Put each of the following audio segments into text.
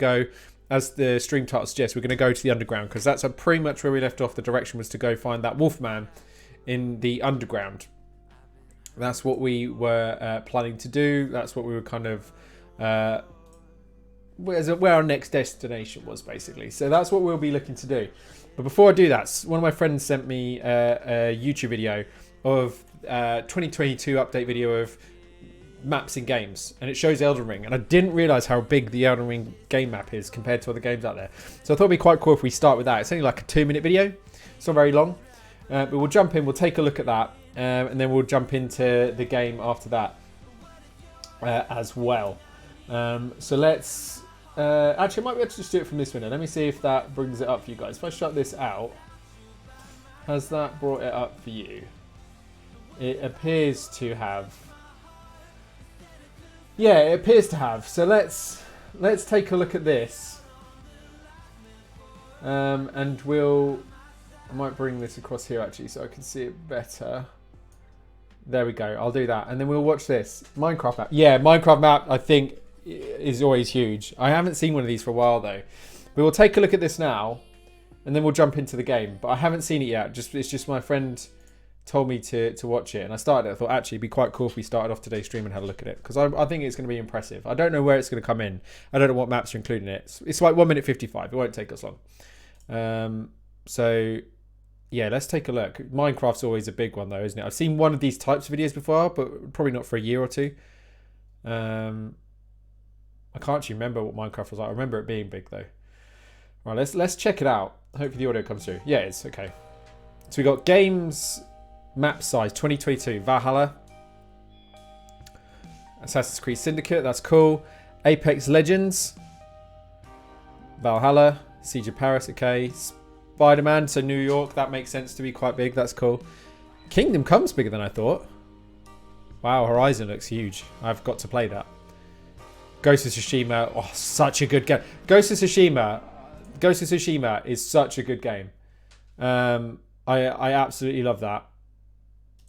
go, as the stream title suggests, we're going to go to the underground, because that's pretty much where we left off. The direction was to go find that Wolfman in the underground. That's what we were planning to do. That's what we were kind of where our next destination was, basically. So that's what we'll be looking to do. But before I do that, one of my friends sent me a YouTube video of 2022 update video of maps in games, and it shows Elden Ring, and I didn't realize how big the Elden Ring game map is compared to other games out there. So I thought it'd be quite cool if we start with that. It's only like a 2-minute video. It's not very long, but we'll jump in, we'll take a look at that, and then we'll jump into the game after that as well. So let's actually, I might be able to just do it from this window. Let me see if that brings it up for you guys. If I shut this out, has that brought it up for you? It appears to have. Yeah, it appears to have. So let's take a look at this, and I might bring this across here actually so I can see it better. There we go. I'll do that, and then we'll watch this Minecraft map. Yeah, Minecraft map I think is always huge. I haven't seen one of these for a while though. But we'll take a look at this now, and then we'll jump into the game. But I haven't seen it yet. It's just my friend told me to watch it, and I started it. I thought actually it'd be quite cool if we started off today's stream and had a look at it, because I think it's going to be impressive. I don't know where it's going to come in. I don't know what maps are included in it. It's like 1 minute 55. It won't take us long. So yeah, let's take a look. Minecraft's always a big one though, isn't it? I've seen one of these types of videos before, but probably not for a year or two. I can't actually remember what Minecraft was like. I remember it being big though. Right, let's check it out. Hopefully the audio comes through. Yeah, it's okay. So we got games map size 2022 Valhalla, Assassin's Creed Syndicate, that's cool. Apex Legends, Valhalla, Siege of Paris, okay. Spider-Man, so New York, that makes sense to be quite big, that's cool. Kingdom Come's bigger than I thought. Wow, Horizon looks huge. I've got to play that. Ghost of Tsushima, oh, such a good game. Ghost of Tsushima is such a good game. I absolutely love that.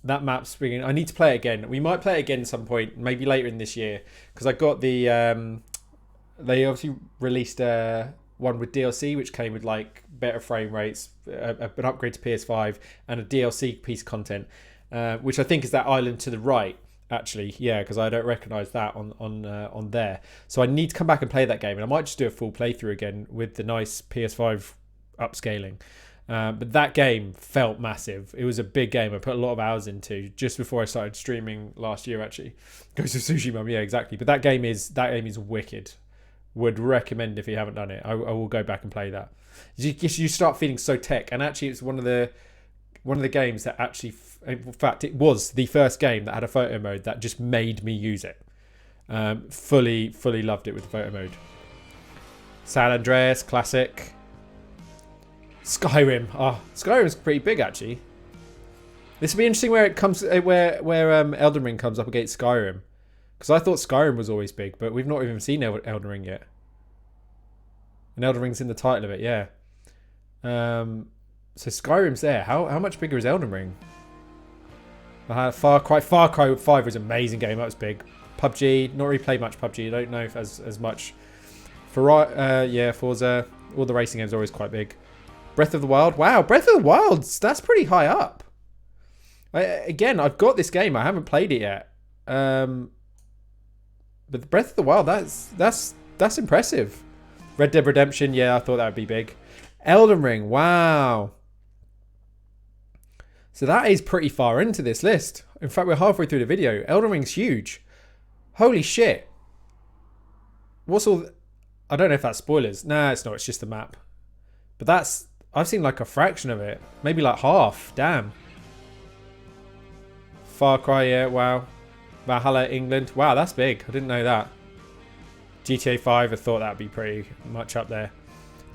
That map's bringing. I need to play it again. We might play it again at some point, maybe later in this year, because I got the. They obviously released one with DLC, which came with like better frame rates, an upgrade to PS5, and a DLC piece of content, which I think is that island to the right. Actually, yeah, because I don't recognise that on there. So I need to come back and play that game, and I might just do a full playthrough again with the nice PS5 upscaling. But that game felt massive. It was a big game. I put a lot of hours into just before I started streaming last year. Actually, Ghost of Tsushima. Yeah, exactly. But that game is wicked. Would recommend if you haven't done it. I will go back and play that. You start feeling so tech, and actually, it's one of the games that actually, in fact, it was the first game that had a photo mode that just made me use it. Fully loved it with photo mode. San Andreas, classic. Skyrim. Oh, Skyrim's pretty big actually. This will be interesting where it comes, where Elden Ring comes up against Skyrim, because I thought Skyrim was always big, but we've not even seen Elden Ring yet. And Elden Ring's in the title of it, yeah. So Skyrim's there. How much bigger is Elden Ring? Far Cry 5 was an amazing game. That was big. PUBG, not really played much PUBG. I don't know if as much. Yeah, Forza. All the racing games are always quite big. Breath of the Wild. Wow, Breath of the Wild. That's pretty high up. Again, I've got this game. I haven't played it yet. But Breath of the Wild, that's impressive. Red Dead Redemption. Yeah, I thought that would be big. Elden Ring. Wow. So that is pretty far into this list. In fact, we're halfway through the video. Elden Ring's huge. Holy shit. What's all... I don't know if that's spoilers. Nah, it's not. It's just the map. But that's... I've seen like a fraction of it. Maybe like half. Damn. Far Cry, yeah. Wow. Valhalla, England. Wow, that's big. I didn't know that. GTA 5, I thought that would be pretty much up there.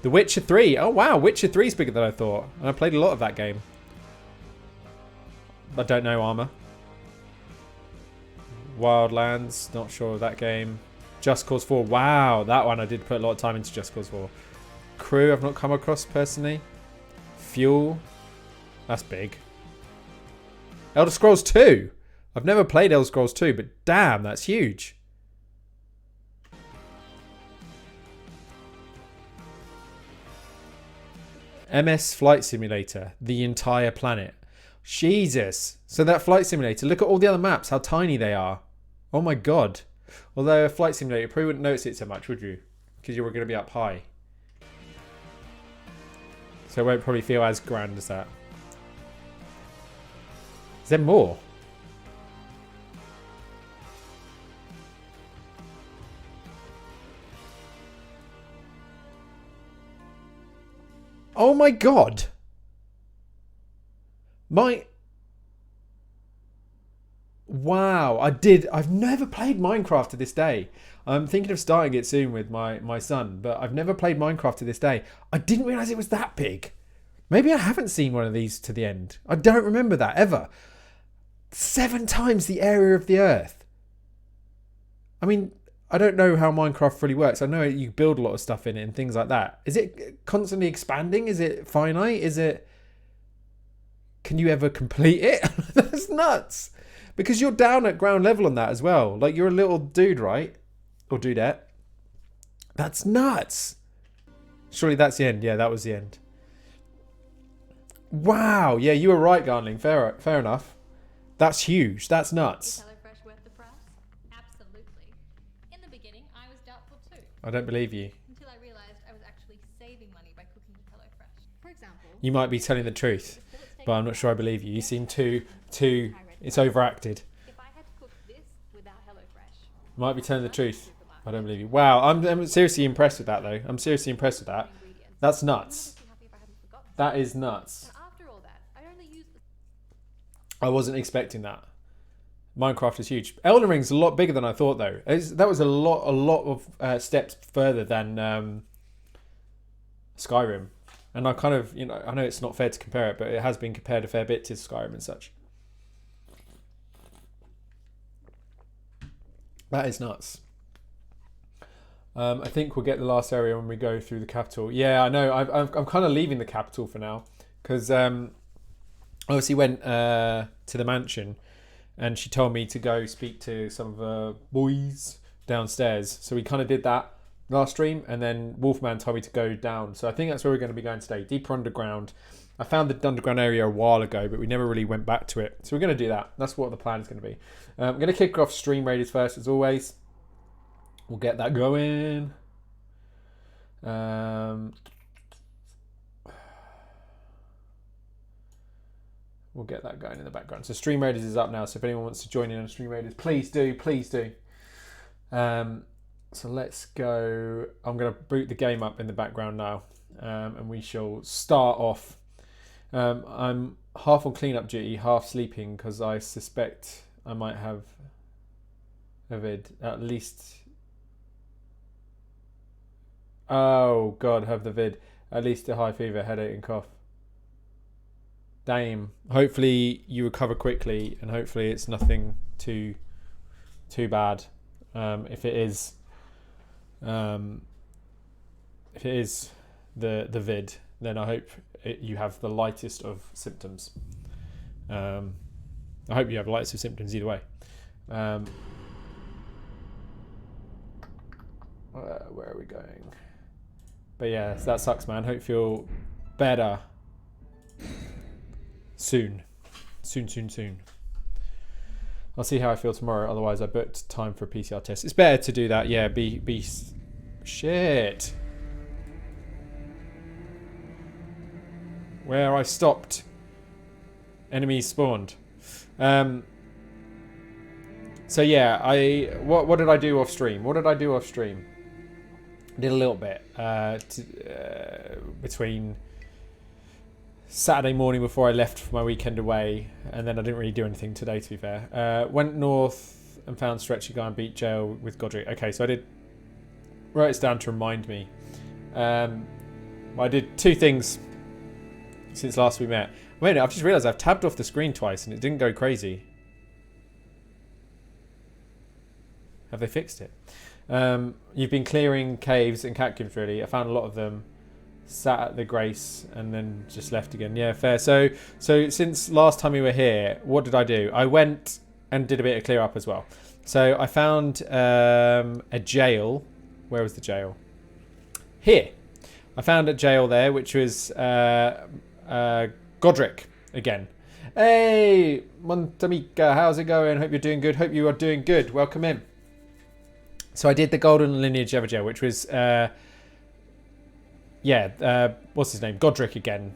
The Witcher 3. Oh, wow. Witcher 3 is bigger than I thought. And I played a lot of that game. I don't know Armour. Wildlands. Not sure of that game. Just Cause 4. Wow. That one I did put a lot of time into Just Cause 4. Crew I've not come across personally. Fuel. That's big. Elder Scrolls 2. I've never played Elder Scrolls 2, but damn, that's huge. MS Flight Simulator, the entire planet. Jesus. So that Flight Simulator, look at all the other maps, how tiny they are. Oh my god. Although a Flight Simulator, you probably wouldn't notice it so much, would you? Because you were going to be up high. So it won't probably feel as grand as that. Is there more? Oh my god. Wow, I've never played Minecraft to this day. I'm thinking of starting it soon with my son, but I've never played Minecraft to this day. I didn't realise it was that big. Maybe I haven't seen one of these to the end. I don't remember that ever. 7 times the area of the Earth. I mean, I don't know how Minecraft really works. I know you build a lot of stuff in it and things like that. Is it constantly expanding? Is it finite? Is it... Can you ever complete it? That's nuts. Because you're down at ground level on that as well. Like, you're a little dude, right? Or dudette. That's nuts. Surely that's the end. Yeah, that was the end. Wow. Yeah, you were right, Garnling. Fair enough. That's huge. That's nuts. Is HelloFresh worth the price? Absolutely. In the beginning, I was doubtful too. I don't believe you. Until I realised I was actually saving money by cooking with HelloFresh. For example... You might be telling the truth, but I'm not sure I believe you. You seem too... It's overacted. If I had to cook this without HelloFresh... Might be telling the truth. I don't believe you. Wow, I'm seriously impressed with that, though. I'm seriously impressed with that. That's nuts. That is nuts. I wasn't expecting that. Minecraft is huge. Elden Ring's a lot bigger than I thought, though. That was a lot of steps further than Skyrim. And I kind of, I know it's not fair to compare it, but it has been compared a fair bit to Skyrim and such. That is nuts. I think we'll get the last area when we go through the capital. Yeah, I know. I'm kind of leaving the capital for now because obviously went to the mansion, and she told me to go speak to some of the boys downstairs. So we kind of did that last stream, and then Wolfman told me to go down. So I think that's where we're going to be going today, deeper underground. I found the underground area a while ago, but we never really went back to it. So we're going to do that. That's what the plan is going to be. I'm going to kick off Stream Raiders first, as always. We'll get that going. We'll get that going in the background. So Stream Raiders is up now. So if anyone wants to join in on Stream Raiders, please do. Please do. So let's go. I'm going to boot the game up in the background now. And we shall start off. I'm half on cleanup duty, half sleeping, because I suspect I might have a vid. At least... Oh, God, have the vid. At least a high fever, headache and cough. Damn. Hopefully you recover quickly, and hopefully it's nothing too bad. If it is the vid, then I hope you have the lightest of symptoms. I hope you have the lightest of symptoms either way. Where are we going? But yeah, that sucks, man. Hope you feel better soon. Soon. I'll see how I feel tomorrow. Otherwise, I booked time for a PCR test. It's better to do that. Yeah, shit. Where I stopped. Enemies spawned. So yeah, what did I do off stream? I did a little bit between Saturday morning before I left for my weekend away, and then I didn't really do anything today, to be fair. Went north and found Stretchy Guy and beat jail with Godric. Okay, so I did write it down to remind me. I did 2 things since last we met. Wait a minute, I've just realised I've tabbed off the screen twice and it didn't go crazy. Have they fixed it? You've been clearing caves and catacombs, really. I found a lot of them. Sat at the Grace and then just left again. Yeah, fair. So since last time we were here, what did I do? I went and did a bit of clear up as well. So I found a jail. Where was the jail? Here. I found a jail there, which was Godric again. Hey, Montamika, how's it going? Hope you're doing good. Hope you are doing good. Welcome in. So I did the Golden Lineage Everjail, which was, what's his name? Godric again.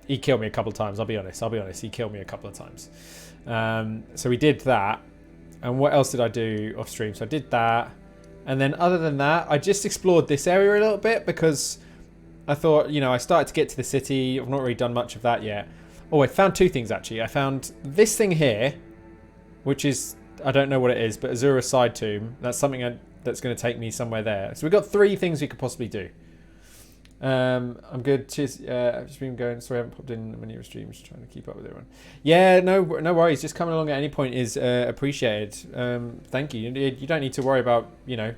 He killed me a couple of times, I'll be honest. He killed me a couple of times. So we did that. And what else did I do off stream? So I did that. And then other than that, I just explored this area a little bit because I thought, you know, I started to get to the city. I've not really done much of that yet. Oh, I found two things actually. I found this thing here, which is, I don't know what it is, but Azura's side tomb. That's something that's going to take me somewhere there. So we've got three things we could possibly do. I'm good. Cheers. I've just been going. Sorry, I haven't popped in many of your streams. Trying to keep up with everyone. Yeah, no worries. Just coming along at any point is appreciated. Thank you. You don't need to worry about, you know,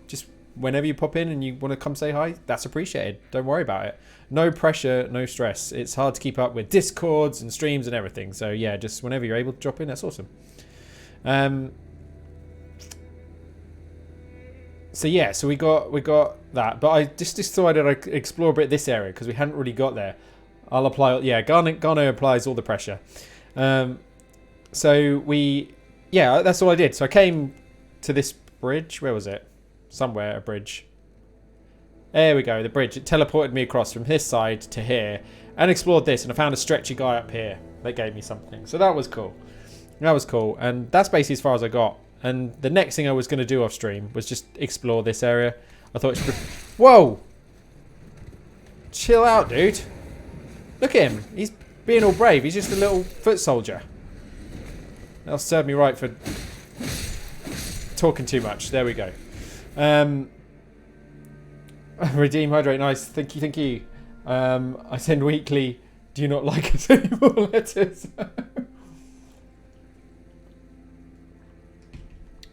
just whenever you pop in and you want to come say hi, that's appreciated. Don't worry about it. No pressure, no stress. It's hard to keep up with Discords and streams and everything. So yeah, just whenever you're able to drop in, that's awesome. So yeah, so we got that, but I just decided I'd explore a bit this area because we hadn't really got there. I'll apply, yeah, Garno applies all the pressure. So that's all I did. So I came to this bridge. Where was it? Somewhere, a bridge. There we go, the bridge. It teleported me across from this side to here and explored this, and I found a stretchy guy up here that gave me something. So that was cool. And that's basically as far as I got. And the next thing I was going to do off stream was just explore this area. I thought, whoa! Chill out, dude. Look at him. He's being all brave. He's just a little foot soldier. That'll serve me right for talking too much. There we go. Redeem, hydrate, nice. Thank you. I send weekly, do you not like us anymore letters?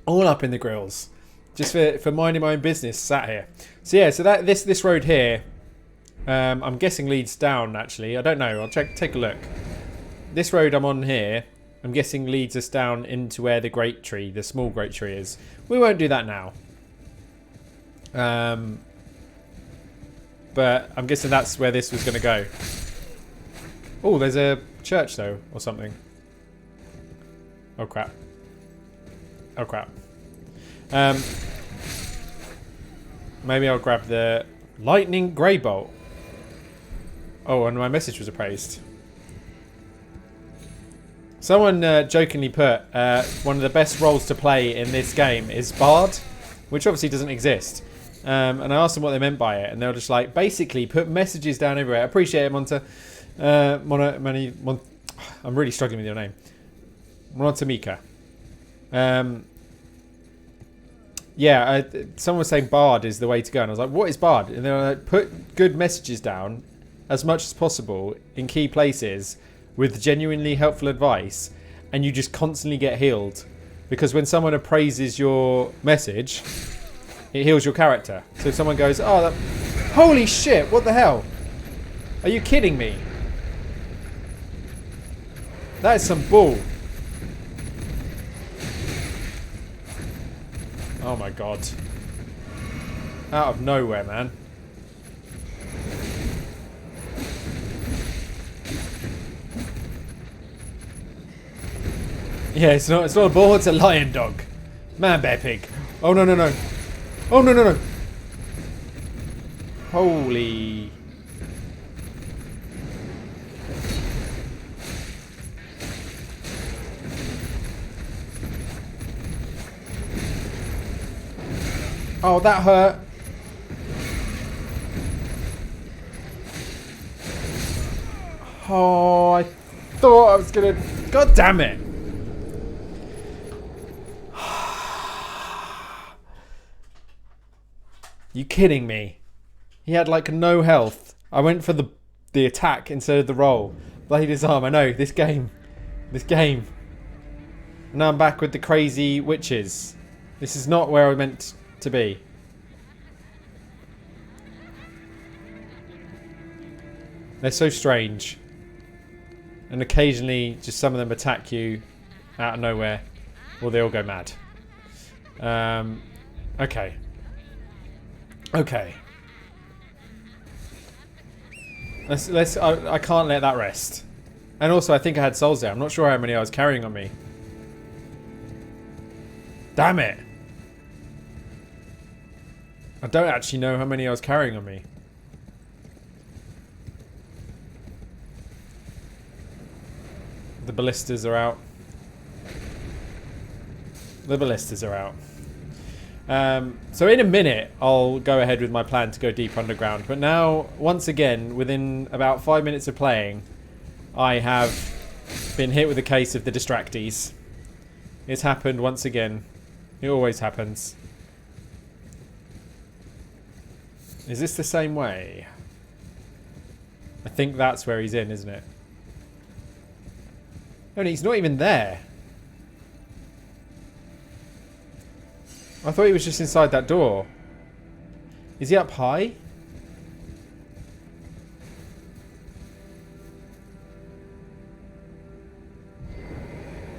All up in the grills. Just for minding my own business, sat here. So yeah, so that this road here, I'm guessing leads down actually. I don't know, I'll take a look. This road I'm on here, I'm guessing leads us down into where the great tree, the small great tree is. We won't do that now. But I'm guessing that's where this was going to go. Oh, there's a church though, or something. Oh crap. Oh crap. Maybe I'll grab the lightning grey bolt. Oh, and my message was appraised. Someone jokingly put one of the best roles to play in this game is Bard, which obviously doesn't exist. And I asked them what they meant by it, and they were just like, basically put messages down everywhere. I appreciate it, Monta. I'm really struggling with your name. Montamika. Someone was saying Bard is the way to go, and I was like, what is Bard? And they were like, put good messages down as much as possible in key places with genuinely helpful advice, and you just constantly get healed. Because when someone appraises your message, it heals your character. So if someone goes, oh, holy shit, what the hell? Are you kidding me? That is some bull. Oh my god. Out of nowhere, man. Yeah, it's not a bull, it's a lion dog. Man, bear, pig. Oh no. Oh no. Holy. Oh, that hurt. Oh, I thought I was gonna... God damn it. You kidding me? He had like no health. I went for the attack instead of the roll. Blade his arm. I know, this game. Now I'm back with the crazy witches. This is not where I meant to be. They're so strange. And occasionally just some of them attack you out of nowhere. Or they all go mad. Okay. I can't let that rest. And also, I think I had souls there. I'm not sure how many I was carrying on me. Damn it! I don't actually know how many I was carrying on me. The ballistas are out. The ballistas are out. So in a minute, I'll go ahead with my plan to go deep underground. But now, once again, within about 5 minutes of playing, I have been hit with a case of the distractees. It's happened once again. It always happens. Is this the same way? I think that's where he's in, isn't it? No, he's not even there. I thought he was just inside that door. Is he up high?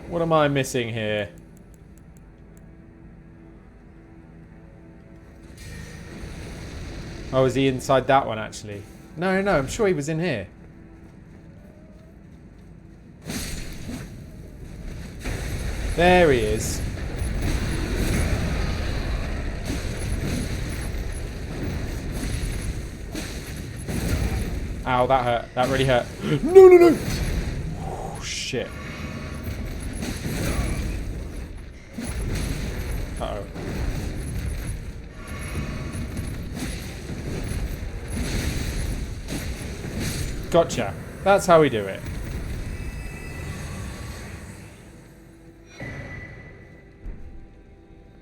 What am I missing here? Oh, is he inside that one actually? No, no, I'm sure he was in here. There he is. Ow, that hurt. That really hurt. No, no, no! Oh, shit. Uh-oh. Gotcha. That's how we do it.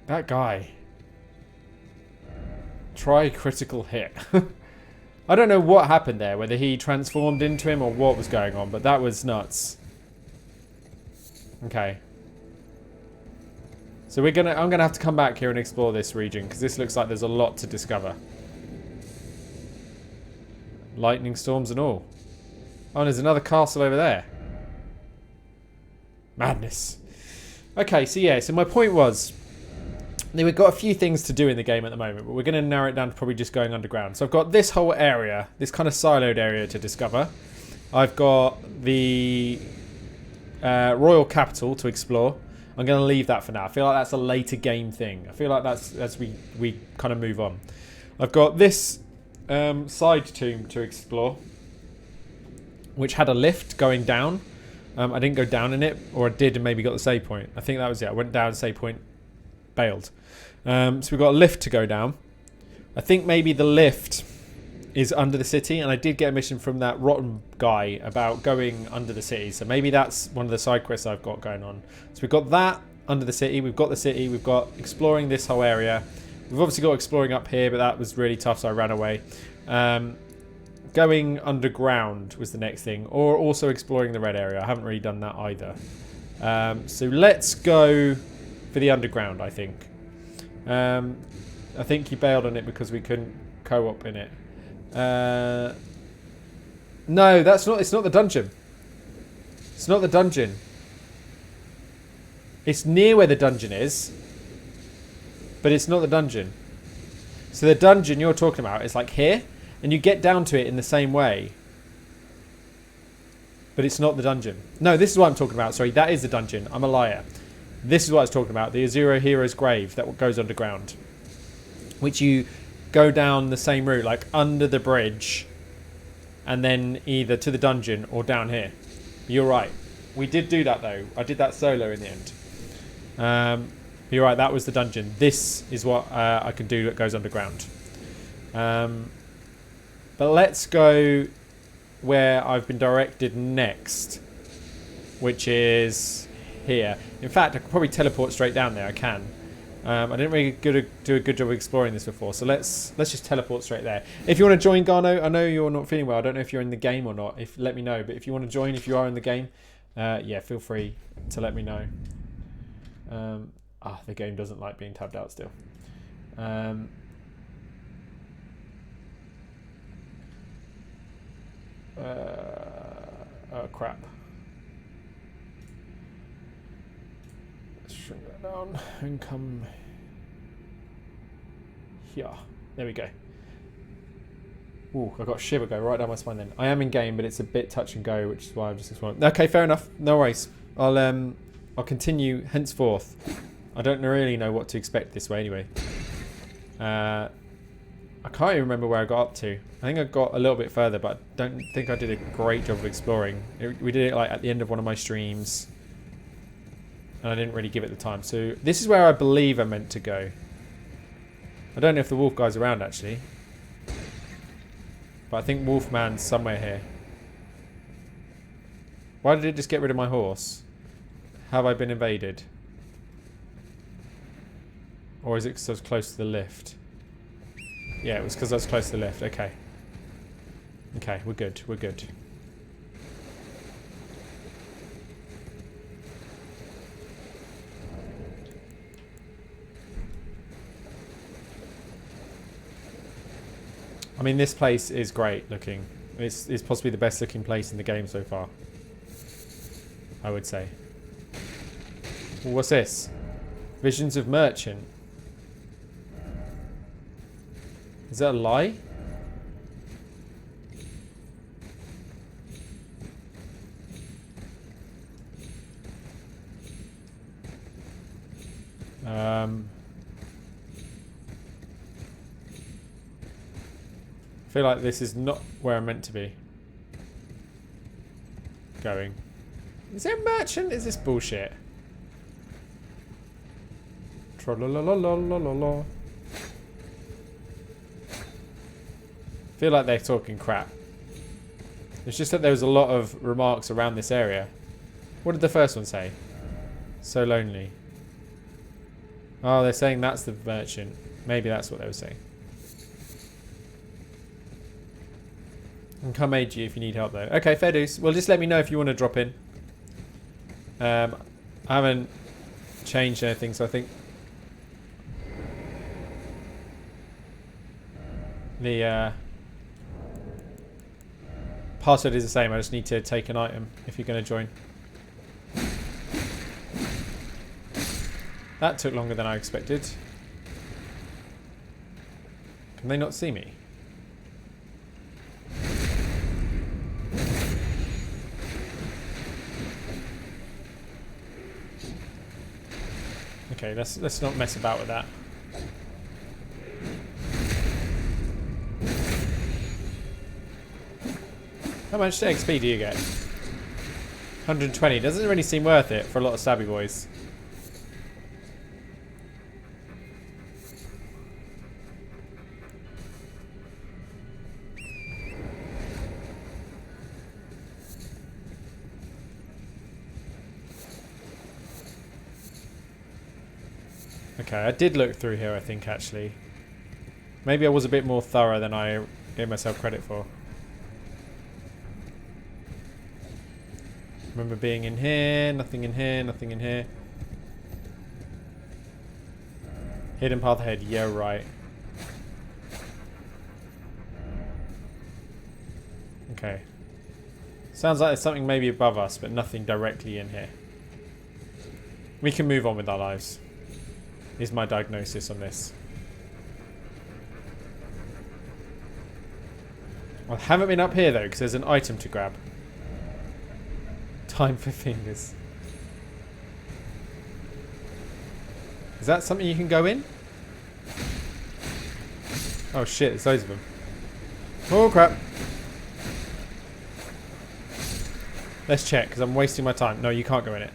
That guy. Try critical hit. I don't know what happened there, whether he transformed into him or what was going on, but that was nuts. Okay. So I'm gonna have to come back here and explore this region, because this looks like there's a lot to discover. Lightning storms and all. Oh, and there's another castle over there. Madness. Okay, so yeah, so my point was, we've got a few things to do in the game at the moment, but we're going to narrow it down to probably just going underground. So I've got this whole area, this kind of siloed area to discover. I've got the royal capital to explore. I'm going to leave that for now. I feel like that's a later game thing. I feel like that's as we kind of move on. I've got this side tomb to explore, which had a lift going down. I didn't go down in it, or I did and maybe got the save point. I think that was it. I went down, save point, bailed. So we've got a lift to go down. I think maybe the lift is under the city, and I did get a mission from that rotten guy about going under the city. So maybe that's one of the side quests I've got going on. So we've got that under the city. We've got the city. We've got exploring this whole area. We've obviously got exploring up here, but that was really tough, so I ran away. Going underground was the next thing, or also exploring the red area. I haven't really done that either. So let's go for the underground, I think. I think he bailed on it because we couldn't co-op in it. No, that's not. It's not the dungeon. It's not the dungeon. It's near where the dungeon is, but it's not the dungeon. So the dungeon you're talking about is like here, and you get down to it in the same way. But it's not the dungeon. No, this is what I'm talking about. Sorry, that is the dungeon. I'm a liar. This is what I was talking about. The Azuro Hero's Grave that goes underground. Which you go down the same route, like under the bridge, and then either to the dungeon or down here. You're right. We did do that though. I did that solo in the end. You're right, that was the dungeon. This is what I can do that goes underground. But let's go where I've been directed next, which is here. In fact, I could probably teleport straight down there. I can. I didn't really do a good job of exploring this before, so let's just teleport straight there. If you want to join, Garno, I know you're not feeling well. I don't know if you're in the game or not. Let me know. But if you want to join, if you are in the game, yeah, feel free to let me know. The game doesn't like being tabbed out still. Oh crap. Let's shrink that down and come here. There we go. Ooh, I got a shiver go right down my spine then. I am in game, but it's a bit touch and go, which is why I'm just exploring. Okay, fair enough. No worries. I'll continue henceforth. I don't really know what to expect this way anyway. I can't even remember where I got up to. I think I got a little bit further, but I don't think I did a great job of exploring. We did it like at the end of one of my streams, and I didn't really give it the time. So this is where I believe I'm meant to go. I don't know if the wolf guy's around actually, but I think Wolfman's somewhere here. Why did it just get rid of my horse? Have I been invaded? Or is it because I was close to the lift? Yeah, it was because I was close to the lift. Okay. Okay, we're good. We're good. I mean, this place is great looking. It's possibly the best looking place in the game so far, I would say. Well, what's this? Visions of Merchant. Is that a lie? I feel like this is not where I'm meant to be going. Is there a merchant? Is this bullshit? Tra-la-la-la-la-la-la. I feel like they're talking crap. It's just that there was a lot of remarks around this area. What did the first one say? So lonely. Oh, they're saying that's the merchant. Maybe that's what they were saying. I can come aid you if you need help though. Okay, fair dues. Well, just let me know if you want to drop in. I haven't changed anything, so I think the password is the same. I just need to take an item if you're going to join. That took longer than I expected. Can they not see me? Okay, let's not mess about with that. How much XP do you get? 120. Doesn't really seem worth it for a lot of stabby boys. Okay, I did look through here, I think, actually. Maybe I was a bit more thorough than I gave myself credit for. Remember being in here, nothing in here, nothing in here. Hidden path ahead, yeah, right. Okay. Sounds like there's something maybe above us, but nothing directly in here. We can move on with our lives. Is my diagnosis on this. I haven't been up here though, because there's an item to grab. Time for fingers. Is that something you can go in? Oh shit, there's loads of them. Oh crap. Let's check, because I'm wasting my time. No, you can't go in it.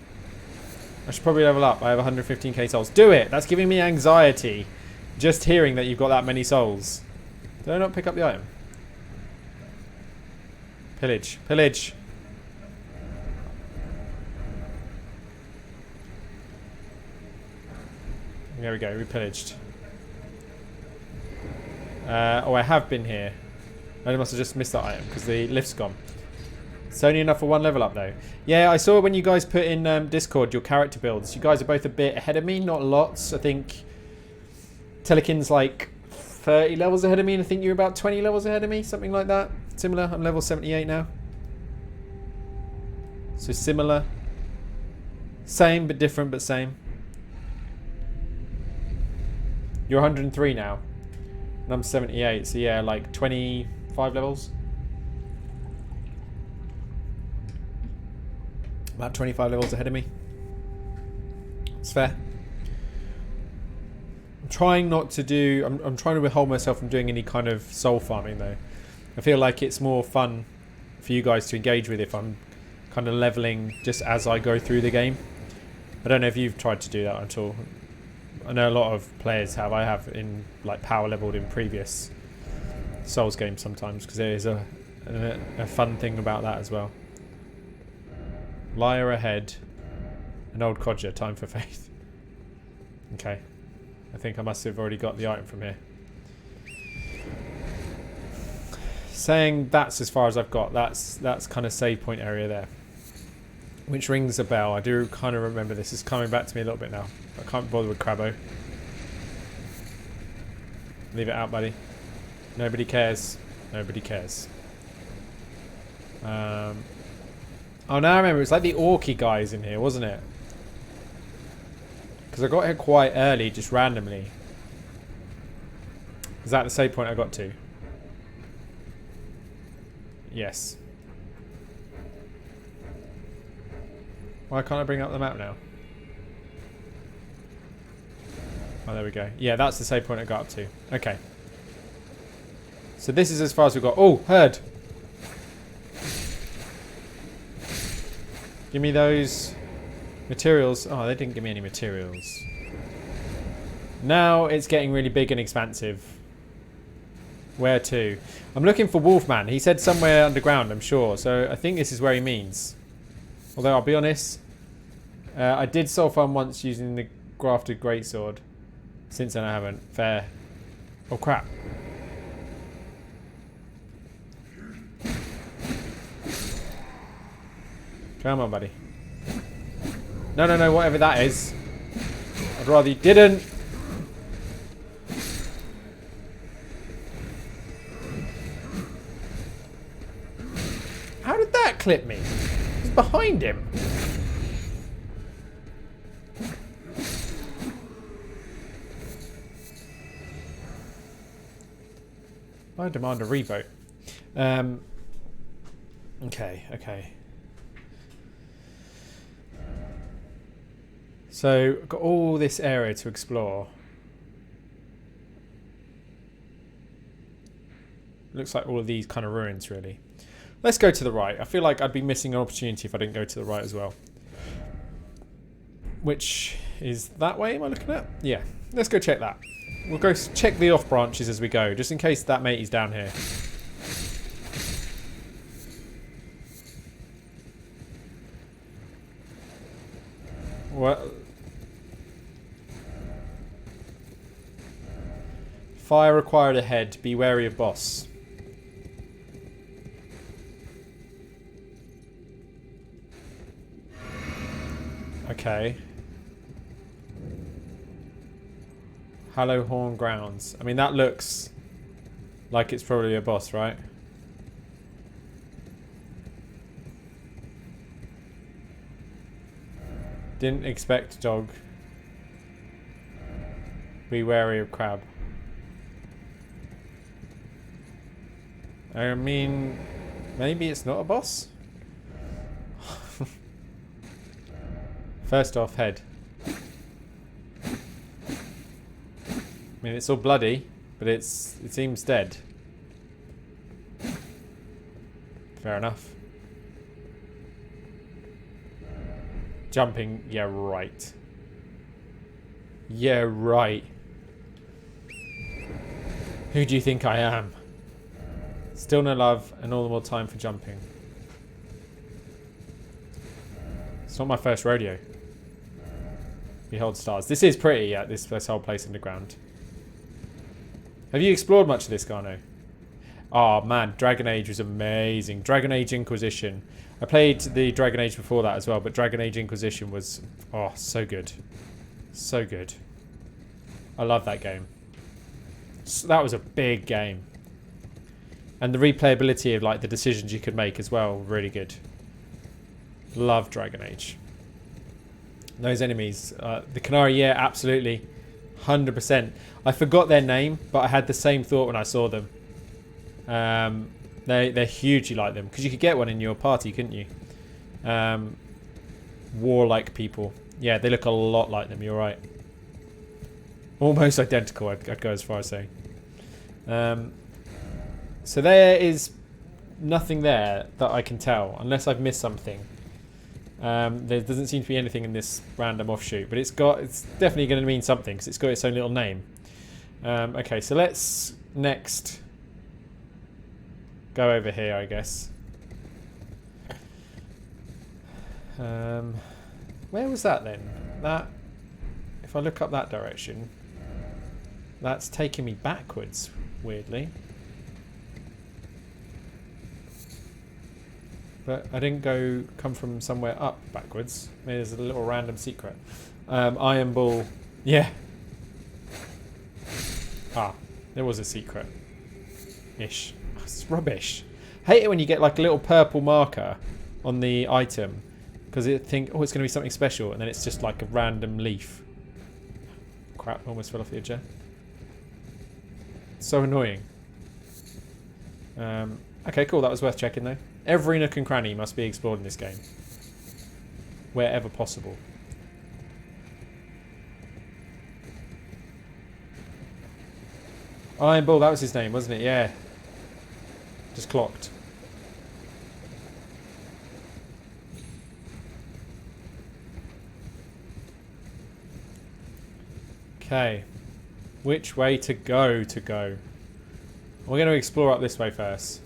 I should probably level up. I have 115k souls. Do it! That's giving me anxiety. Just hearing that you've got that many souls. Did I not pick up the item? Pillage. Pillage. There we go. We pillaged. Oh, I have been here. I must have just missed that item because the lift's gone. It's only enough for one level up though. Yeah, I saw when you guys put in Discord your character builds. You guys are both a bit ahead of me, not lots. I think Telekin's like 30 levels ahead of me, and I think you're about 20 levels ahead of me, something like that. Similar. I'm level 78 now. So similar. Same but different, but same. You're 103 now. And I'm 78, so yeah, like 25 5 levels. About 25 levels ahead of me. It's fair. I'm trying not to do... I'm trying to withhold myself from doing any kind of soul farming, though. I feel like it's more fun for you guys to engage with if I'm kind of leveling just as I go through the game. I don't know if you've tried to do that at all. I know a lot of players have. I have in like power leveled in previous Souls games sometimes, because there is a fun thing about that as well. Liar ahead. An old codger. Time for faith. Okay. I think I must have already got the item from here. Saying that's as far as I've got. That's kind of save point area there. Which rings a bell. I do kind of remember this. It's coming back to me a little bit now. I can't bother with Crabbo. Leave it out, buddy. Nobody cares. Nobody cares. Oh, now I remember. It's like the Orky guys in here, wasn't it? Because I got here quite early, just randomly. Is that the save point I got to? Yes. Why can't I bring up the map now? Oh, there we go. Yeah, that's the save point I got up to. Okay. So this is as far as we've got. Oh, herd. Give me those materials. Oh, they didn't give me any materials. Now it's getting really big and expansive. Where to? I'm looking for Wolfman. He said somewhere underground, I'm sure. So I think this is where he means. Although I'll be honest, I did soul farm once using the grafted greatsword. Since then I haven't. Fair. Oh crap. Come on, buddy. No, no, no, whatever that is. I'd rather you didn't. How did that clip me? It was behind him. I demand a revote. Okay, okay. So, I've got all this area to explore. Looks like all of these kind of ruins, really. Let's go to the right. I feel like I'd be missing an opportunity if I didn't go to the right as well. Which is that way, am I looking at? Yeah, let's go check that. We'll go check the off branches as we go, just in case that mate is down here. What? Fire required ahead. Be wary of boss. Okay. Hallowhorn Grounds. I mean, that looks like it's probably a boss, right? Didn't expect dog. Be wary of crab. I mean, maybe it's not a boss? First off, head. I mean, it's all bloody, but it seems dead. Fair enough. Jumping, yeah, right. Yeah, right. Who do you think I am? Still no love, and all the more time for jumping. It's not my first rodeo. Behold stars. This is pretty, yeah, this whole place underground. Have you explored much of this, Garno? Oh man, Dragon Age was amazing. Dragon Age Inquisition. I played the Dragon Age before that as well, but Dragon Age Inquisition was, oh, so good. So good. I love that game. So that was a big game. And the replayability of like the decisions you could make as well, really good. Love Dragon Age. Those enemies, the Canary, yeah, absolutely. 100%. I forgot their name, but I had the same thought when I saw them. They're hugely like them because you could get one in your party, couldn't you? Warlike people. Yeah, they look a lot like them. You're right. Almost identical. I'd go as far as saying. So there is nothing there that I can tell, unless I've missed something. There doesn't seem to be anything in this random offshoot, but it's definitely going to mean something because it's got its own little name. Okay, so let's next go over here, I guess. Where was that then? That, if I look up that direction, that's taking me backwards, weirdly. But I didn't come from somewhere up backwards. Maybe there's a little random secret. Iron Ball. Yeah. Ah, there was a secret. Ish. It's rubbish. Hate it when you get like a little purple marker on the item. Because it think, oh, it's going to be something special. And then it's just like a random leaf. Crap, almost fell off the edge there. So annoying. Okay, cool. That was worth checking though. Every nook and cranny must be explored in this game. Wherever possible. Iron Bull, that was his name, wasn't it? Yeah. Just clocked. Okay. Which way to go We're going to explore up this way first.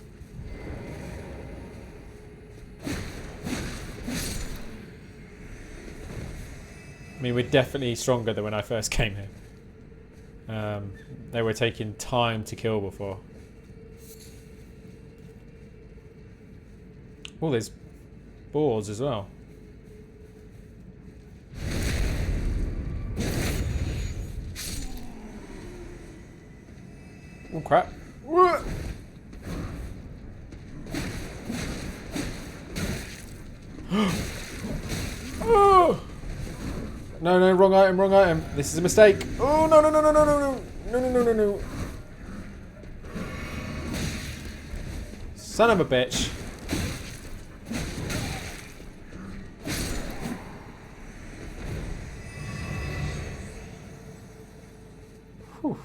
I mean, we're definitely stronger than when I first came here. They were taking time to kill before. Oh, there's boars as well. Oh, crap. Oh! No, wrong item. This is a mistake. Oh, no. No. Son of a bitch. Whew.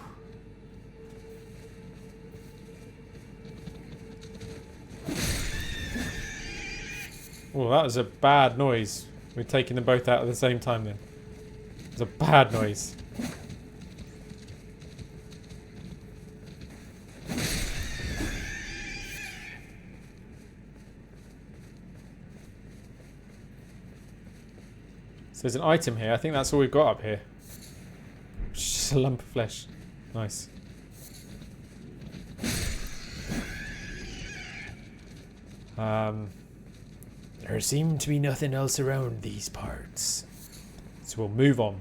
Oh, that was a bad noise. We're taking them both out at the same time then. It's a bad noise. So there's an item here. I think that's all we've got up here. It's just a lump of flesh. Nice. There seemed to be nothing else around these parts. So we'll move on.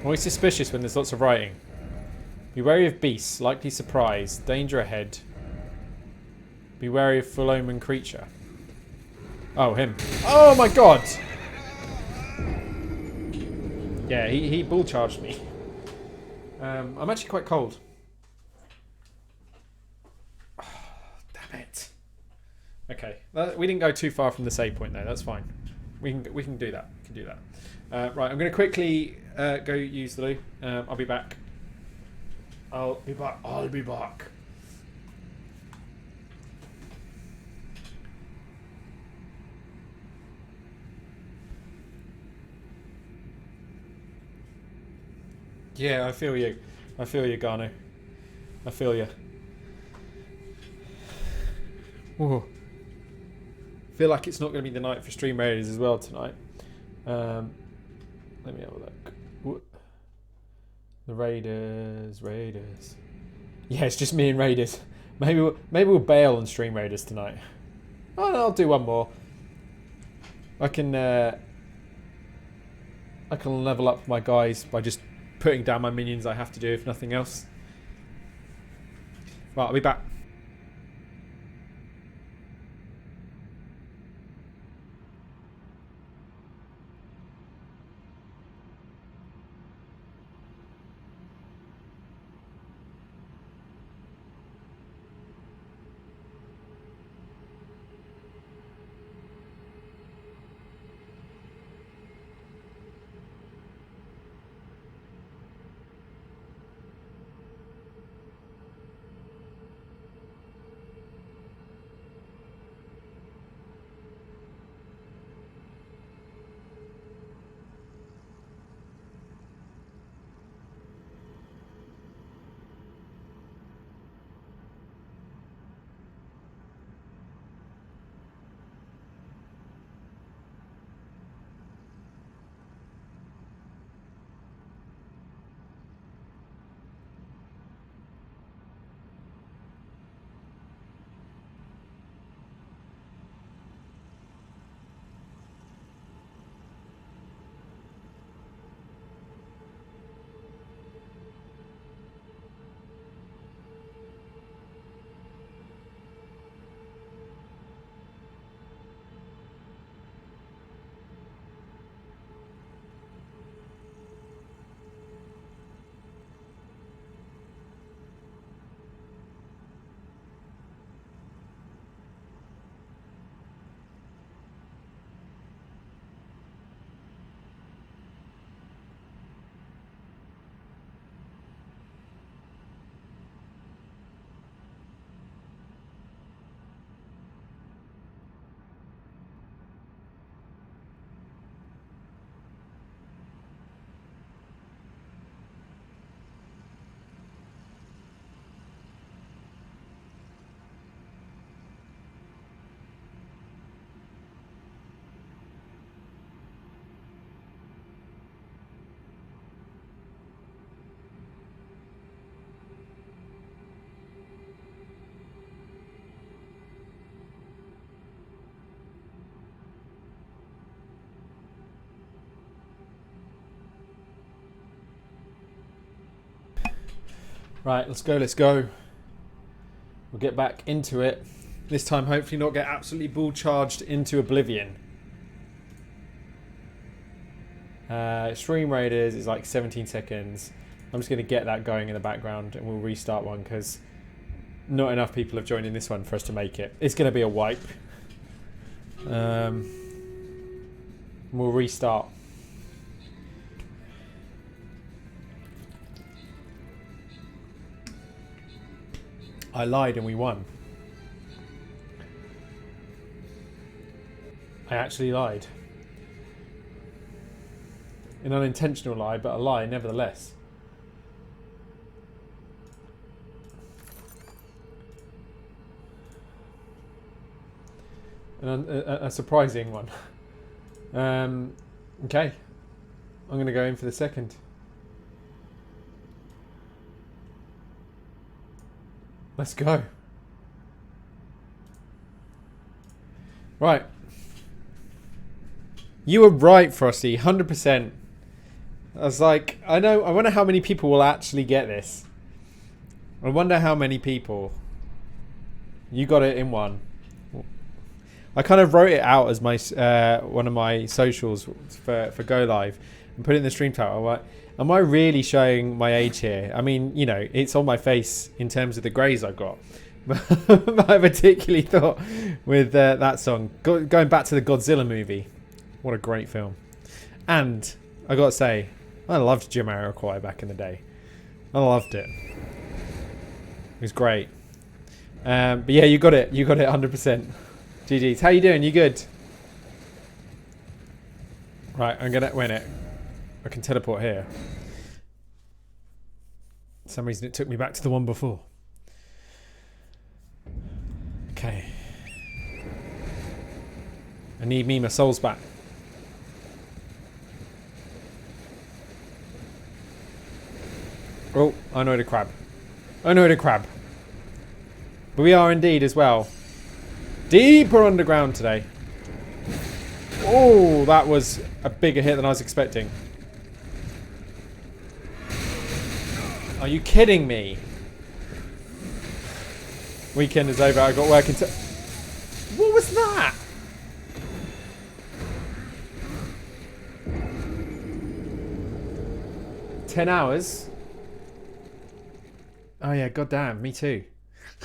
Always suspicious when there's lots of writing. Be wary of beasts, likely surprise, danger ahead. Be wary of full omen creature. Oh, him. Oh my god! Yeah, he bull charged me. I'm actually quite cold. Damn it. Okay, we didn't go too far from the save point though. That's fine. We can do that. We can do that. Right, I'm going to quickly go use the loo. I'll be back. I'll be back. Yeah, I feel you. I feel you, Garno. I feel you. Ooh. Feel like it's not going to be the night for Stream Raiders as well tonight. Let me have a look. Ooh. The Raiders. Yeah, it's just me and Raiders. Maybe we'll bail on Stream Raiders tonight. Oh, no, I'll do one more. I can level up my guys by just putting down my minions. I have to do if nothing else. Right, I'll be back. Right, let's go, let's go. We'll get back into it. This time, hopefully not get absolutely bull charged into oblivion. Stream Raiders is like 17 seconds. I'm just going to get that going in the background and we'll restart one because not enough people have joined in this one for us to make it. It's going to be a wipe. We'll restart. I lied and we won. I actually lied. An unintentional lie, but a lie nevertheless. A surprising one. Okay. I'm going to go in for the second. Let's go. Right. You were right, Frosty. 100%. I was like, I wonder how many people will actually get this. I wonder how many people. You got it in one. I kind of wrote it out as my one of my socials for Go Live and put it in the stream title. I'm like, am I really showing my age here? I mean, you know, it's on my face in terms of the greys I've got. But I particularly thought with that song, going back to the Godzilla movie, what a great film. And I got to say, I loved Jamiroquai back in the day. I loved it. It was great. But yeah, you got it. You got it 100%. GG's. How you doing? You good? Right, I'm going to win it. I can teleport here. For some reason it took me back to the one before. Okay. I need my souls back. Oh, I know the crab. I know the crab. But we are indeed as well. Deeper underground today. Oh, that was a bigger hit than I was expecting. Are you kidding me? Weekend is over. I got work until... What was that? $10 hours? Oh yeah, goddamn, me too.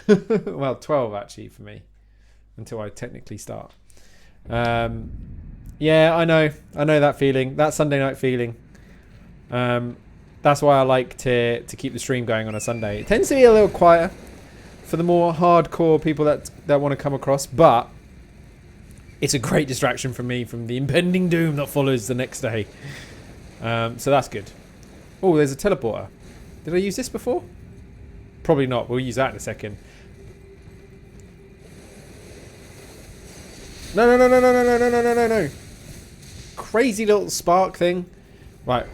Well, 12 actually for me. Until I technically start. Yeah, I know that feeling. That Sunday night feeling. That's why I like to keep the stream going on a Sunday. It tends to be a little quieter for the more hardcore people that want to come across, but it's a great distraction for me from the impending doom that follows the next day. So that's good. Oh, there's a teleporter. Did I use this before? Probably not. We'll use that in a second. No. Crazy little spark thing. Right.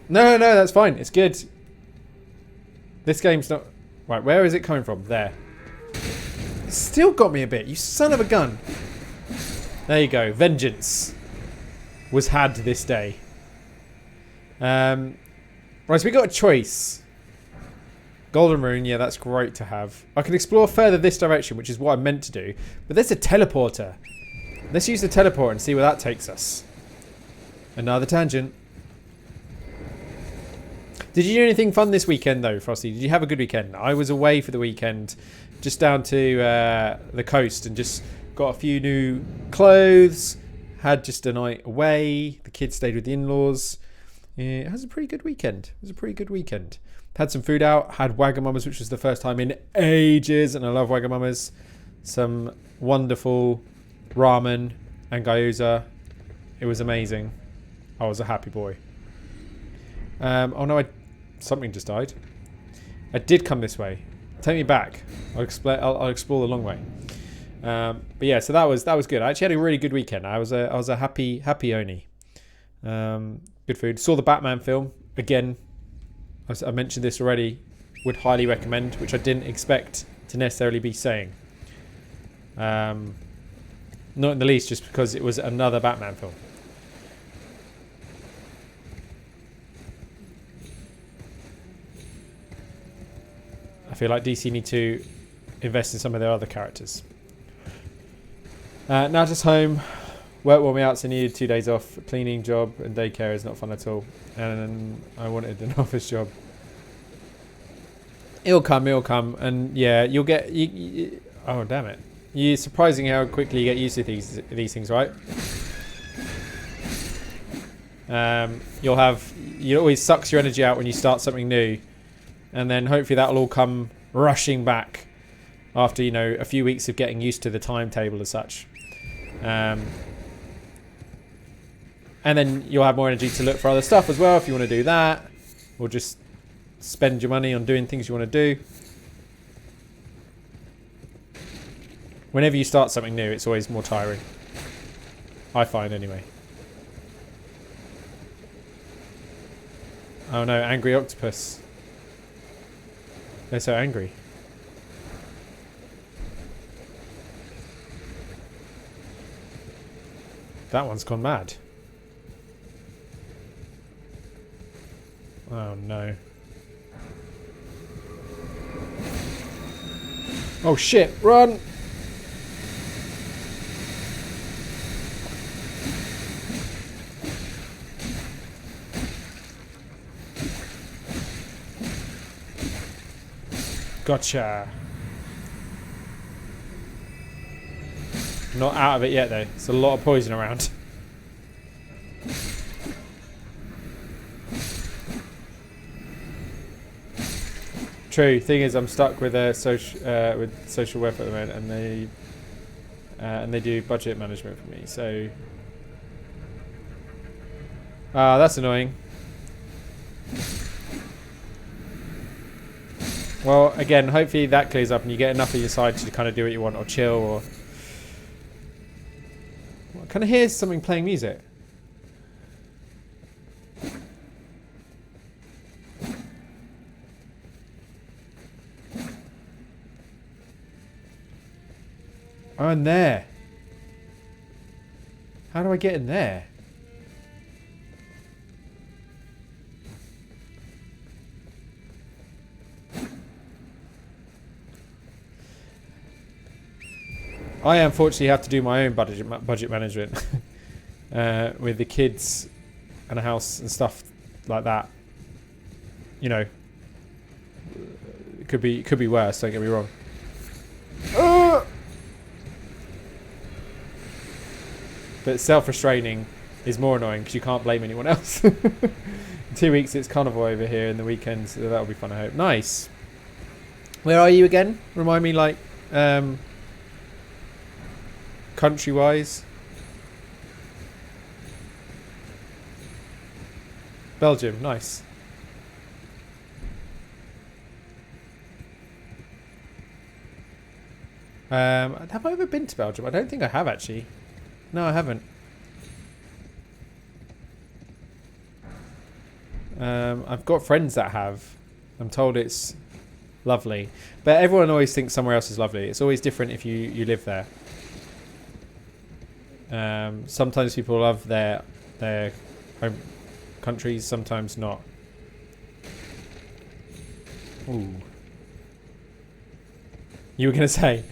No, that's fine. It's good. This game's not... Right, where is it coming from? There. Still got me a bit. You son of a gun. There you go. Vengeance was had this day. Right, so we got a choice. Golden Rune, yeah, that's great to have. I can explore further this direction, which is what I meant to do. But there's a teleporter. Let's use the teleporter and see where that takes us. Another tangent. Did you do anything fun this weekend, though, Frosty? Did you have a good weekend? I was away for the weekend, just down to the coast, and just got a few new clothes. Had just a night away. The kids stayed with the in-laws. It was a pretty good weekend. Had some food out. Had Wagamamas, which was the first time in ages, and I love Wagamamas. Some wonderful ramen and gyoza. It was amazing. I was a happy boy. Oh no, something just died. I did come this way. Take me back. I'll explore the long way. But yeah, so that was good. I actually had a really good weekend. I was a happy Oni. Good food. Saw the Batman film again. I mentioned this already. Would highly recommend, which I didn't expect to necessarily be saying. Not in the least, just because it was another Batman film. I feel like DC need to invest in some of their other characters. Now just home. Work wore me out, so I needed 2 days off. Cleaning job and daycare is not fun at all. And I wanted an office job. It'll come. And yeah, you'll get... oh, damn it. You're surprising how quickly you get used to these things, right? It always sucks your energy out when you start something new. And then hopefully that'll all come rushing back after, you know, a few weeks of getting used to the timetable as such. And then you'll have more energy to look for other stuff as well if you want to do that. Or just spend your money on doing things you want to do. Whenever you start something new, it's always more tiring. I find anyway. Oh no, angry octopus. They're so angry. That one's gone mad. Oh no. Oh shit, run! Gotcha. Not out of it yet though. There's a lot of poison around. True. Thing is, I'm stuck with social web at the moment, and they do budget management for me. So, that's annoying. Well, again, hopefully that clears up and you get enough of your side to kind of do what you want or chill or... I kind of hear something playing music. Oh, in there. How do I get in there? I unfortunately have to do my own budget management with the kids and a house and stuff like that. You know, it could be worse. Don't get me wrong. But self-restraining is more annoying because you can't blame anyone else. In 2 weeks it's carnival over here, and the weekends so that'll be fun. I hope. Nice. Where are you again? Remind me, like. Country-wise, Belgium, nice. Have I ever been to Belgium? I don't think I have actually. No, I haven't. I've got friends that have. I'm told it's lovely, but everyone always thinks somewhere else is lovely. It's always different if you live there. Sometimes people love their home countries, sometimes not. Ooh. You were gonna say?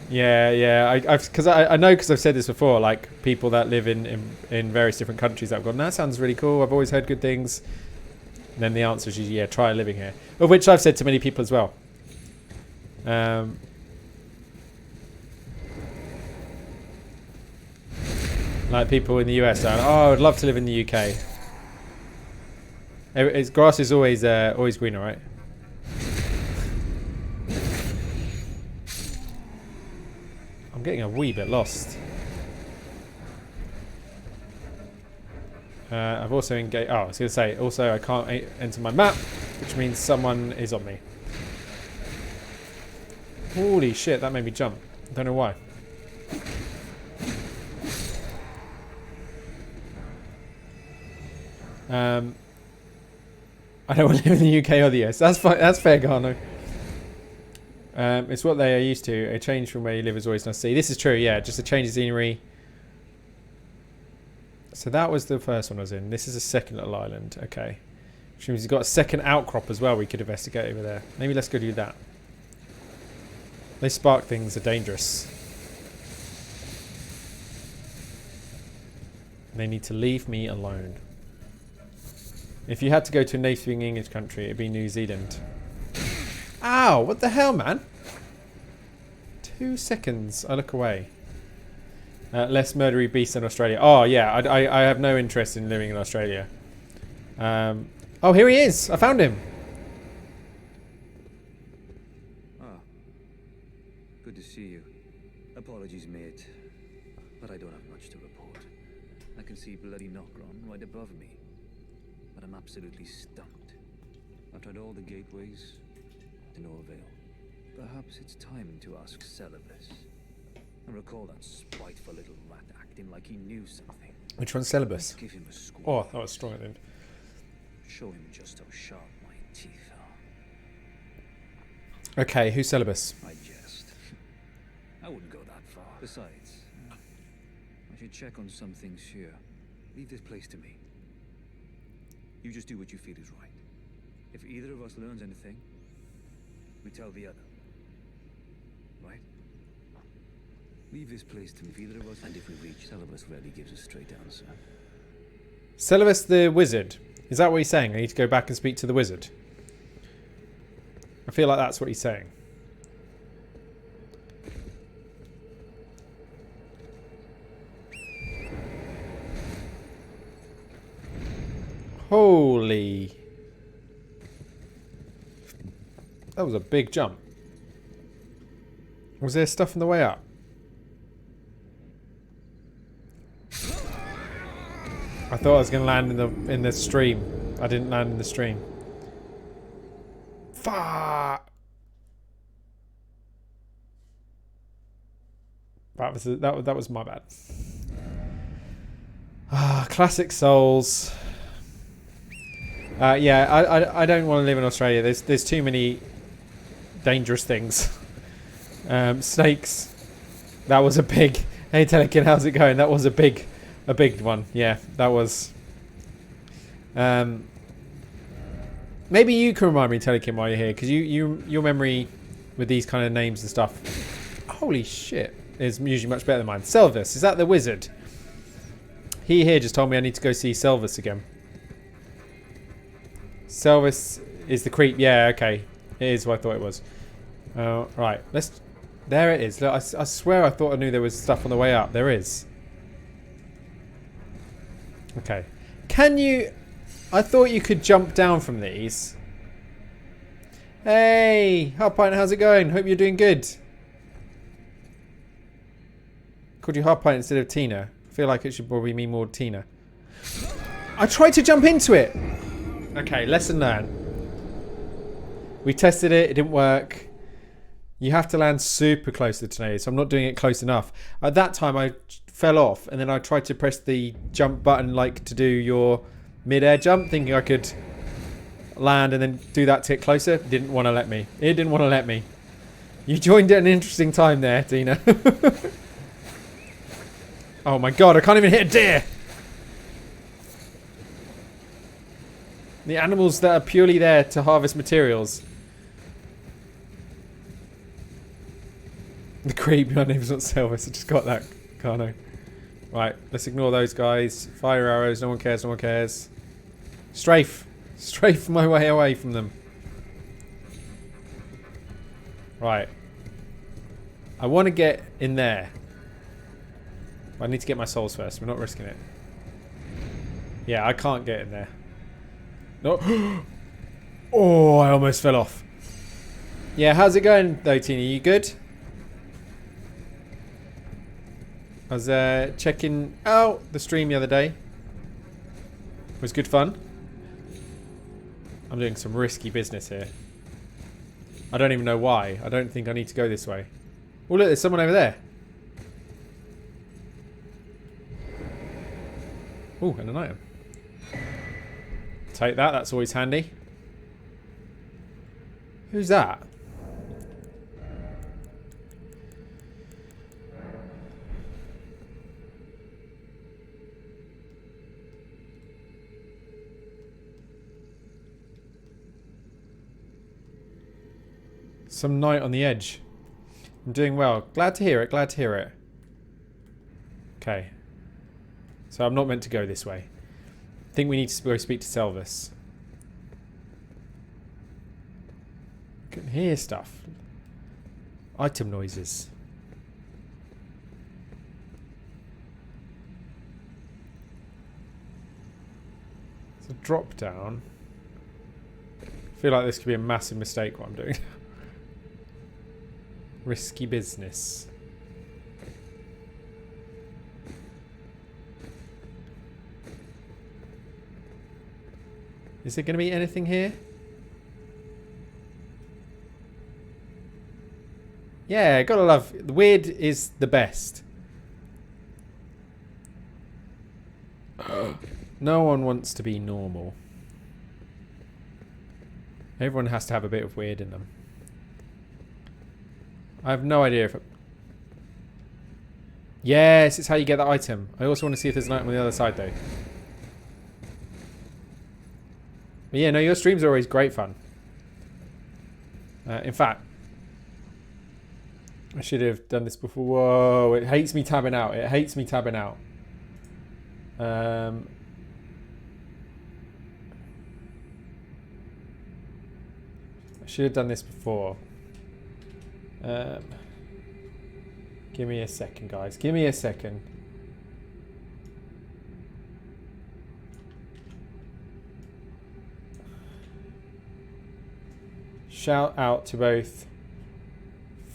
Yeah. I know because I've said this before. Like people that live in various different countries that have gone, that sounds really cool. I've always heard good things. And then the answer is yeah, try living here. Of which I've said to many people as well. Like people in the US are, oh, I'd love to live in the UK. Grass is always greener, right? I'm getting a wee bit lost. I've also engaged... Oh, I was going to say, also I can't enter my map, which means someone is on me. Holy shit, that made me jump. Don't know why. I don't want to live in the UK or the US. That's fine. That's fair, Garno. It's what they are used to. A change from where you live is always nice to see. This is true, yeah. Just a change of scenery. So that was the first one I was in. This is a second little island. Okay. Which means he's got a second outcrop as well we could investigate over there. Maybe let's go do that. Those spark things are dangerous. They need to leave me alone. If you had to go to a native English country, it'd be New Zealand. Ow! What the hell, man? 2 seconds. I look away. Less murdery beasts in Australia. Oh, yeah. I have no interest in living in Australia. Oh, here he is. I found him. Ah. Good to see you. Apologies, mate. But I don't have much to report. I can see bloody Nokron right above me. But I'm absolutely stumped. I've tried all the gateways, to no avail. Perhaps it's time to ask Celibus. I recall that spiteful little rat acting like he knew something. Which one's Celibus? Give him a squeeze. Oh, that was strong then. Show him just how sharp my teeth are. Okay, who's Celibus? I jest. I wouldn't go that far. Besides, I should check on some things here. Leave this place to me. You just do what you feel is right. If either of us learns anything, we tell the other. Right? Leave this place to me, if either of us, and if we reach, Celibus rarely gives a straight answer. Celibus the wizard. Is that what he's saying? I need to go back and speak to the wizard. I feel like that's what he's saying. Holy. That was a big jump. Was there stuff on the way up? I thought I was going to land in the stream. I didn't land in the stream. Fuck. That was my bad. Ah, classic Souls. Yeah, I don't want to live in Australia. There's too many dangerous things. Snakes. That was a big. Hey Telekin, how's it going? That was a big one. Yeah, that was. Maybe you can remind me, Telekin, while you're here, because your memory with these kind of names and stuff. Holy shit, is usually much better than mine. Selvus, is that the wizard? He here just told me I need to go see Selvus again. Selvus is the creep. Yeah, okay, it is what I thought it was. Right, let's. There it is. Look, I swear I thought I knew there was stuff on the way up. There is. Okay. Can you... I thought you could jump down from these. Hey! Harpine, how's it going? Hope you're doing good. Called you Harpine instead of Tina. I feel like it should probably mean more Tina. I tried to jump into it! Okay, lesson learned. We tested it. It didn't work. You have to land super close to the tornado, so I'm not doing it close enough. At that time, I fell off, and then I tried to press the jump button like to do your mid-air jump, thinking I could land and then do that to get closer. It didn't want to let me. It didn't want to let me. You joined at an interesting time there, Tina. Oh my god, I can't even hit a deer! The animals that are purely there to harvest materials. The creep, my name's not Selvus, I just got that, Carno. Right, let's ignore those guys. Fire arrows, no one cares, no one cares. Strafe! Strafe my way away from them. Right. I want to get in there. I need to get my souls first, we're not risking it. Yeah, I can't get in there. No. Oh, I almost fell off. Yeah, how's it going though, Tina? You good? I was checking out the stream the other day. It was good fun. I'm doing some risky business here. I don't even know why. I don't think I need to go this way. Oh look, there's someone over there. Oh, and an item. Take that, that's always handy. Who's that? Some night on the edge. I'm doing well. Glad to hear it. Glad to hear it. Okay. So I'm not meant to go this way. I think we need to go speak to Selvus. I can hear stuff. Item noises. It's a drop down. I feel like this could be a massive mistake what I'm doing. Risky business. Is there going to be anything here? Yeah, gotta love. The weird is the best. No one wants to be normal. Everyone has to have a bit of weird in them. I have no idea if it... Yes, it's how you get that item. I also want to see if there's an item on the other side though. But yeah, no, your streams are always great fun. In fact, I should have done this before. Whoa, it hates me tabbing out. It hates me tabbing out. I should have done this before. Give me a second, guys. Give me a second. Shout out to both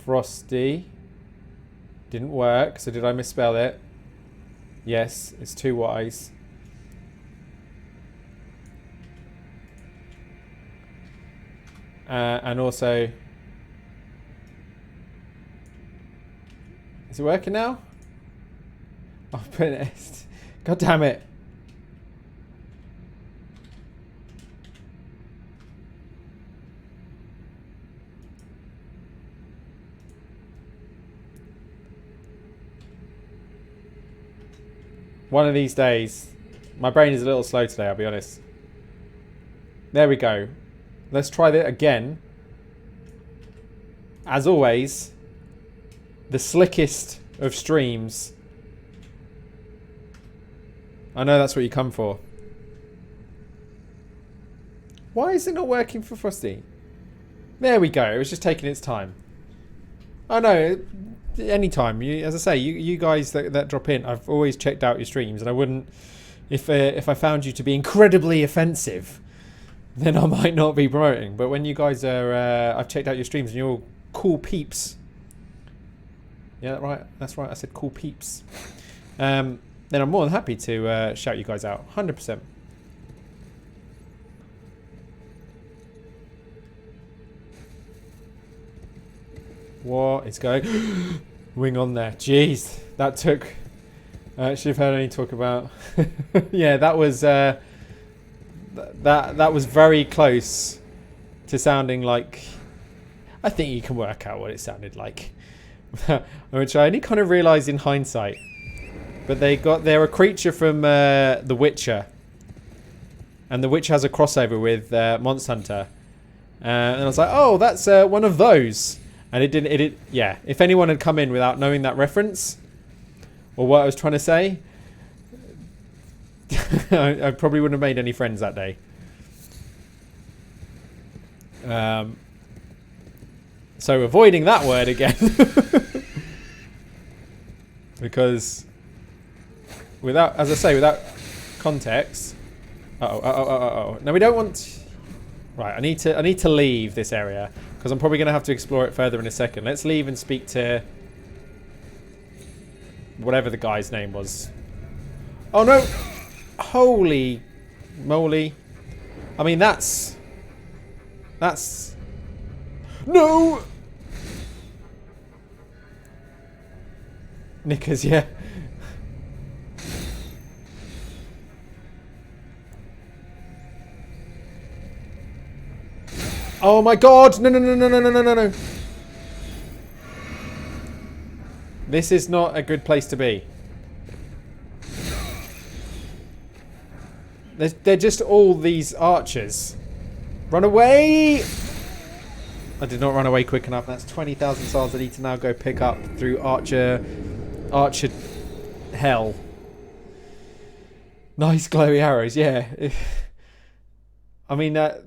Frosty. Didn't work, so did I misspell it? Yes, it's 2 Y's. And also... Is it working now? I've put an S. God damn it. One of these days. My brain is a little slow today, I'll be honest. There we go. Let's try that again. As always, the slickest of streams. I know that's what you come for. Why is it not working for Frosty? There we go. It was just taking its time. Oh no, anytime. As I say, you guys that drop in, I've always checked out your streams, and I wouldn't, if I found you to be incredibly offensive, then I might not be promoting. But when you guys are, I've checked out your streams and you're all cool peeps. Yeah, right. That's right. I said cool peeps. Then I'm more than happy to shout you guys out. 100%. What is going? Wing on there. Jeez, that took. I should have heard any talk about. Yeah, that was. That was very close to sounding like. I think you can work out what it sounded like, which I only kind of realised in hindsight. But they're a creature from The Witcher, and The Witcher has a crossover with Monster Hunter, and I was like, oh, that's one of those. And it didn't. Yeah. If anyone had come in without knowing that reference, or what I was trying to say, I probably wouldn't have made any friends that day. So avoiding that word again, because without, as I say, without context. Oh. No, we don't want. Right. I need to leave this area. Because I'm probably going to have to explore it further in a second. Let's leave and speak to whatever the guy's name was. Oh no! Holy moly! I mean, that's no. Knickers, yeah. Oh my god! No. This is not a good place to be. They're just all these archers. Run away! I did not run away quick enough. That's 20,000 souls I need to now go pick up through Archer hell. Nice glowy arrows, yeah. I mean, that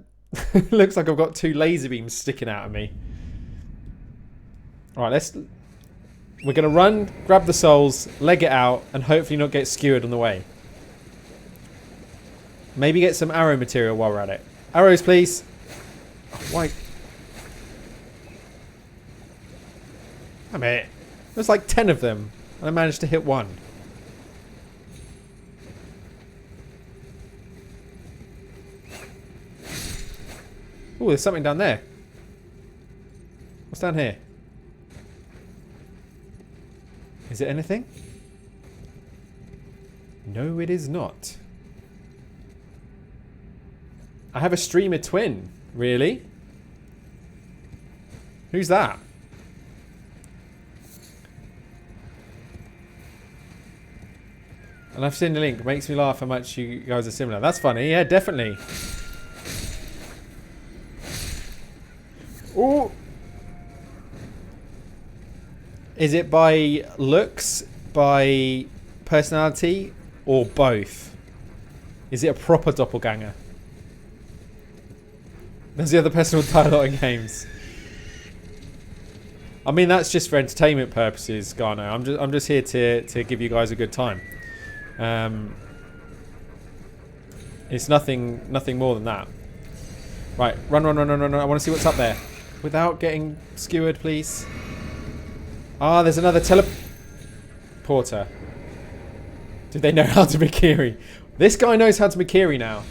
looks like I've got 2 laser beams sticking out of me. Alright, we're going to run, grab the souls, leg it out, and hopefully not get skewered on the way. Maybe get some arrow material while we're at it. Arrows, please. Oh, why? Damn it. There's like 10 of them, and I managed to hit 1. Oh, there's something down there. What's down here? Is it anything? No, it is not. I have a streamer twin. Really? Who's that? And I've seen the link. It makes me laugh how much you guys are similar. That's funny. Yeah, definitely. Ooh. Is it by looks, by personality, or both? Is it a proper doppelganger? Does the other person will die a lot in games? I mean, that's just for entertainment purposes, Garno. I'm just here to give you guys a good time. It's nothing more than that. Right, run. I want to see what's up there. Without getting skewered, please. Ah, there's another teleporter. Did they know how to Mikiri? This guy knows how to Mikiri now.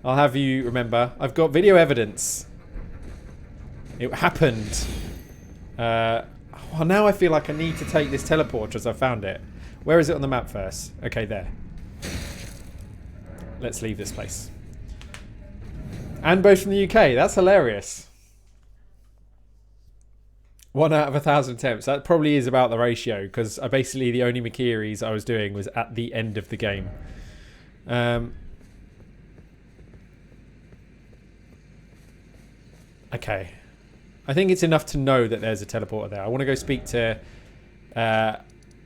I'll have you remember. I've got video evidence. It happened. Well, now I feel like I need to take this teleporter as I found it. Where is it on the map first? Okay, there. Let's leave this place. And both from the UK. That's hilarious. 1 out of 1,000 attempts. That probably is about the ratio, because basically the only Mikiris I was doing was at the end of the game. Okay. I think it's enough to know that there's a teleporter there. I want to go speak to the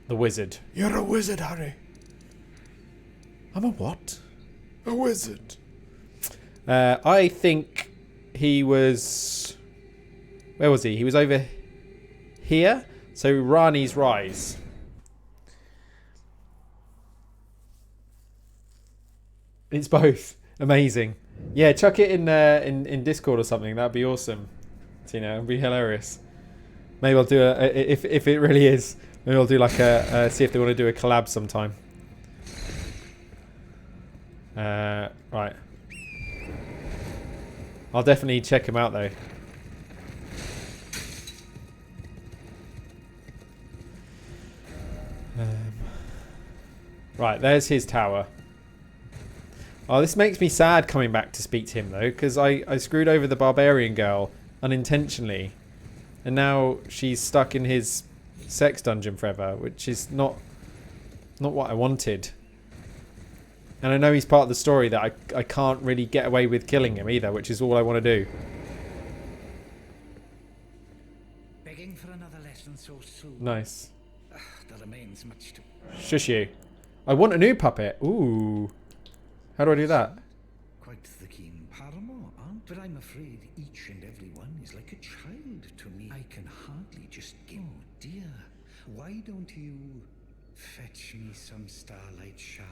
wizard. You're a wizard, Harry. I'm a what? A wizard. I think he was... Where was he? He was over here. So Rani's Rise. It's both. Amazing. Yeah, chuck it in Discord or something. That'd be awesome. So, you know, it'd be hilarious. Maybe I'll do if it really is. Maybe I'll do like see if they want to do a collab sometime. Right. I'll definitely check him out though. Right, there's his tower. Oh, this makes me sad coming back to speak to him though, because I screwed over the barbarian girl unintentionally, and now she's stuck in his sex dungeon forever, which is not what I wanted. And I know he's part of the story that I can't really get away with killing him either, which is all I want to do. Begging for another lesson so soon. Nice. There remains much to... Shush you. I want a new puppet. Ooh. How do I do that? Quite the keen paramour, aunt. But I'm afraid each and every one is like a child to me. I can hardly just give... Oh dear. Why don't you fetch me some starlight shards?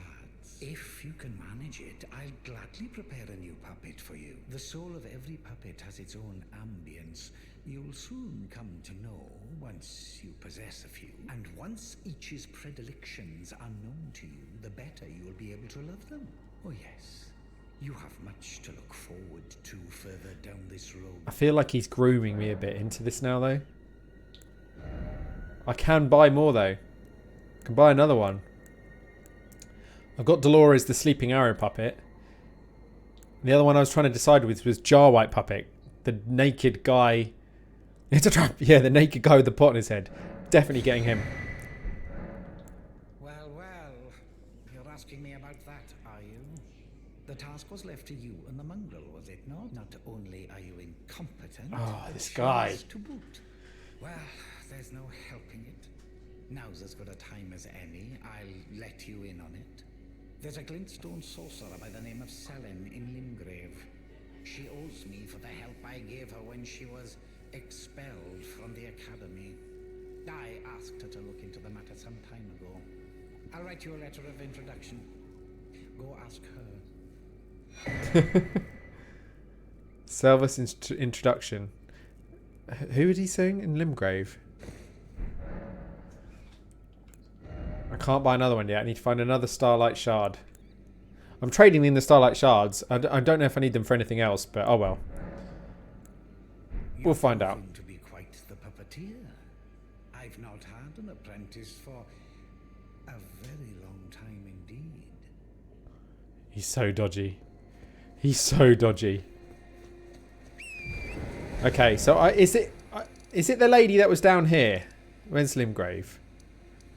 If you can manage it, I'll gladly prepare a new puppet for you. The soul of every puppet has its own ambience. You'll soon come to know once you possess a few. And once each's predilections are known to you, the better you'll be able to love them. Oh yes, you have much to look forward to further down this road. I feel like he's grooming me a bit into this now though. I can buy more though. I can buy another one. I've got Dolores the Sleeping Arrow puppet. The other one I was trying to decide with was Jar White puppet. The naked guy. It's a trap. Yeah, the naked guy with the pot in his head. Definitely getting him. Well, you're asking me about that, are you? The task was left to you and the mongrel, was it not? Now Not only are you incompetent, Oh, but this guy. shameless to boot. Well, there's no helping it. Now's as good a time as any. I'll let you in on it. There's a glintstone sorcerer by the name of Selin in Limgrave. She owes me for the help I gave her when she was expelled from the academy. I asked her to look into the matter some time ago. I'll write you a letter of introduction. Go ask her. Selva's introduction. Who is he saying in Limgrave? I can't buy another one yet. I need to find another Starlight Shard. I'm trading in the Starlight Shards. I don't know if I need them for anything else, but oh well. We'll find out. To be quite the puppeteer. I've not had an apprentice for a very long time indeed. He's so dodgy. He's so dodgy. Okay, so is it the lady that was down here? Where's Limgrave?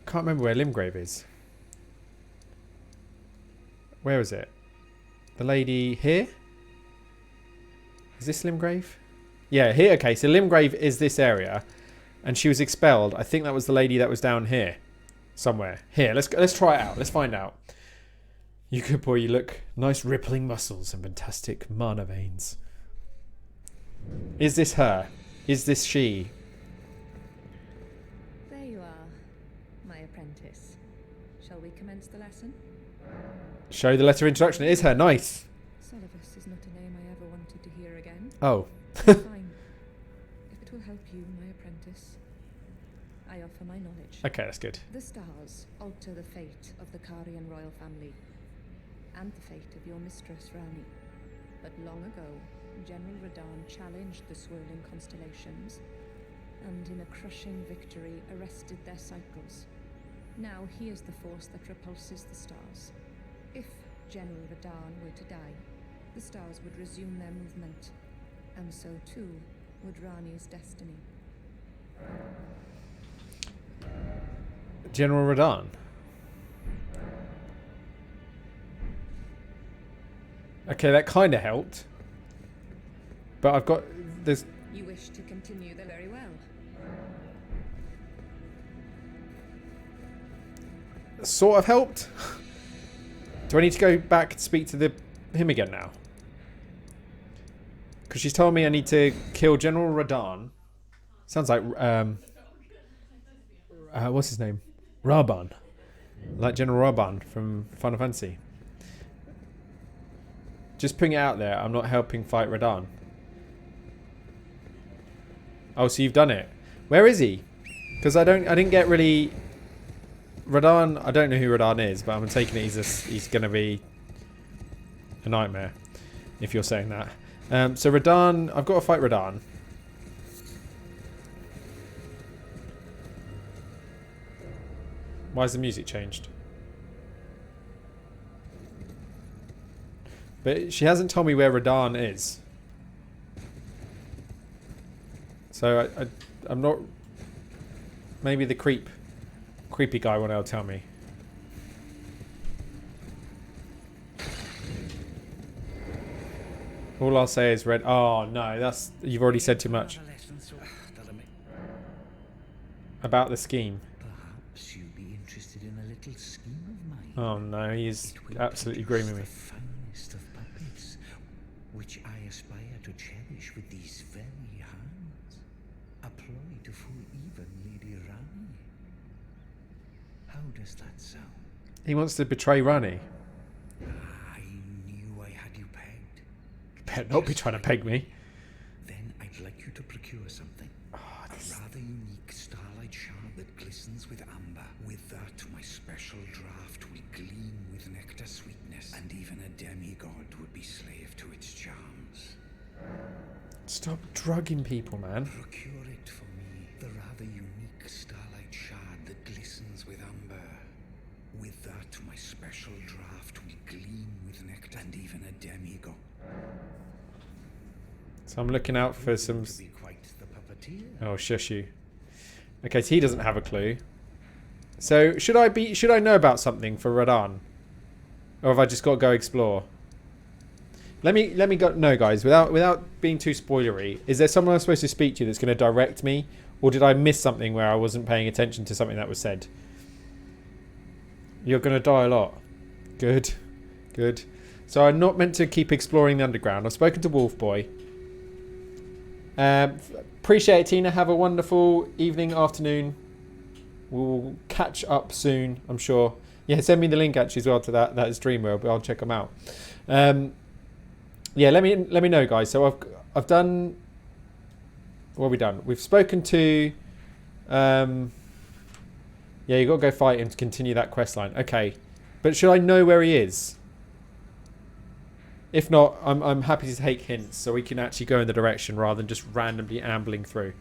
Can't remember where Limgrave is. Where is it? The lady here? Is this Limgrave? Yeah, here. Okay, so Limgrave is this area, and she was expelled. I think that was the lady that was down here, somewhere. Here, let's try it out. Let's find out. You good boy. You look nice, rippling muscles and fantastic mana veins. Is this her? Is this she? There you are, my apprentice. Shall we commence the lesson? Show the letter of introduction. It is her. Nice. Solivus is not a name I ever wanted to hear again. Oh. Fine. If it will help you, my apprentice, I offer my knowledge. Okay, that's good. The stars alter the fate of the Karian royal family, and the fate of your mistress, Rani. But long ago, General Radahn challenged the swirling constellations, and in a crushing victory arrested their cycles. Now he is the force that repulses the stars. If General Radahn were to die, the stars would resume their movement, and so too would Rani's destiny. General Radahn. Okay, that kind of helped. But I've got... There's... You wish to continue the very well. Sort of helped. Do I need to go back and speak to him again now? Because she's told me I need to kill General Radahn. Sounds like... what's his name? Raban. Like General Raban from Final Fantasy. Just putting it out there, I'm not helping fight Radahn. Oh, so you've done it. Where is he? Because I didn't get really... Radahn, I don't know who Radahn is, but I'm taking it he's going to be a nightmare, if you're saying that. So Radahn, I've got to fight Radahn. Why has the music changed? But she hasn't told me where Radahn is. So I'm not... Maybe the creepy guy won't tell me. All I'll say is red. Oh no, that's... You've already said too much. About the scheme. Perhaps you'd be interested in a little scheme of mine. Oh no, he's absolutely grooming me. The finest of puppets, which I aspire to cherish with these very hands, a ploy to fool even Lady Rani. How does that sound? He wants to betray Rani. I knew I had you pegged. Better not be trying to peg me. Then I'd like you to procure something. A rather unique starlight shard that glistens with amber. With that, my special draft will gleam with nectar sweetness, and even a demigod would be slave to its charms. Stop drugging people, man. Procure it for me, the rather unique starlight shard that glistens with amber. With that, my special draft will gleam with nectar, and even a demigod. So I'm looking out for some... To be quite the puppeteer. Oh, shush you. Okay, so he doesn't have a clue. So should I know about something for Radahn? Or have I just got to go explore? Let me go. No, guys, without being too spoilery, is there someone I'm supposed to speak to that's going to direct me, or did I miss something where I wasn't paying attention to something that was said? You're going to die a lot. Good, good. So I'm not meant to keep exploring the underground. I've spoken to Wolf Boy. Appreciate it, Tina. Have a wonderful evening, afternoon. We'll catch up soon, I'm sure. Yeah, send me the link actually as well to that is Dreamworld, but I'll check them out. Yeah, let me know, guys. So I've done. What have we done? We've spoken to. Yeah, you got to go fight him to continue that quest line. Okay, but should I know where he is? If not, I'm happy to take hints so we can actually go in the direction rather than just randomly ambling through.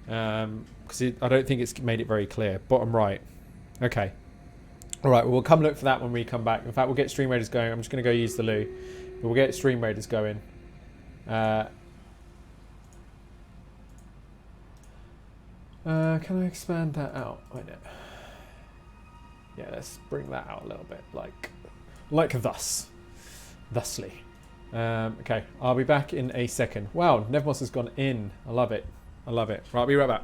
Because I don't think it's made it very clear. Bottom right. Okay. All right. Well, we'll come look for that when we come back. In fact, we'll get Stream Raiders going. I'm just going to go use the loo. But we'll get Stream Raiders going. Can I expand that out? I know. Yeah, let's bring that out a little bit, like thus. Thusly. Okay, I'll be back in a second. Wow, Nevmos has gone in. I love it. I love it. Right, I'll be right back.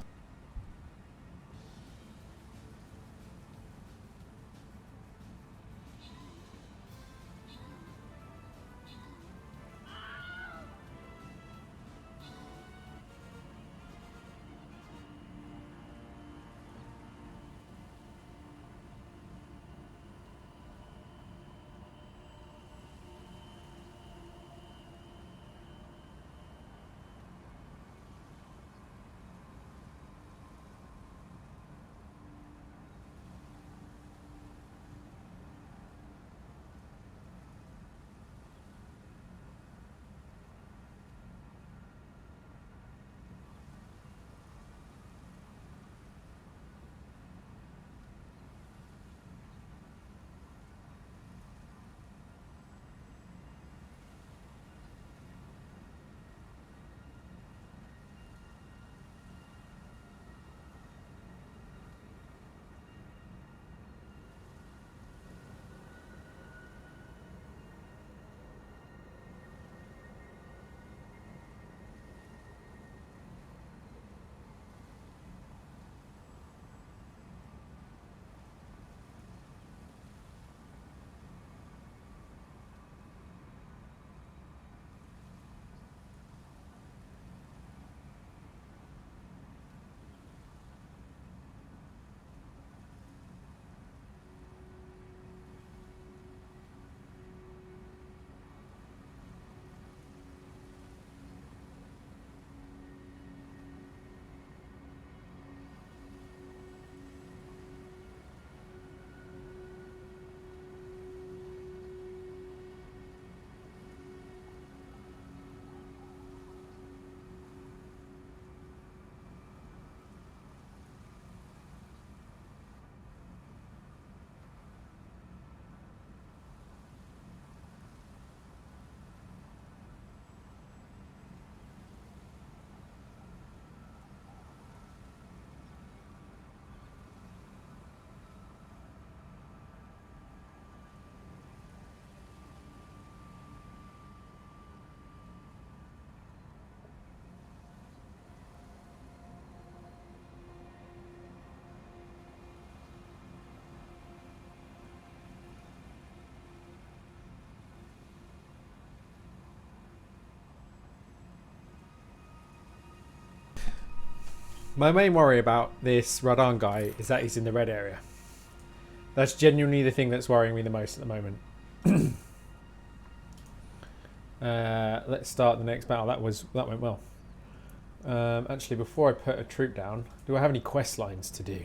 My main worry about this Radan guy is that he's in the red area. That's genuinely the thing that's worrying me the most at the moment. Let's start the next battle. That went well. Actually, before I put a troop down, do I have any quest lines to do?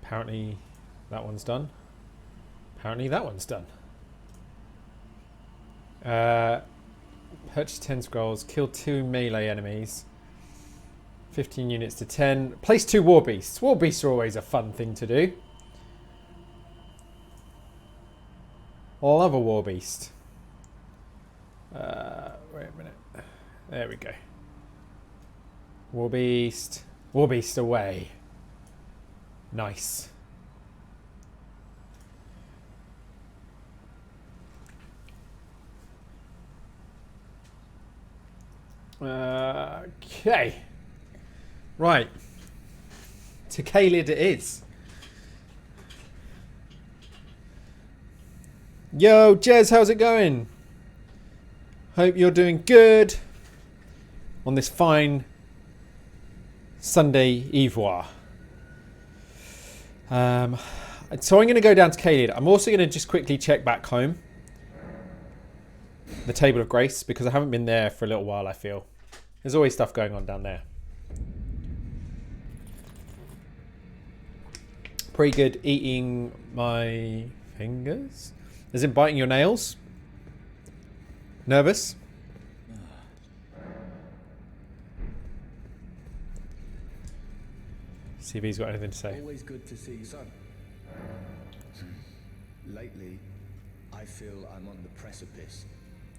Apparently, that one's done. Apparently, that one's done. Purchase 10 scrolls. Kill 2 melee enemies. 15 units to 10. Place 2 war beasts. War beasts are always a fun thing to do. Love a war beast. Wait a minute. There we go. War beast. War beast away. Nice. Okay. Right. To Kalid it is. Yo, Jez, how's it going? Hope you're doing good on this fine Sunday evening. So I'm going to go down to Kalid. I'm also going to just quickly check back home. The Table of Grace, because I haven't been there for a little while, I feel. There's always stuff going on down there. Pretty good eating my fingers. As in biting your nails? Nervous? See if he's got anything to say. Always good to see you, son. Lately, I feel I'm on the precipice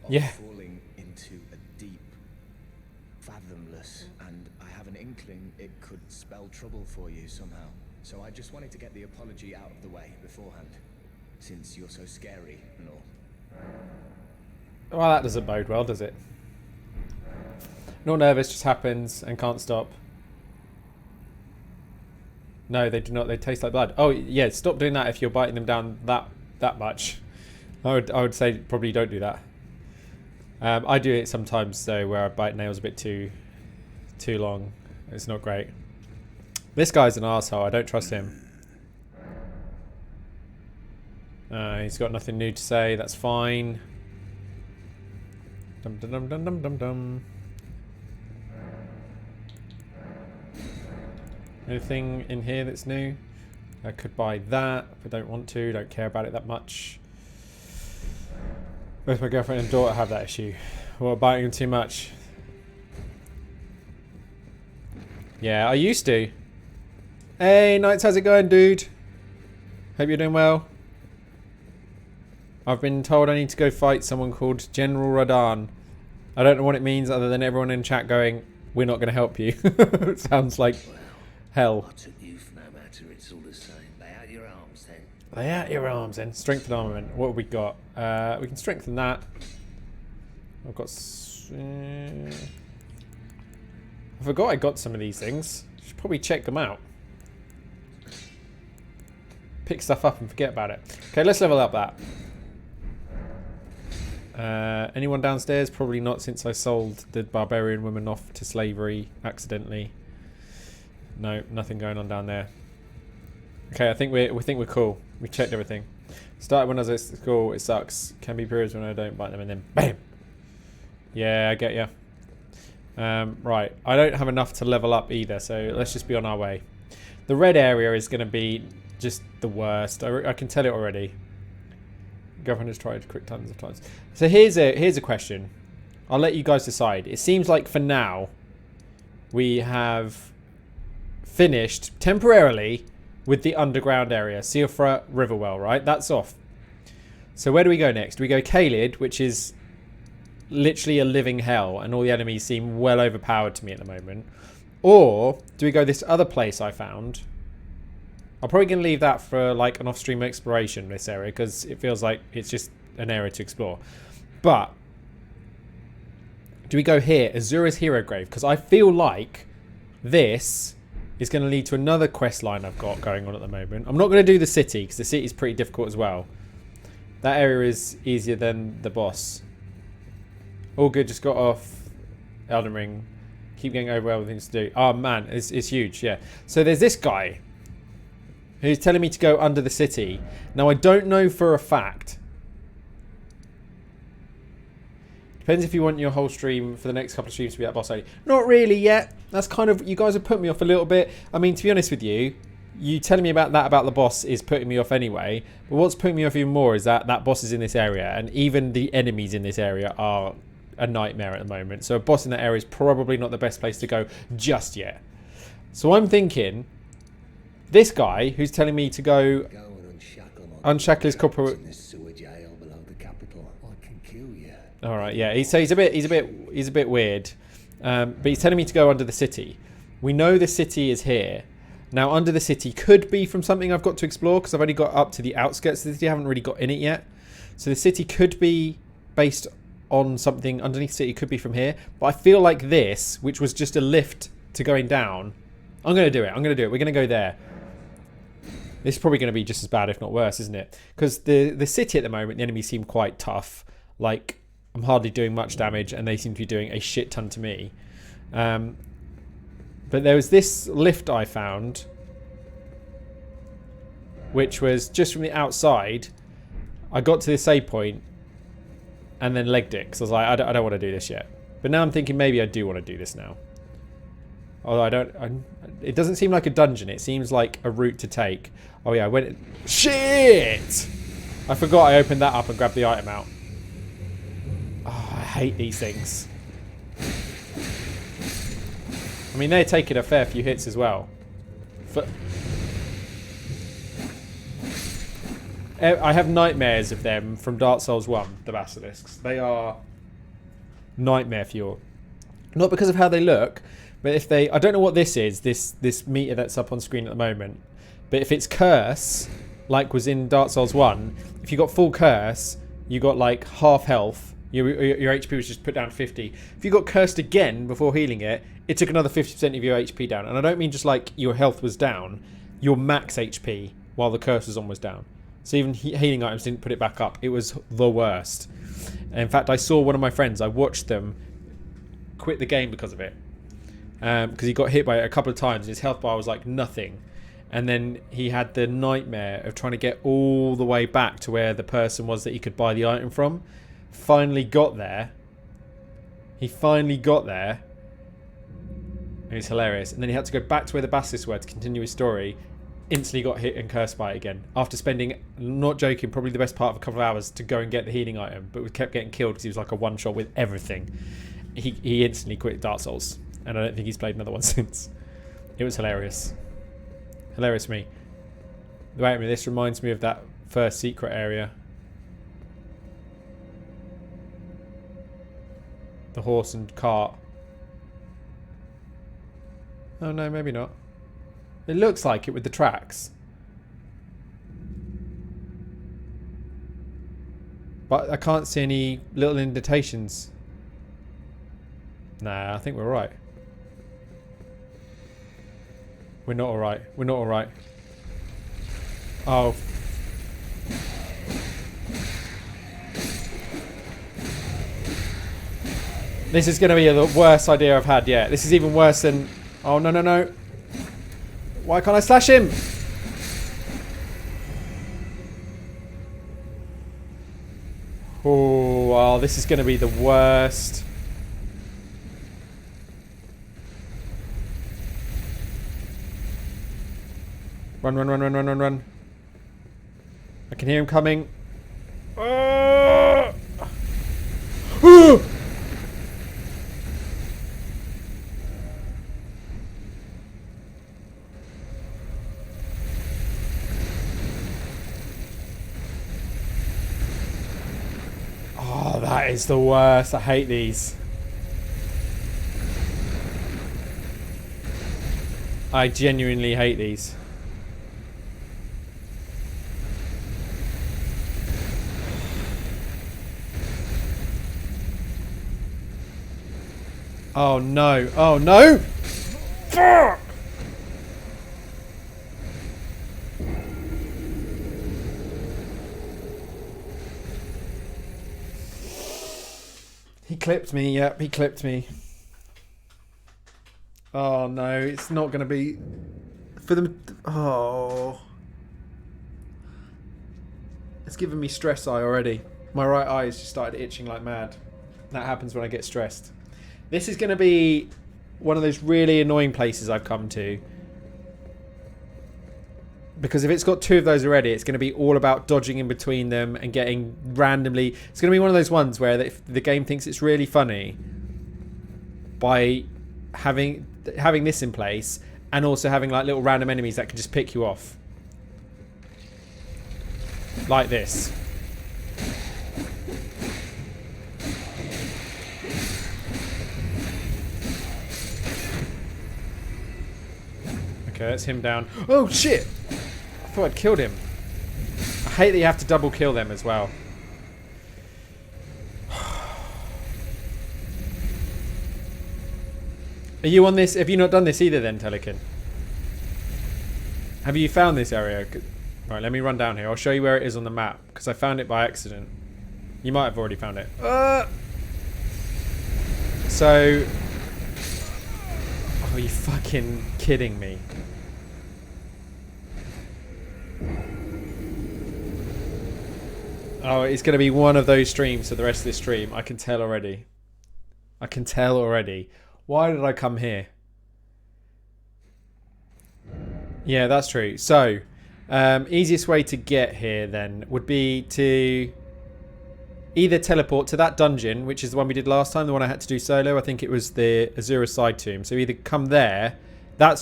of falling into a deep, fathomless, and I have an inkling it could spell trouble for you somehow. So I just wanted to get the apology out of the way beforehand, since you're so scary and all. Well, that doesn't bode well, does it? Not nervous, just happens and can't stop. No, they do not. They taste like blood. Oh, yeah, stop doing that if you're biting them down that much. I would say probably don't do that. I do it sometimes though, where I bite nails a bit too long. It's not great. This guy's an arsehole. I don't trust him. He's got nothing new to say. That's fine. Dum dum dum dum dum dum dum. Anything in here that's new? I could buy that, but don't want to. Don't care about it that much. Both my girlfriend and daughter have that issue. What, biting them too much? Yeah, I used to. Hey, Knights, how's it going, dude? Hope you're doing well. I've been told I need to go fight someone called General Radahn. I don't know what it means other than everyone in chat going, we're not going to help you. It sounds like hell. I took you for no matter, it's all the same. Lay out your arms then. Lay out your arms then. Strengthen armament. What have we got? We can strengthen that. I've got... I forgot I got some of these things. Should probably check them out. Pick stuff up and forget about it. Okay, let's level up that. Anyone downstairs? Probably not, since I sold the barbarian woman off to slavery accidentally. No, nothing going on down there. Okay, I think we're cool. We checked everything. Started when I was at school. It sucks. Can be periods when I don't bite them, and then bam. Yeah, I get you. Right, I don't have enough to level up either, so let's just be on our way. The red area is going to be just the worst. I can tell it already. Girlfriend has tried quick tons of times. So here's a question. I'll let you guys decide. It seems like for now we have finished temporarily with the underground area. Siofra Riverwell, right? That's off. So where do we go next? Do we go Kalid, which is literally a living hell, and all the enemies seem well overpowered to me at the moment? Or do we go this other place I found? I'm probably going to leave that for like an off-stream exploration, this area, because it feels like it's just an area to explore. But do we go here, Azura's Hero Grave? Because I feel like this is going to lead to another quest line I've got going on at the moment. I'm not going to do the city, because the city is pretty difficult as well. That area is easier than the boss. All good, just got off Elden Ring. Keep getting overwhelmed with things to do. Oh man, it's huge, yeah. So there's this guy who's telling me to go under the city. Now, I don't know for a fact. Depends if you want your whole stream for the next couple of streams to be that boss only. Not really yet. That's kind of... You guys have put me off a little bit. I mean, to be honest with you, you telling me about the boss is putting me off anyway. But what's putting me off even more is that boss is in this area. And even the enemies in this area are a nightmare at the moment. So a boss in that area is probably not the best place to go just yet. So I'm thinking... This guy who's telling me to go unshackle his corporal. All right, yeah. He's a bit weird, but he's telling me to go under the city. We know the city is here. Now, under the city could be from something I've got to explore because I've only got up to the outskirts of the city. I haven't really got in it yet. So the city could be based on something underneath the city. Could be from here. But I feel like this, which was just a lift to going down, I'm going to do it. I'm going to do it. We're going to go there. This is probably going to be just as bad, if not worse, isn't it? Because the city at the moment, the enemies seem quite tough. Like, I'm hardly doing much damage, and they seem to be doing a shit ton to me. But there was this lift I found, which was just from the outside. I got to the save point, and then legged it, because I was like, I don't want to do this yet. But now I'm thinking maybe I do want to do this now. Although it doesn't seem like a dungeon. It seems like a route to take. Oh yeah, I went... Shit! I forgot I opened that up and grabbed the item out. Oh, I hate these things. I mean, they're taking a fair few hits as well. I have nightmares of them from Dark Souls 1, the basilisks. They are nightmare fuel. Not because of how they look, but if they... I don't know what this is, this meter that's up on screen at the moment. But if it's curse, like was in Dark Souls 1, if you got full curse, you got like half health. Your HP was just put down to 50. If you got cursed again before healing it, it took another 50% of your HP down. And I don't mean just like your health was down, your max HP while the curse was on was down. So even healing items didn't put it back up. It was the worst. And in fact, I saw one of my friends, I watched them quit the game because of it. Because he got hit by it a couple of times and his health bar was like nothing. And then he had the nightmare of trying to get all the way back to where the person was that he could buy the item from. Finally got there. He finally got there. It was hilarious. And then he had to go back to where the basilisks were to continue his story. Instantly got hit and cursed by it again. After spending, not joking, probably the best part of a couple of hours to go and get the healing item. But we kept getting killed because he was like a one-shot with everything. He instantly quit Dark Souls. And I don't think he's played another one since. It was hilarious. Hilarious to me. Wait a minute, this reminds me of that first secret area. The horse and cart. Oh no, maybe not. It looks like it with the tracks. But I can't see any little indentations. Nah, I think we're right. We're not alright. We're not alright. Oh. This is going to be the worst idea I've had yet. This is even worse than... Oh, no, no, no. Why can't I slash him? Oh, well, this is going to be the worst. Run, run, run, run, run, run, run. I can hear him coming. Oh, that is the worst. I hate these. I genuinely hate these. Oh no. Oh no! Fuck! He clipped me, yep, he clipped me. Oh no, it's not going to be... For them... Oh. It's giving me stress eye already. My right eye has just started itching like mad. That happens when I get stressed. This is going to be one of those really annoying places I've come to. Because if it's got two of those already, it's going to be all about dodging in between them and getting randomly... It's going to be one of those ones where if the game thinks it's really funny by having this in place and also having like little random enemies that can just pick you off. Like this. Okay, that's him down. Oh shit! I thought I'd killed him. I hate that you have to double kill them as well. Are you on this? Have you not done this either then, Telekin? Have you found this area? Right, let me run down here. I'll show you where it is on the map, because I found it by accident. You might have already found it. So... Oh, are you fucking kidding me? Oh, it's going to be one of those streams for the rest of this stream. I can tell already. I can tell already. Why did I come here? Yeah, that's true. So, easiest way to get here then would be to either teleport to that dungeon, which is the one we did last time, the one I had to do solo. I think it was the Azura side tomb. So either come there.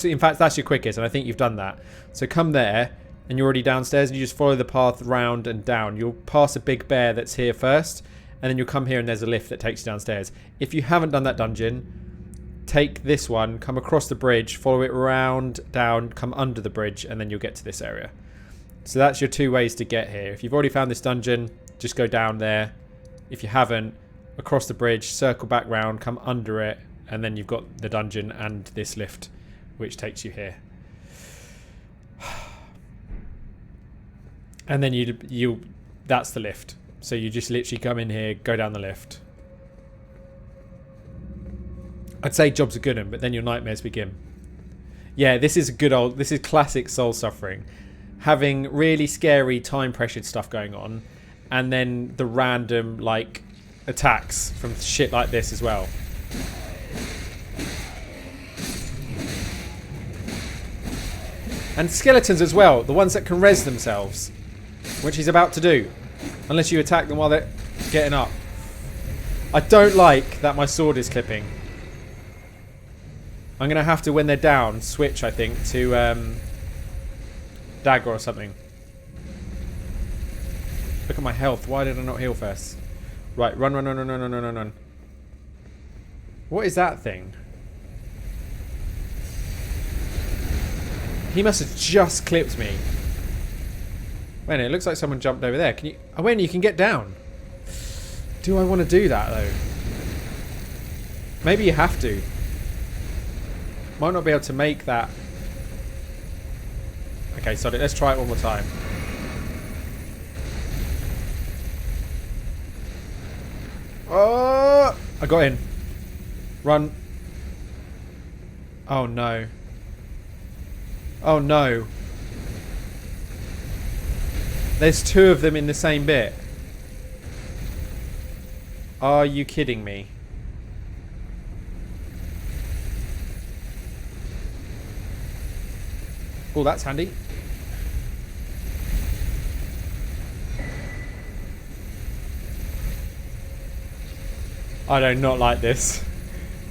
In fact, that's your quickest, and I think you've done that. So come there, and you're already downstairs, and you just follow the path round and down. You'll pass a big bear that's here first, and then you'll come here and there's a lift that takes you downstairs. If you haven't done that dungeon, take this one, come across the bridge, follow it round, down, come under the bridge, and then you'll get to this area. So that's your two ways to get here. If you've already found this dungeon, just go down there. If you haven't, across the bridge, circle back round, come under it, and then you've got the dungeon and this lift, which takes you here. And then you that's the lift. So you just literally come in here, go down the lift. I'd say job's a good one, but then your nightmares begin. Yeah, this is classic soul suffering. Having really scary time pressured stuff going on, and then the random like attacks from shit like this as well. And skeletons as well, the ones that can res themselves, which he's about to do, unless you attack them while they're getting up. I don't like that my sword is clipping. I'm going to have to, when they're down, switch, I think, to dagger or something. Look at my health. Why did I not heal first? Right, run, run, run, run, run, run, run, run. What is that thing? He must have just clipped me. Wait a minute, it looks like someone jumped over there. Can you... Oh, wait, you can get down. Do I want to do that, though? Maybe you have to. Might not be able to make that. Okay, sorry, let's try it one more time. Oh! I got in. Run. Oh, no. Oh, no. There's two of them in the same bit. Are you kidding me? Oh, that's handy. I do not like this.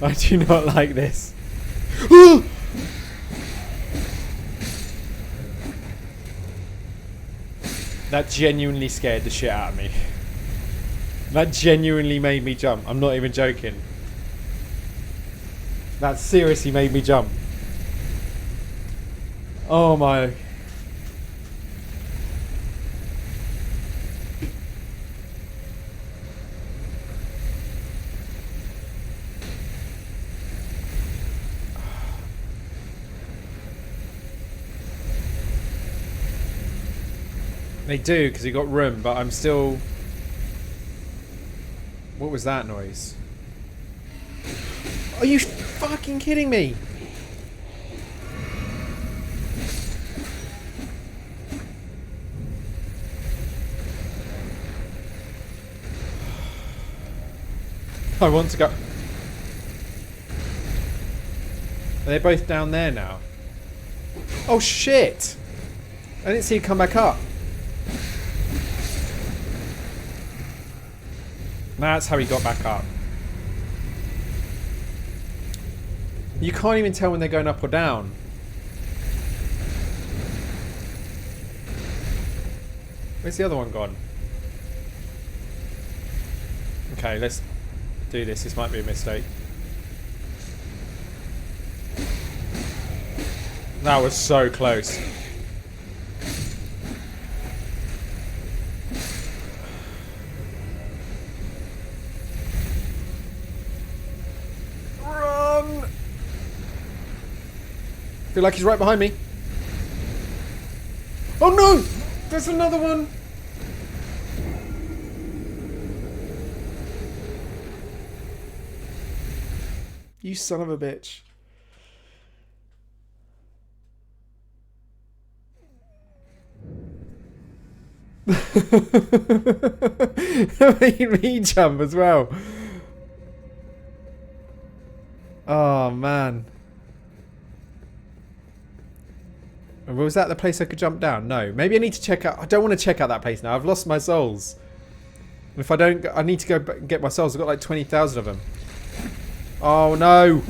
I do not like this. That genuinely scared the shit out of me. That genuinely made me jump. I'm not even joking. That seriously made me jump. Oh my. They do, because he got room, but I'm still... What was that noise? Are you fucking kidding me? I want to go... Are they both down there now? Oh shit! I didn't see it come back up. That's how he got back up. You can't even tell when they're going up or down. Where's the other one gone? Okay, let's do this. This might be a mistake. That was so close. feel like he's right behind me. Oh no! There's another one! You son of a bitch. That made me jump as well. Oh man. Was that the place I could jump down? No. Maybe I need to check out. I don't want to check out that place now. I've lost my souls. If I don't, I need to go get my souls. I've got like 20,000 of them. Oh no.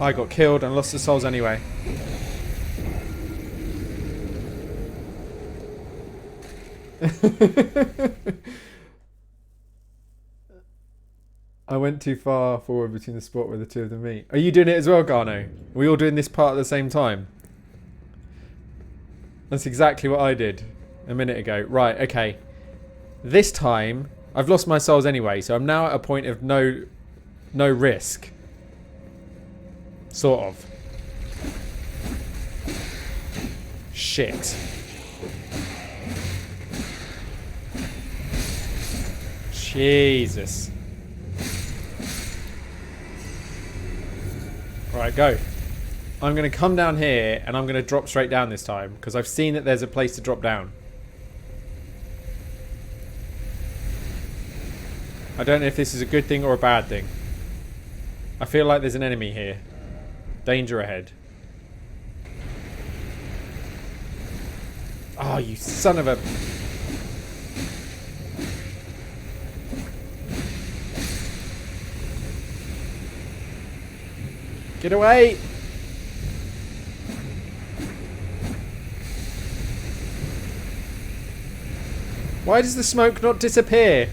I got killed and lost the souls anyway. I went too far forward between the spot where the two of them meet. Are you doing it as well, Garno? Are we all doing this part at the same time? That's exactly what I did a minute ago. Right, okay. This time, I've lost my souls anyway, so I'm now at a point of no risk. Sort of. Shit. Jesus. Right, go. I'm going to come down here and I'm going to drop straight down this time because I've seen that there's a place to drop down. I don't know if this is a good thing or a bad thing. I feel like there's an enemy here. Danger ahead. Oh, you son of a... Get away! Why does the smoke not disappear?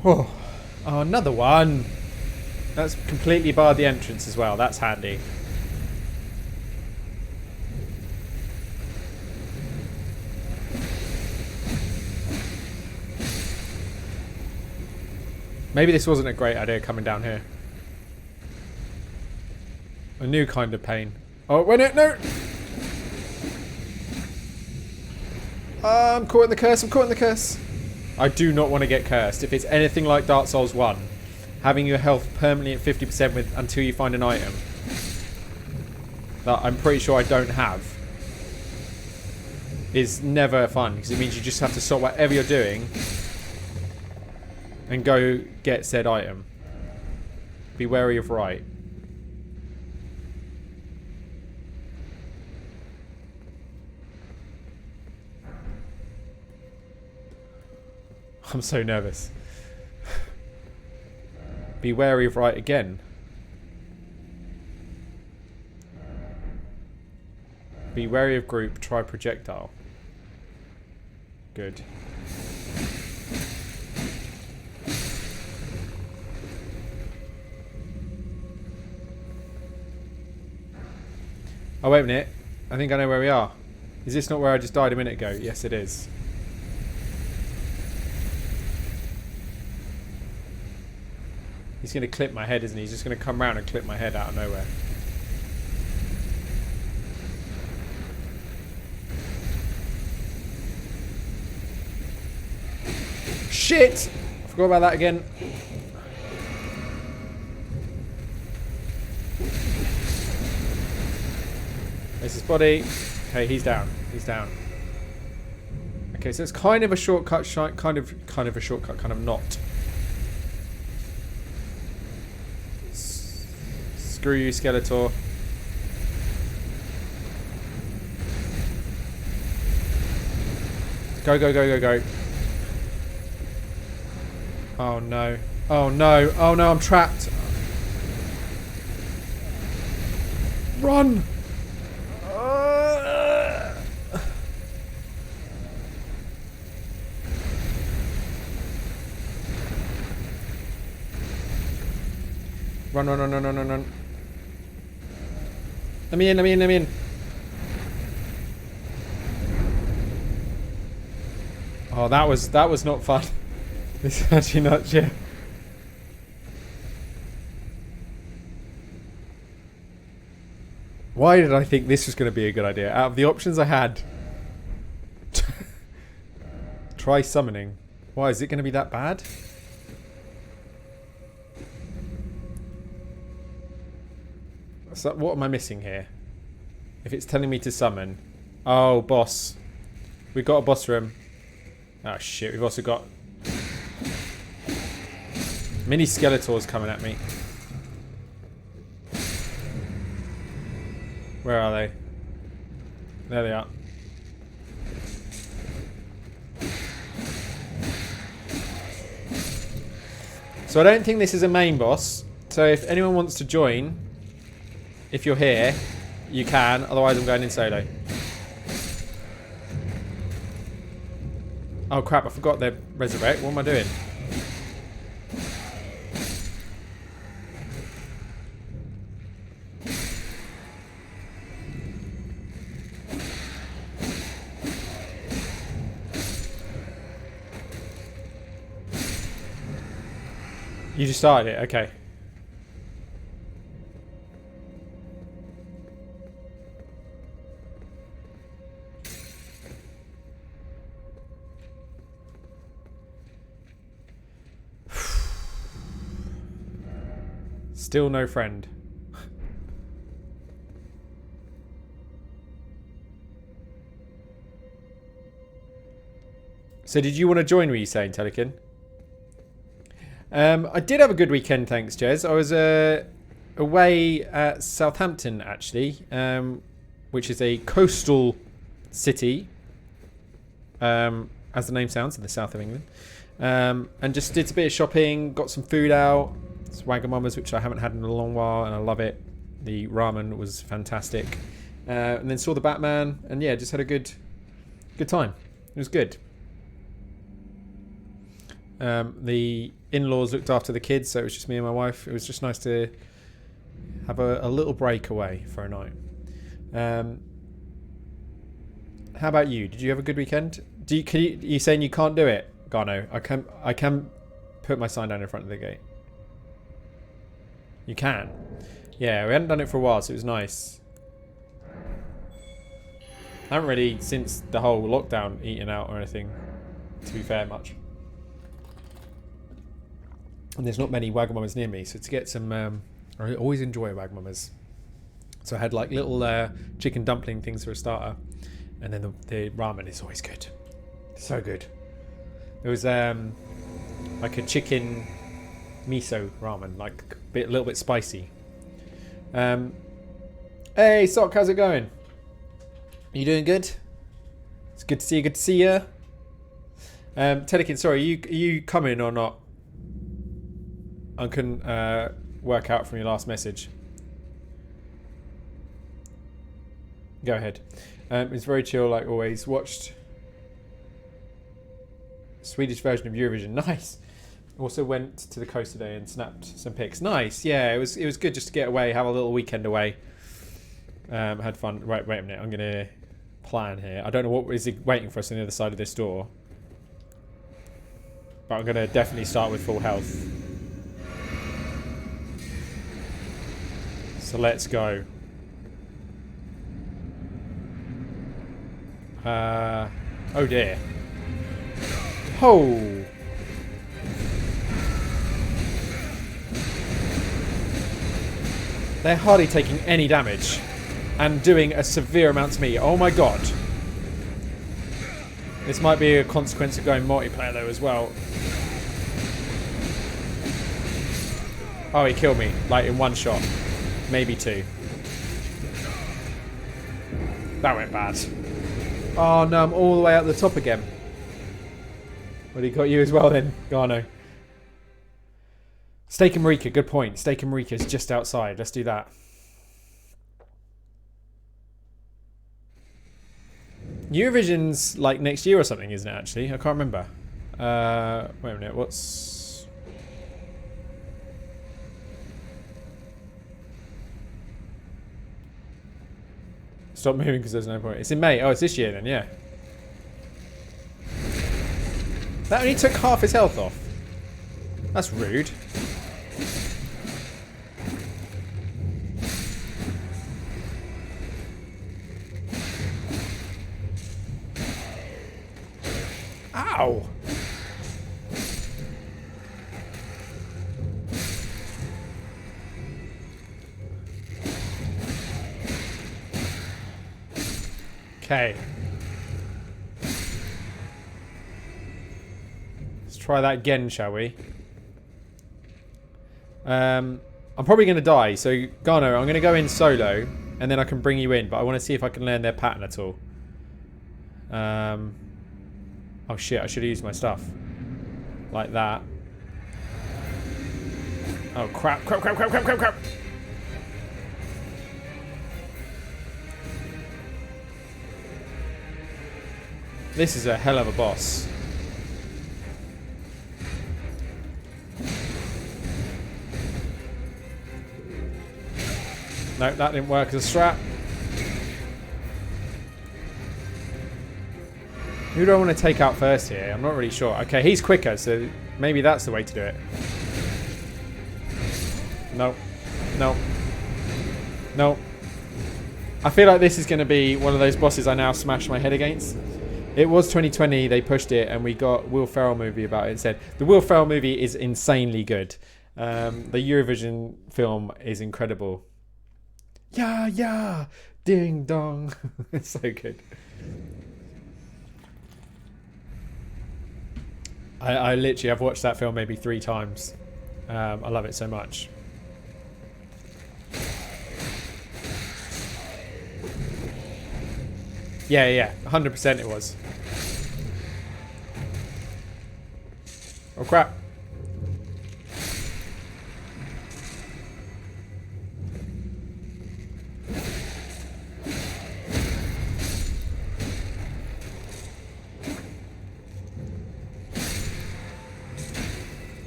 Oh, another one. That's completely barred the entrance as well. That's handy. Maybe this wasn't a great idea coming down here. A new kind of pain. Oh, wait, no! I'm caught in the curse, I'm caught in the curse. I do not want to get cursed. If it's anything like Dark Souls 1, having your health permanently at 50% until you find an item that I'm pretty sure I don't have is never fun, because it means you just have to stop whatever you're doing and go get said item. Be wary of right. I'm so nervous. Be wary of right again. Be wary of group, try projectile. Good. Oh, wait a minute. I think I know where we are. Is this not where I just died a minute ago? Yes, it is. He's going to clip my head, isn't he? He's just going to come round and clip my head out of nowhere. Shit! I forgot about that again. There's his body. Okay, he's down. He's down. Okay, so it's kind of a shortcut, kind of a shortcut, kind of not. Screw you, Skeletor. Go, go, go, go, go. Oh no. Oh no. Oh no, I'm trapped. Run! Run, run, run, run, run, run, run. Let me in, let me in, let me in. Oh, that was not fun. This is actually not chill. Why did I think this was going to be a good idea? Out of the options I had, try summoning. Why, is it going to be that bad? So what am I missing here? If it's telling me to summon. Oh, boss. We've got a boss room. Oh shit, we've also got mini Skeletors coming at me. Where are they? There they are. So I don't think this is a main boss. So if anyone wants to join, if you're here, you can. Otherwise I'm going in solo. Oh crap, I forgot they're resurrect. What am I doing? You just started it, okay. Still no friend. So did you want to join, were you saying, Telekin? I did have a good weekend, thanks, Jez. I was away at Southampton, actually, which is a coastal city, as the name sounds, in the south of England. And just did a bit of shopping, got some food out. It's Wagamama's, which I haven't had in a long while, and I love it. The ramen was fantastic. And then saw the Batman, and yeah, just had a good time. It was good. The in-laws looked after the kids, so it was just me and my wife. It was just nice to have a little break away for a night. How about you? Did you have a good weekend? You saying you can't do it, Garno? I can put my sign down in front of the gate. You can. Yeah, we hadn't done it for a while, so it was nice. I haven't really, since the whole lockdown, eaten out or anything, to be fair, much. And there's not many Wagamamas near me, so to get some... I always enjoy Wagamamas. So I had like little chicken dumpling things for a starter. And then the ramen is always good. So good. It was like a chicken miso ramen, like a little bit spicy. Hey, Sock, how's it going? Are you doing good? It's good to see you. Good to see you. Telekin, sorry, are you coming or not? I couldn't work out from your last message. Go ahead. It's very chill, like always. Watched Swedish version of Eurovision. Nice. Also went to the coast today and snapped some pics. Nice. Yeah, it was good just to get away, have a little weekend away. Had fun. Wait a minute. I'm gonna plan here. I don't know what is waiting for us on the other side of this door, but I'm gonna definitely start with full health. So let's go. Oh dear. Oh. They're hardly taking any damage and doing a severe amount to me. Oh my god. This might be a consequence of going multiplayer though as well. Oh, he killed me, like in one shot. Maybe two. That went bad. Oh no, I'm all the way up the top again. Well, he got you as well then, Garno. Steak and Marika, good point. Steak and Marika is just outside. Let's do that. Eurovision's like next year or something, isn't it, actually? I can't remember. Wait a minute, what's... stop moving because there's no point. It's in May. Oh, it's this year then, yeah. That only took half his health off. That's rude. Ow! Okay. Let's try that again, shall we? I'm probably going to die, so Garno, I'm going to go in solo, and then I can bring you in, but I want to see if I can learn their pattern at all. Oh shit, I should have used my stuff. Like that. Oh crap, crap, crap, crap, crap, crap, crap! This is a hell of a boss. No, that didn't work as a strat. Who do I want to take out first here? I'm not really sure. Okay, he's quicker, so maybe that's the way to do it. No. No. No. I feel like this is going to be one of those bosses I now smash my head against. It was 2020, they pushed it, and we got Will Ferrell movie about it instead. The Will Ferrell movie is insanely good. The Eurovision film is incredible. Yeah, yeah, ding dong. It's so good. I literally have watched that film maybe 3 times. I love it so much. Yeah, yeah, 100% it was. Oh crap.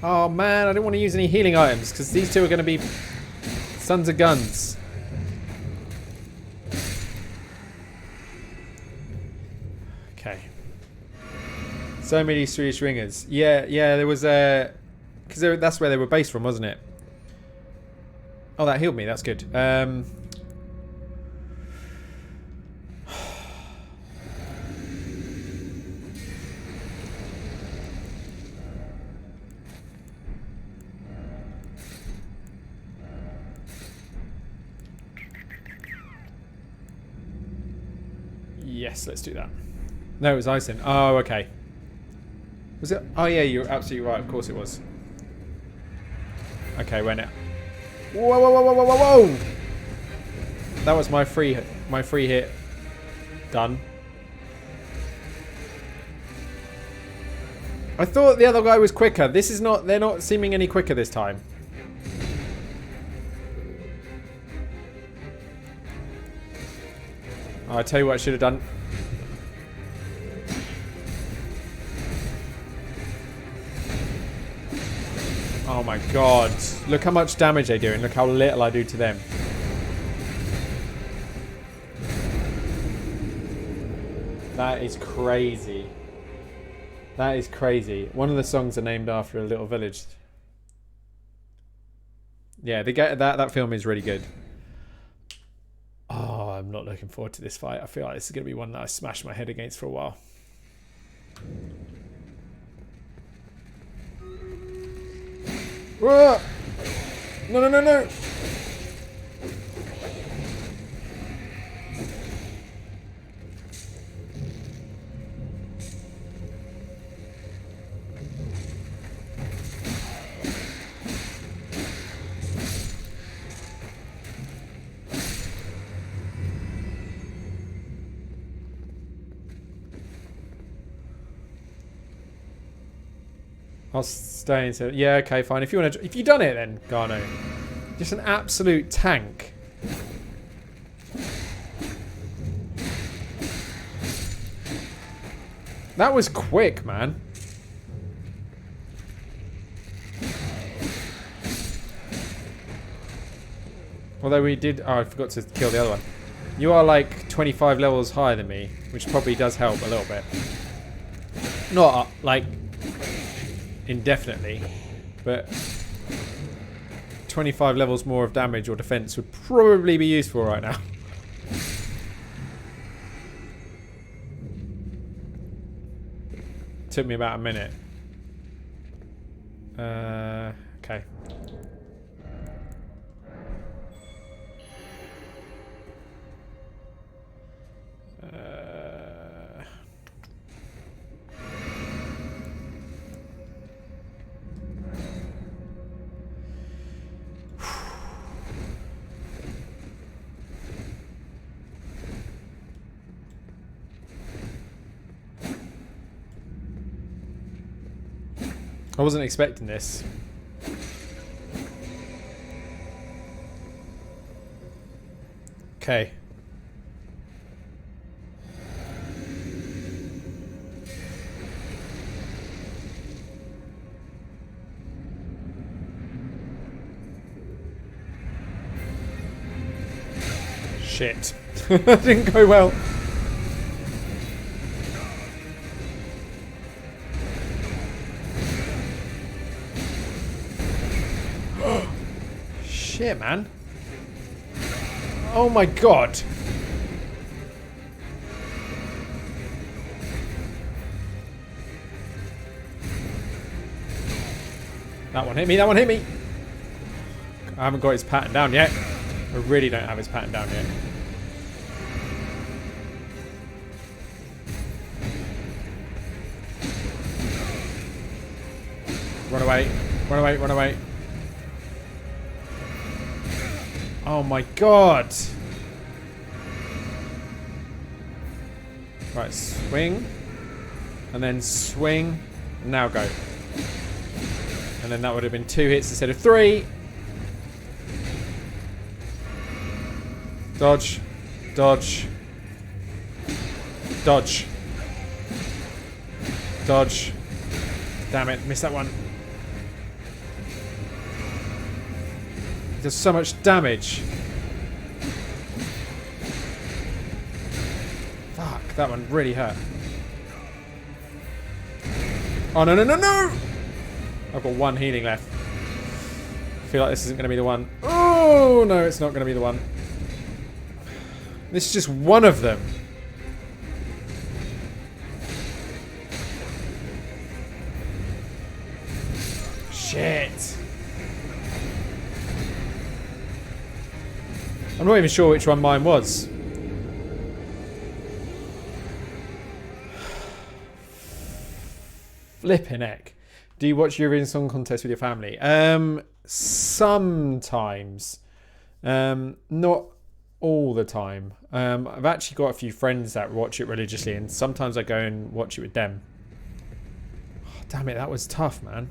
Oh man, I didn't want to use any healing items because these two are going to be sons of guns. Okay. So many Swedish ringers. Yeah, yeah, there was a... Because that's where they were based from, wasn't it? Oh, that healed me. That's good. Yes, let's do that. No, it was Ison. Oh, okay. Was it? Oh, yeah, you're absolutely right. Of course it was. Okay, when it... Whoa, whoa, whoa, whoa, whoa, whoa, whoa! That was my free hit. Done. I thought the other guy was quicker. This is not... They're not seeming any quicker this time. Oh, I'll tell you what I should have done. Oh my god. Look how much damage they do and look how little I do to them. That is crazy. That is crazy. One of the songs are named after a little village. Yeah, that film is really good. Oh, I'm not looking forward to this fight. I feel like this is going to be one that I smash my head against for a while. Whoa! No, no, no, no! I'll stay into... Yeah, okay, fine. If you want to... If you've done it, then, Garno. Just an absolute tank. That was quick, man. Although we did... Oh, I forgot to kill the other one. You are like 25 levels higher than me, which probably does help a little bit. Not like indefinitely, but 25 levels more of damage or defense would probably be useful right now. Took me about a minute. Okay. I wasn't expecting this. Okay. Shit. That didn't go well. Shit, man. Oh my god. That one hit me, that one hit me. I haven't got his pattern down yet. I really don't have his pattern down yet. Run away, run away, run away. Oh my god. Right, swing. And then swing. And now go. And then that would have been 2 hits instead of 3. Dodge. Dodge. Dodge. Dodge. Damn it, missed that one. It does so much damage. Fuck, that one really hurt. Oh no, no, no, no! I've got 1 healing left. I feel like this isn't going to be the one. Oh no, it's not going to be the one. This is just one of them. Shit. I'm not even sure which one mine was. Flippin' heck. Do you watch Eurovision Song Contest with your family? Sometimes. Not all the time. I've actually got a few friends that watch it religiously, and sometimes I go and watch it with them. Oh, damn it, that was tough, man.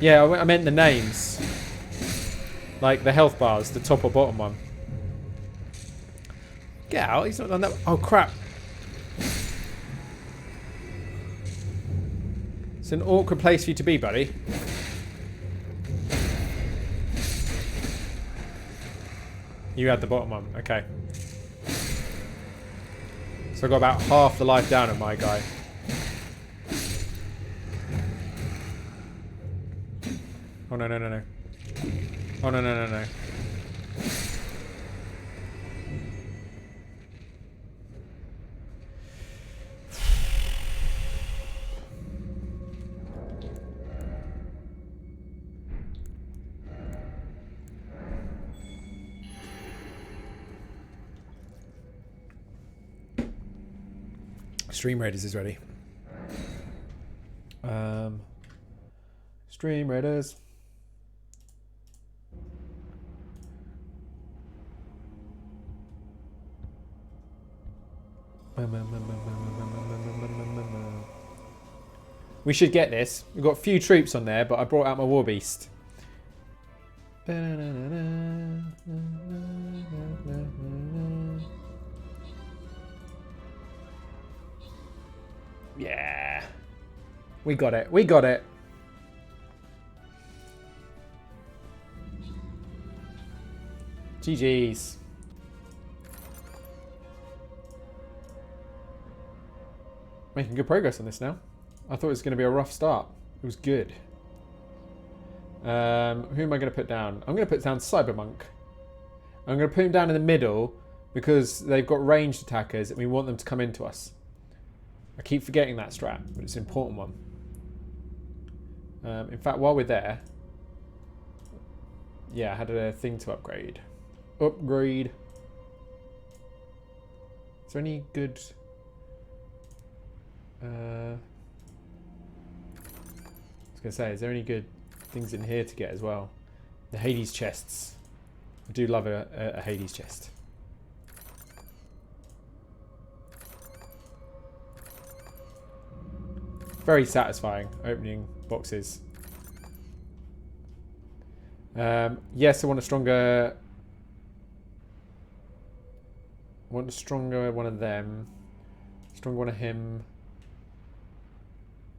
Yeah, I meant the names. Like the health bars, the top or bottom one. Get out, he's not done that. Oh, crap. It's an awkward place for you to be, buddy. You had the bottom one, okay. So I got about half the life down of my guy. Oh no, no, no, no. Oh no, no, no, no. Stream Raiders is ready. Stream Raiders. We should get this. We've got a few troops on there, but I brought out my war beast. Yeah. We got it. We got it. GG's. Making good progress on this now. I thought it was going to be a rough start. It was good. Who am I going to put down? I'm going to put down Cybermonk. I'm going to put him down in the middle because they've got ranged attackers and we want them to come into us. I keep forgetting that strat, but it's an important one. In fact, while we're there... Yeah, I had a thing to upgrade. Upgrade. Is there any good... I was going to say, is there any good things in here to get as well? The Hades chests. I do love a Hades chest. Very satisfying opening boxes. Yes, I want a stronger... want a stronger one of them. Stronger one of him.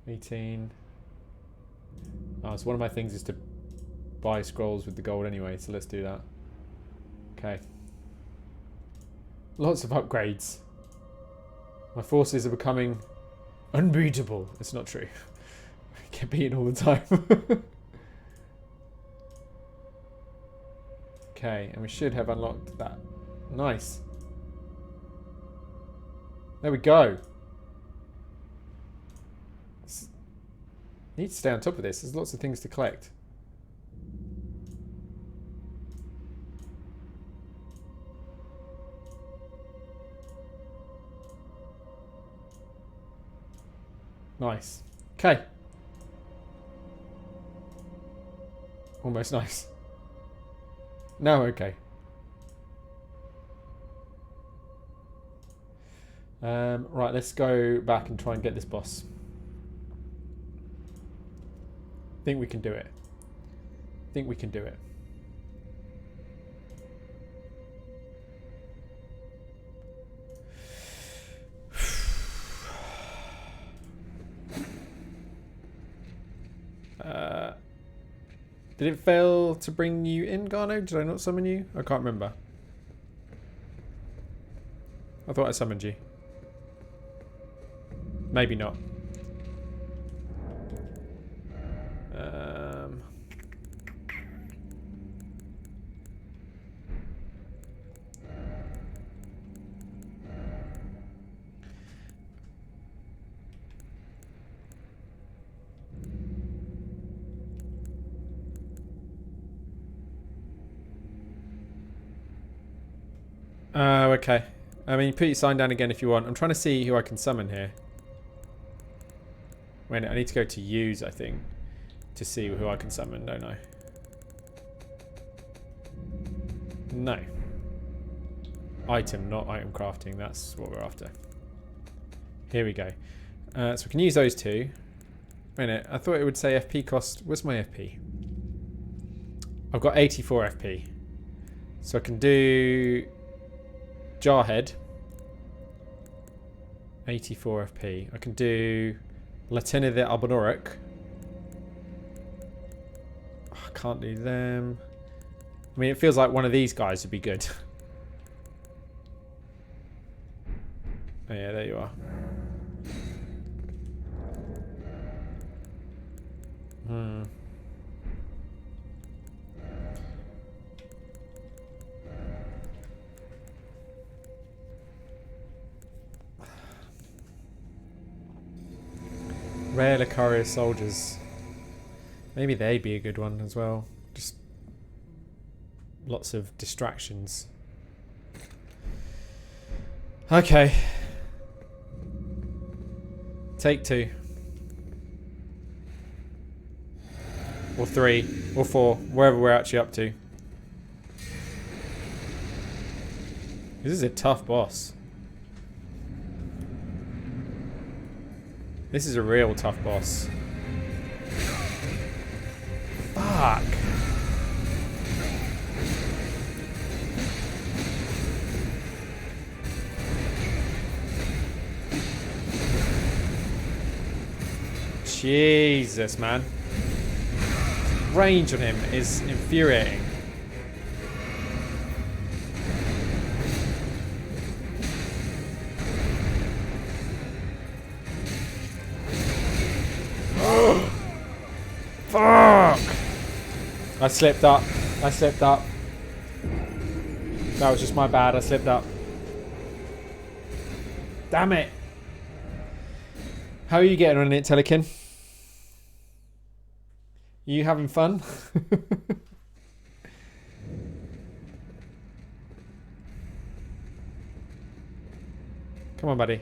18. Oh, so one of my things is to buy scrolls with the gold anyway, so let's do that. Okay. Lots of upgrades. My forces are becoming unbeatable. It's not true. I get beaten all the time. Okay, and we should have unlocked that. Nice. There we go. Need to stay on top of this. There's lots of things to collect. Nice. Okay. Almost nice. No, okay. Right, let's go back and try and get this boss. Think we can do it. Think we can do it. Did it fail to bring you in, Garno? Did I not summon you? I can't remember. I thought I summoned you. Maybe not. Oh, okay. I mean, put your sign down again if you want. I'm trying to see who I can summon here. Wait, I need to go to use, I think, to see who I can summon, don't I? No. Item, not item crafting. That's what we're after. Here we go. So we can use those two. Wait a minute. I thought it would say FP cost. Where's my FP? I've got 84 FP. So I can do... Jarhead. 84 FP. I can do... Latina de Albanorak. Oh, I can't do them. I mean, it feels like one of these guys would be good. Oh yeah, there you are. Rare Lucaria soldiers. Maybe they'd be a good one as well. Just lots of distractions. Okay. Take 2. Or 3. Or 4. Wherever we're actually up to. This is a tough boss. This is a real tough boss. Fuck. Jesus, man. Range on him is infuriating. Fuck! I slipped up. I slipped up. That was just my bad. I slipped up. Damn it. How are you getting on it, Telekin? You having fun? Come on, buddy.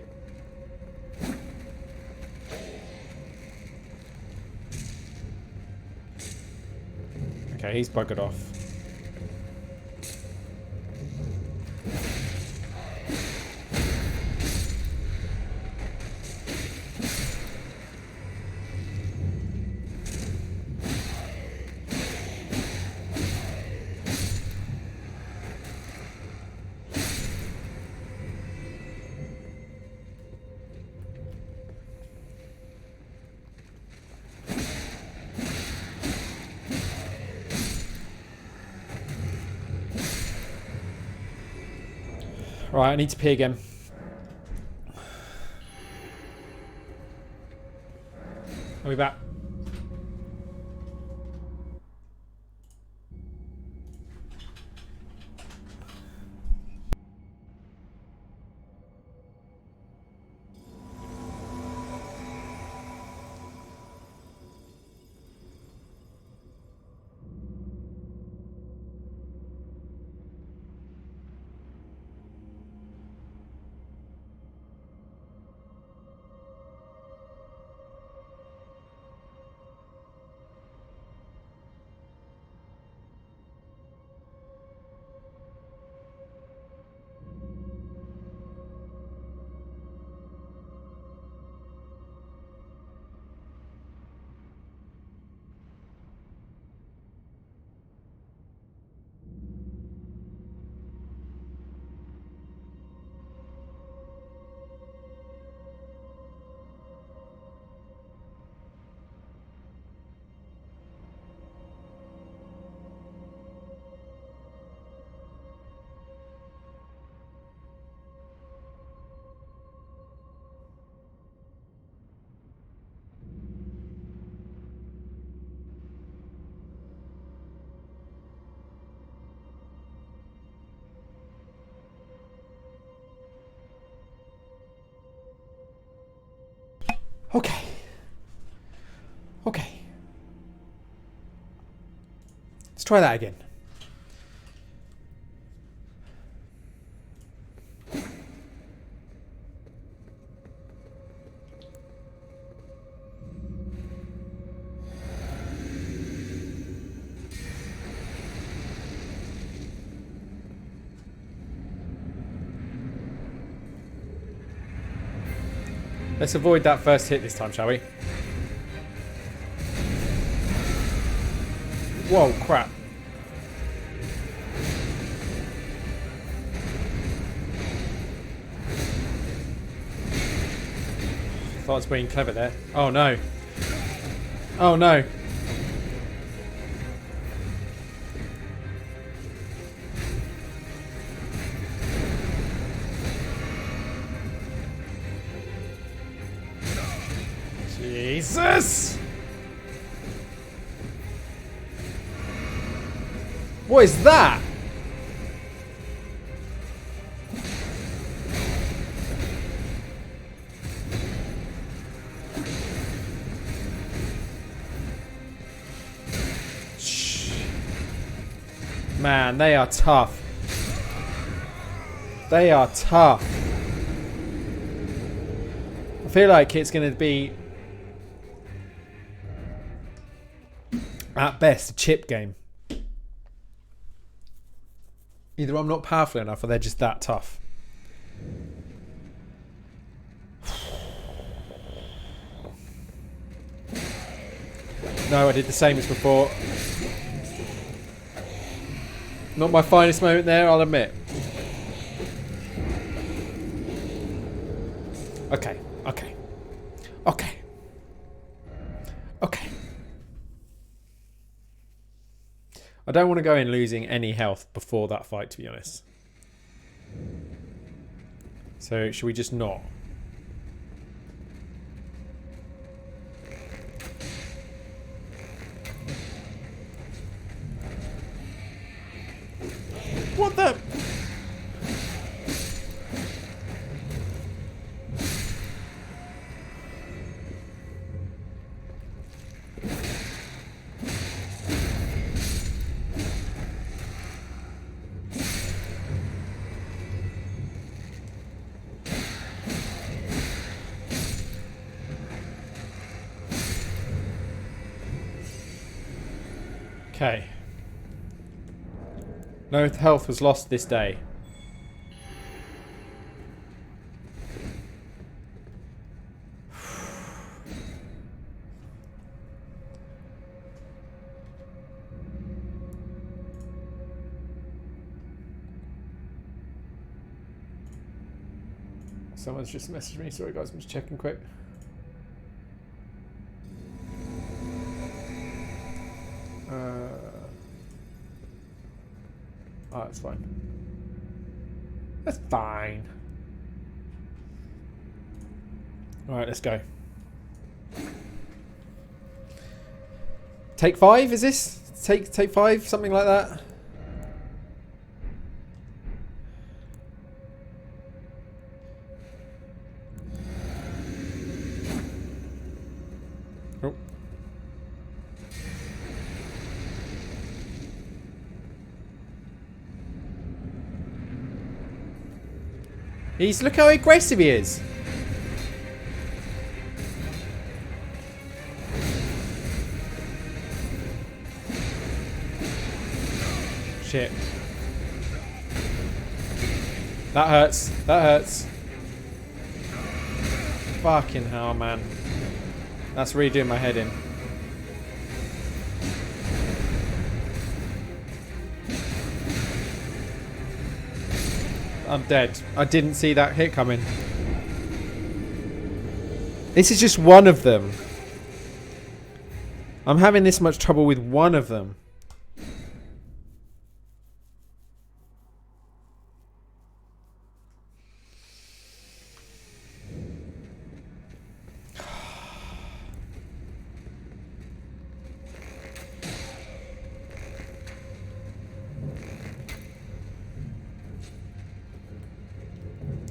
Okay, he's buggered off. Right, I need to pee again. I'll be back. Okay. Okay. Let's try that again. Let's avoid that first hit this time, shall we? Whoa, crap. Thought I was being clever there. Oh no. Oh no. Jesus! What is that? Shh. Man, they are tough. They are tough. I feel like it's going to be at best a chip game. Either I'm not powerful enough or they're just that tough. No, I did the same as before. Not my finest moment there, I'll admit. Okay, okay. Okay. Okay. I don't want to go in losing any health before that fight, to be honest. So, should we just not? Okay. No health was lost this day. Someone's just messaged me. Sorry guys, I'm just checking quick. Oh, that's fine. That's fine. Alright, let's go. Take 5, is this? Take 5, something like that? Oh. Look how aggressive he is. Shit. That hurts. That hurts. Fucking hell, man. That's really doing my head in. I'm dead. I didn't see that hit coming. This is just one of them. I'm having this much trouble with one of them.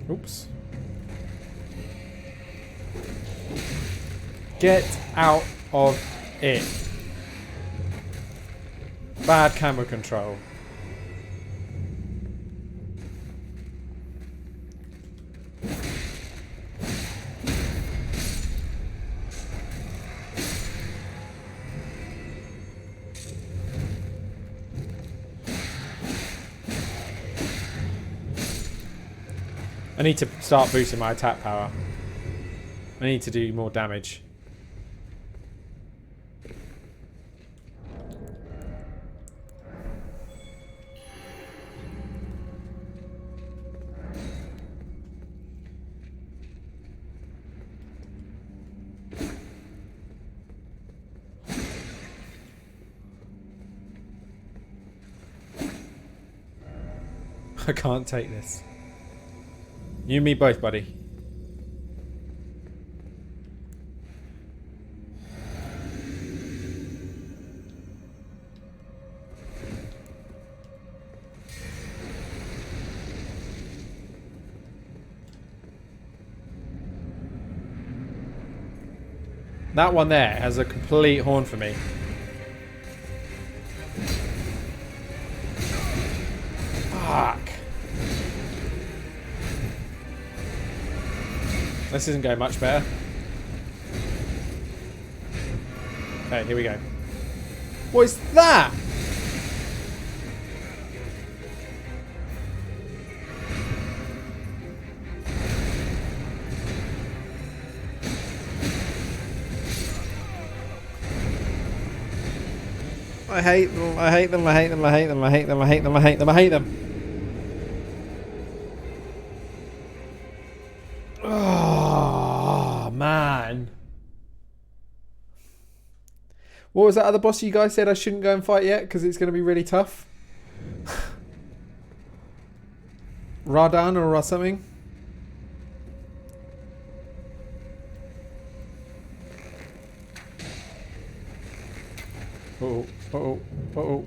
Oops. Get out of it. Bad camera control. I need to start boosting my attack power. I need to do more damage. I can't take this. You and me both, buddy. That one there has a complete horn for me. Fuck. This isn't going much better. Okay, here we go. What is that? I hate them, I hate them, I hate them, I hate them, I hate them, I hate them, I hate them, I hate them. Oh, man. What was that other boss you guys said I shouldn't go and fight yet because it's going to be really tough? Radan or something? Uh-oh, uh-oh, uh-oh.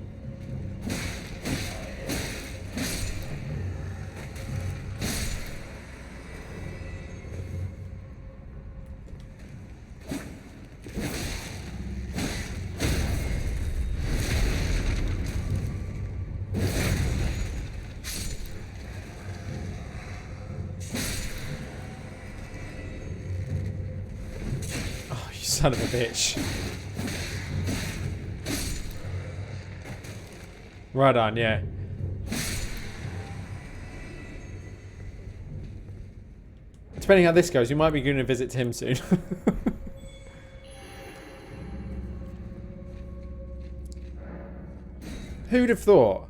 Oh, you son of a bitch. Right on, yeah. Depending how this goes, you might be going to visit him soon. Who'd have thought?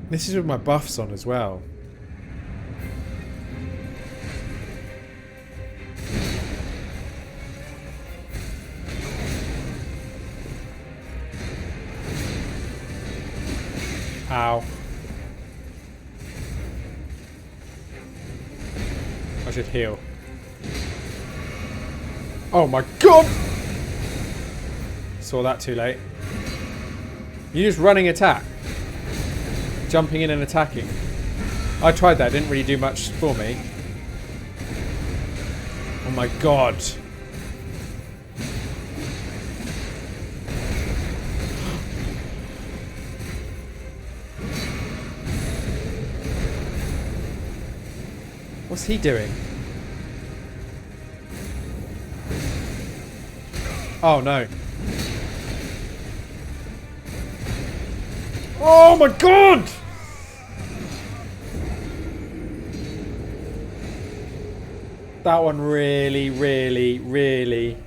This is with my buffs on as well. Ow. I should heal. Oh my god! Saw that too late. You're just running attack. Jumping in and attacking. I tried that, didn't really do much for me. Oh my god. What's he doing? Oh no. Oh my god! That one really, really, really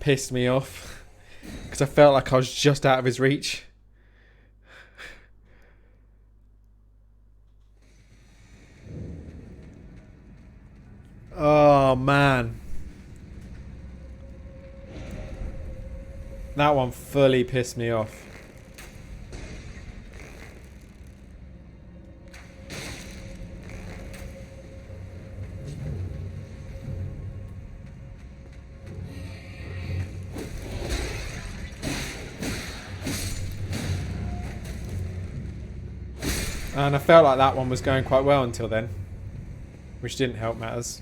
pissed me off. Because I felt like I was just out of his reach. Oh man. That one fully pissed me off. And I felt like that one was going quite well until then. Which didn't help matters.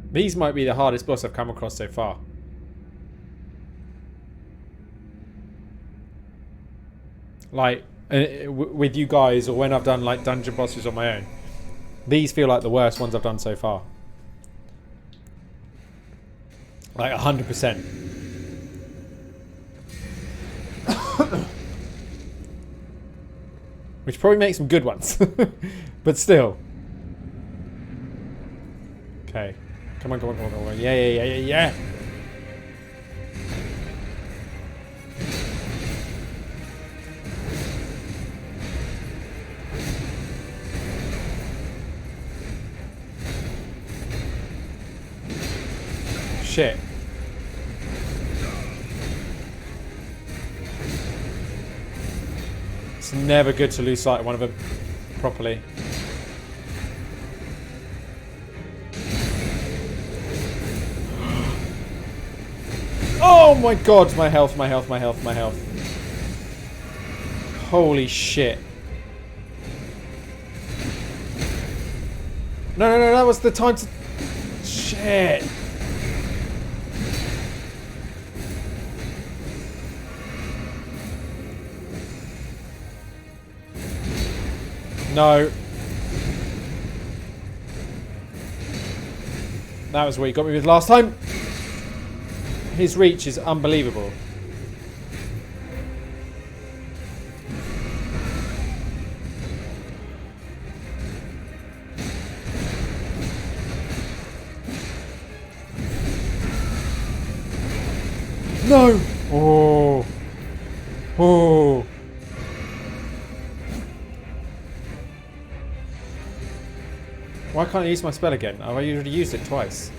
These might be the hardest boss I've come across so far. Like, with you guys, or when I've done like dungeon bosses on my own. These feel like the worst ones I've done so far. Like 100%. Which probably makes some good ones. But still. Okay. Come on, come on, come on, come on. Yeah, yeah, yeah, yeah, yeah. Shit. It's never good to lose sight of one of them properly. Oh my god, my health, my health, my health, my health. Holy shit. No, no, no, that was the time to... Shit. No. That was what he got me with last time. His reach is unbelievable. No! Oh. Oh. Why can't I use my spell again? I've already used it twice.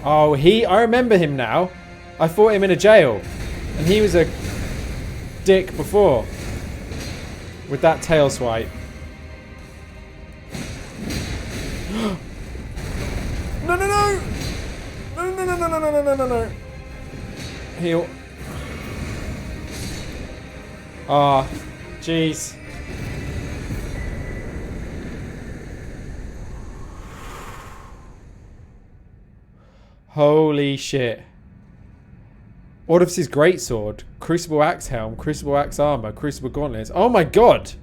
Oh, I remember him now. I fought him in a jail. And he was a dick before. With that tail swipe. No, no, no! No, no, no, no, no, no, no, no, no. Heal. Ah, jeez. Holy shit. Ordivis's greatsword, Crucible Axe Helm, Crucible Axe Armor, Crucible Gauntlets. Oh my god!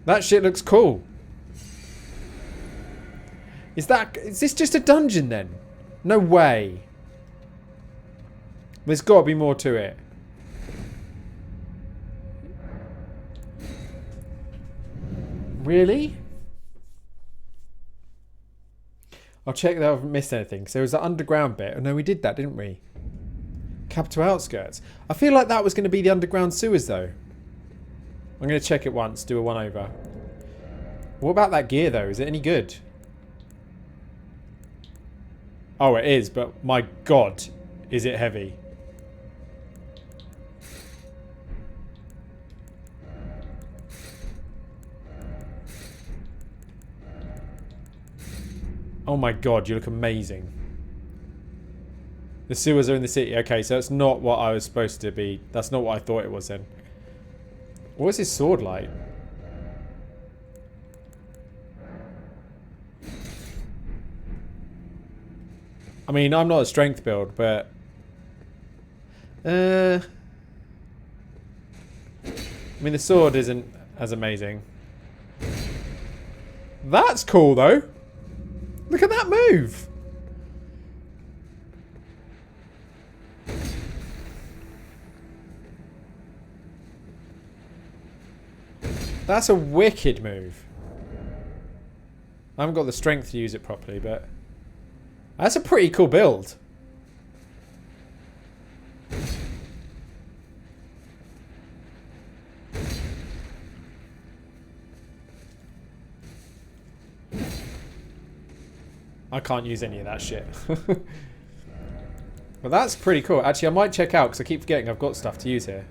That shit looks cool. Is this just a dungeon then? No way. There's got to be more to it. Really? I'll check that I haven't missed anything. So there was that underground bit. Oh no, we did that, didn't we? Capital Outskirts. I feel like that was going to be the underground sewers though. I'm going to check it once, do a one over. What about that gear though? Is it any good? Oh, it is, but my god, is it heavy. Oh my god, you look amazing. The sewers are in the city. Okay, so that's not what I was supposed to be. That's not what I thought it was then. What was his sword like? I mean, I'm not a strength build, but... I mean, the sword isn't as amazing. That's cool, though. Look at that move. That's a wicked move. I haven't got the strength to use it properly, but... That's a pretty cool build. I can't use any of that shit. But that's pretty cool. Actually, I might check out because I keep forgetting I've got stuff to use here.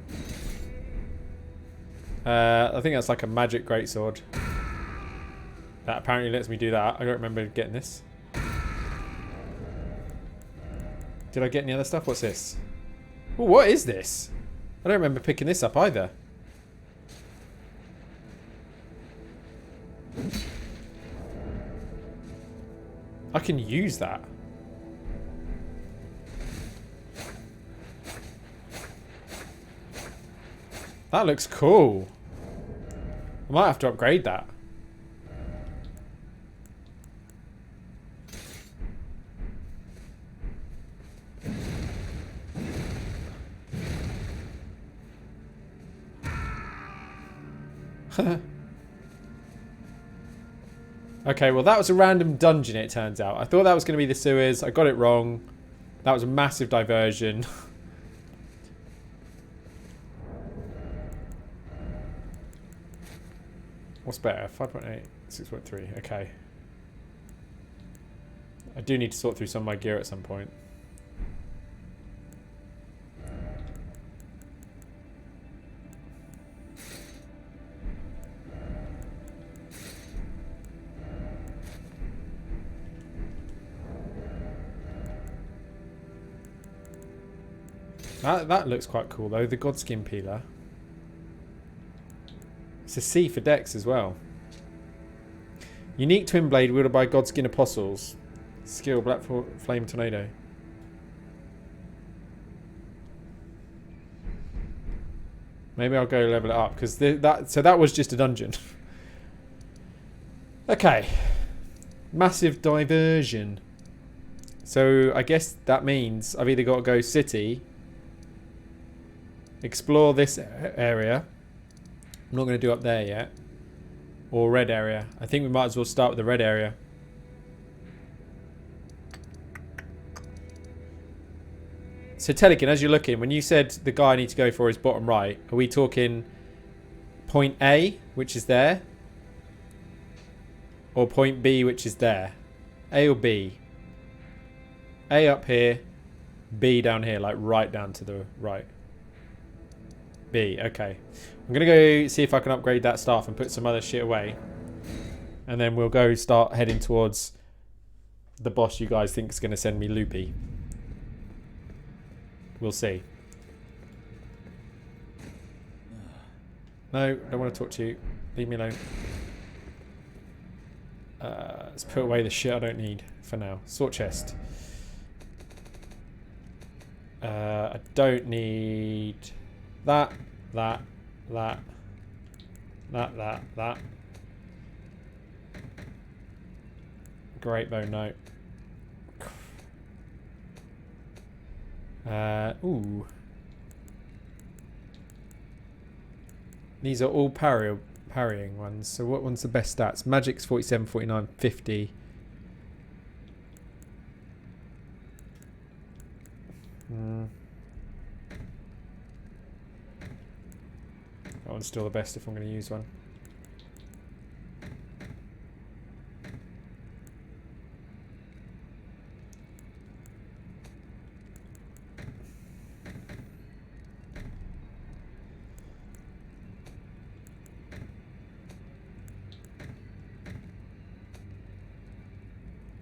I think that's like a magic greatsword. That apparently lets me do that. I don't remember getting this. Did I get any other stuff? What's this? Ooh, what is this? I don't remember picking this up either. I can use that. That looks cool. I might have to upgrade that. Okay, well that was a random dungeon it turns out. I thought that was going to be the sewers. I got it wrong. That was a massive diversion. What's better? 5.8, 6.3. Okay. I do need to sort through some of my gear at some point. That looks quite cool though, the Godskin Peeler. It's a C for Dex as well. Unique Twin Blade wielded by Godskin Apostles. Skill Black Flame Tornado. Maybe I'll go level it up because that was just a dungeon. Okay. Massive diversion. So I guess that means I've either got to go city, explore this area, I'm not going to do up there yet. Or red area. I think we might as well start with the red area. So Telekin, as you're looking, when you said the guy I need to go for is bottom right, are we talking point A, which is there? Or point B, which is there? A or B? A up here, B down here, like right down to the right. B, okay. I'm going to go see if I can upgrade that staff and put some other shit away. And then we'll go start heading towards the boss you guys think is going to send me loopy. We'll see. No, don't want to talk to you. Leave me alone. Let's put away the shit I don't need for now. Sword chest. I don't need that. Great bone note. Ooh. These are all parrying ones. So what one's the best stats? Magic's 47, 49, 50. That one's still the best if I'm going to use one.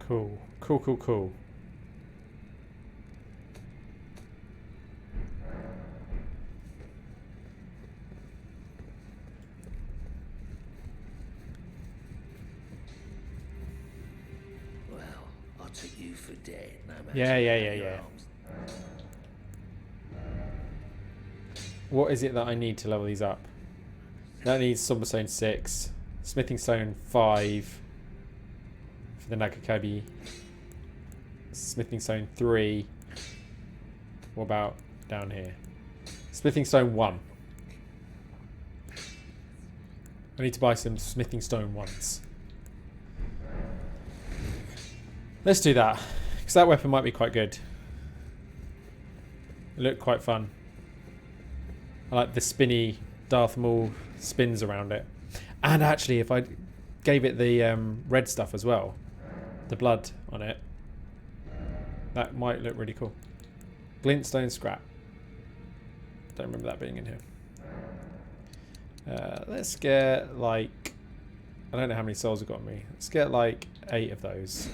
Cool. Cool. Well, I took you for dead, no matter Yeah. your arms. What is it that I need to level these up? That needs Somber Stone 6, Smithing Stone 5 for the Nagakabi, Smithing Stone 3. What about down here? Smithing Stone 1. I need to buy some Smithing Stone 1s. Let's do that, because that weapon might be quite good. It looked quite fun. I like the spinny Darth Maul spins around it. And actually, if I gave it the red stuff as well, the blood on it, that might look really cool. Glintstone scrap. Don't remember that being in here. Let's get like... I don't know how many souls have got on me. Let's get like 8 of those.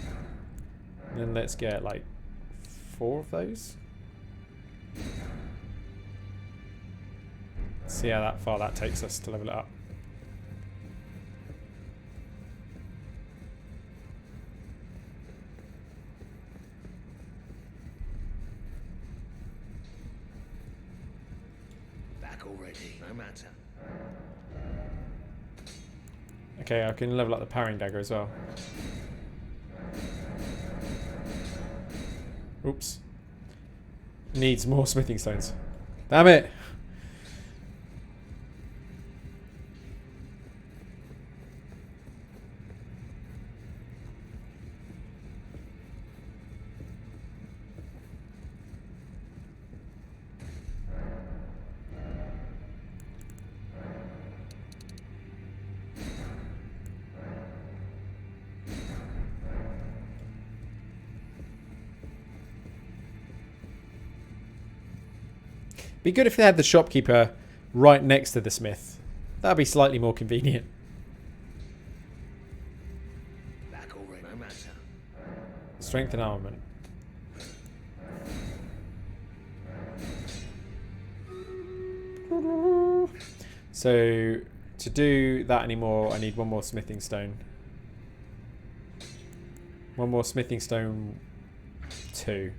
And then let's get like 4 of those. See how that far that takes us to level it up. Back already, no matter. Okay, I can level up the parrying dagger as well. Oops. Needs more smithing stones. Damn it! Be good if they had the shopkeeper right next to the smith. That'd be slightly more convenient. Back already, no matter. Strength and armament. So to do that anymore, I need one more smithing stone. One more smithing stone 2.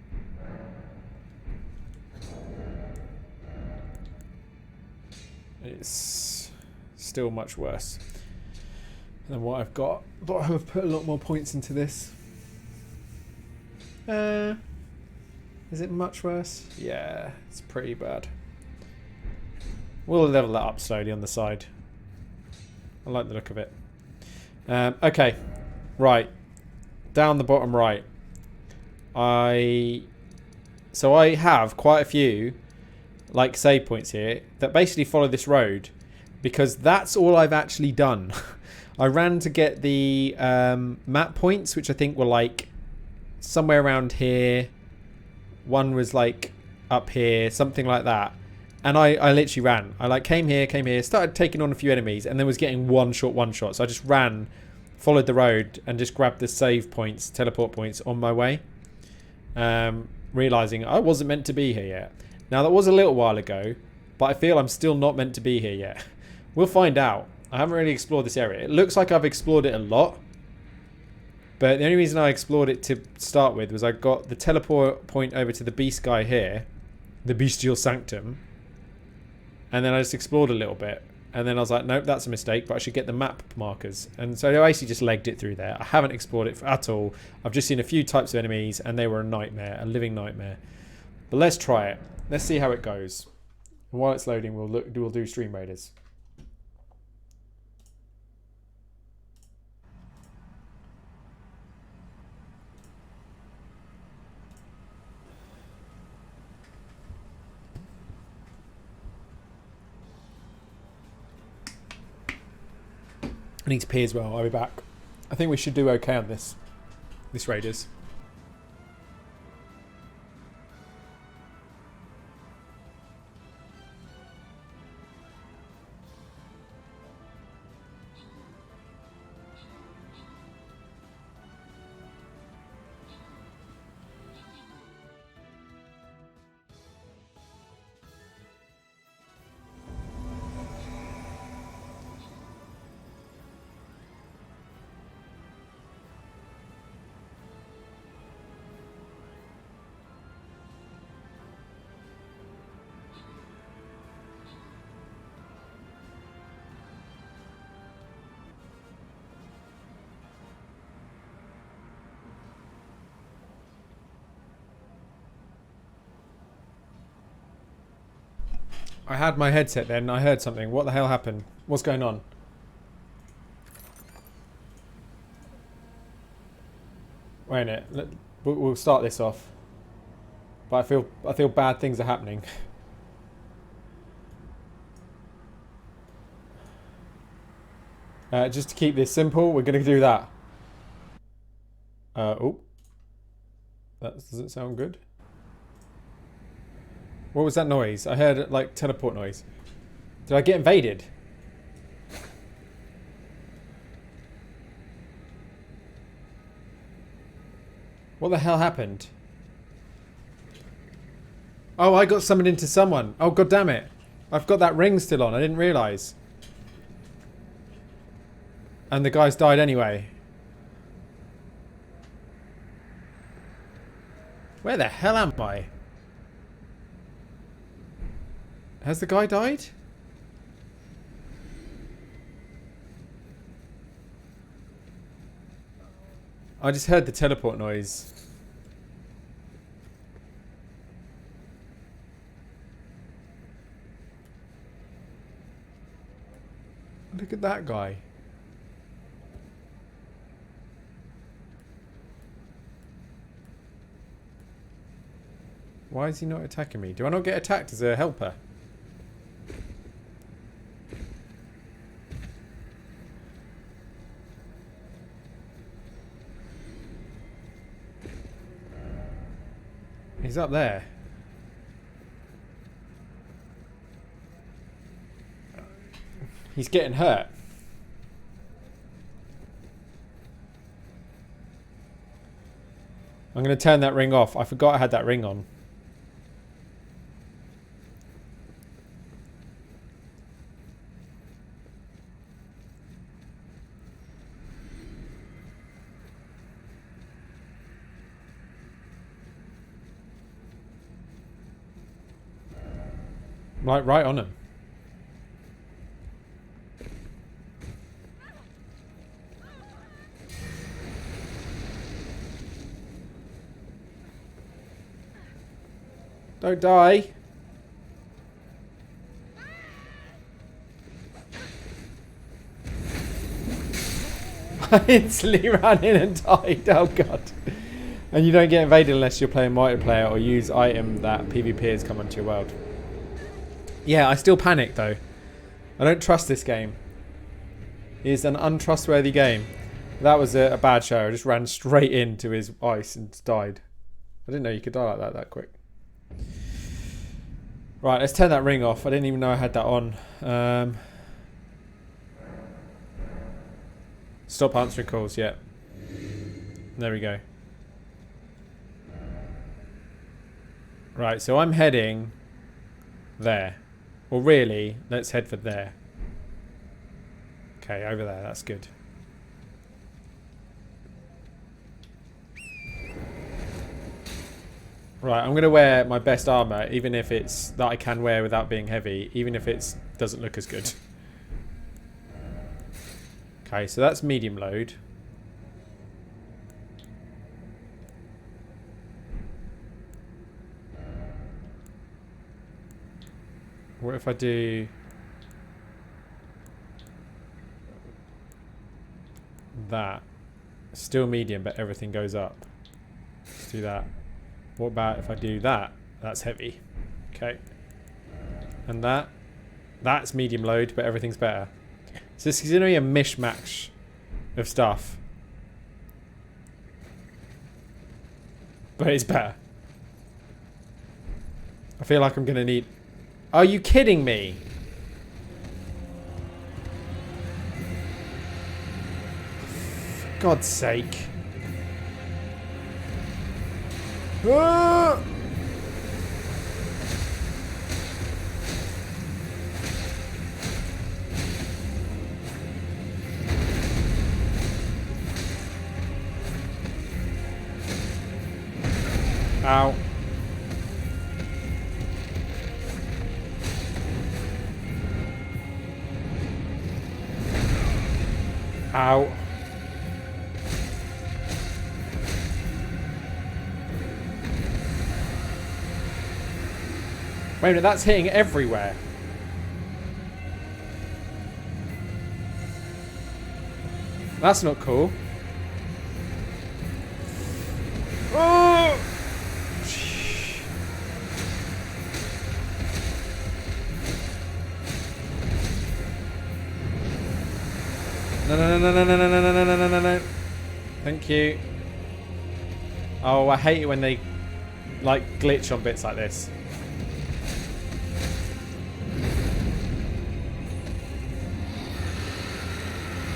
It's still much worse than what I've got, but I have put a lot more points into this. Is it much worse? Yeah, it's pretty bad. We'll level that up slowly on the side. I like the look of it. Okay. Right. Down the bottom right. So I have quite a few like save points here that basically follow this road because that's all I've actually done. I ran to get the map points, which I think were like somewhere around here. One was like up here, something like that. And I literally ran. I like came here, started taking on a few enemies, and then was getting one shot. So I just ran, followed the road, and just grabbed the save points, teleport points on my way. Realizing I wasn't meant to be here yet. Now that was a little while ago, but I feel I'm still not meant to be here yet. We'll find out. I haven't really explored this area. It looks like I've explored it a lot. But the only reason I explored it to start with was I got the teleport point over to the beast guy here. The bestial sanctum. And then I just explored a little bit. And then I was like, nope, that's a mistake. But I should get the map markers. And so I basically just legged it through there. I haven't explored it at all. I've just seen a few types of enemies. And they were a nightmare. A living nightmare. But let's try it. Let's see how it goes. And while it's loading, we'll do Stream Raiders. I need to pee as well. I'll be back. I think we should do okay on this Raiders. I had my headset then. I heard something. What the hell happened? What's going on? Wait a minute. We'll start this off. But I feel bad things are happening. Just to keep this simple, we're going to do that. Oh. That doesn't sound good. What was that noise? I heard like teleport noise. Did I get invaded? What the hell happened? Oh, I got summoned into someone. Oh, god damn it. I've got that ring still on. I didn't realise. And the guys died anyway. Where the hell am I? Has the guy died? I just heard the teleport noise. Look at that guy. Why is he not attacking me? Do I not get attacked as a helper? He's up there. He's getting hurt. I'm going to turn that ring off. I forgot I had that ring on. Like right on him. Don't die. I instantly ran in and died. Oh god. And you don't get invaded unless you're playing multiplayer or use item that PvP has come onto your world. Yeah, I still panic though. I don't trust this game. It's an untrustworthy game. That was a bad show. I just ran straight into his ice and died. I didn't know you could die like that quick. Right, let's turn that ring off. I didn't even know I had that on. Stop answering calls, yeah. There we go. Right, so I'm heading there. Well, really, let's head for there. Okay, over there, that's good. Right, I'm going to wear my best armor, even if it's that I can wear without being heavy, even if it doesn't look as good. Okay, so that's medium load. What if I do that? Still medium, but everything goes up. Let's do that. What about if I do that? That's heavy. Okay. And that? That's medium load, but everything's better. So this is going to be a mishmash of stuff. But it's better. I feel like I'm going to need... Are you kidding me? For God's sake. Ah! Ow. Ow. Wait a minute, that's hitting everywhere. That's not cool. Oh! No. Thank you. Oh, I hate it when they like glitch on bits like this.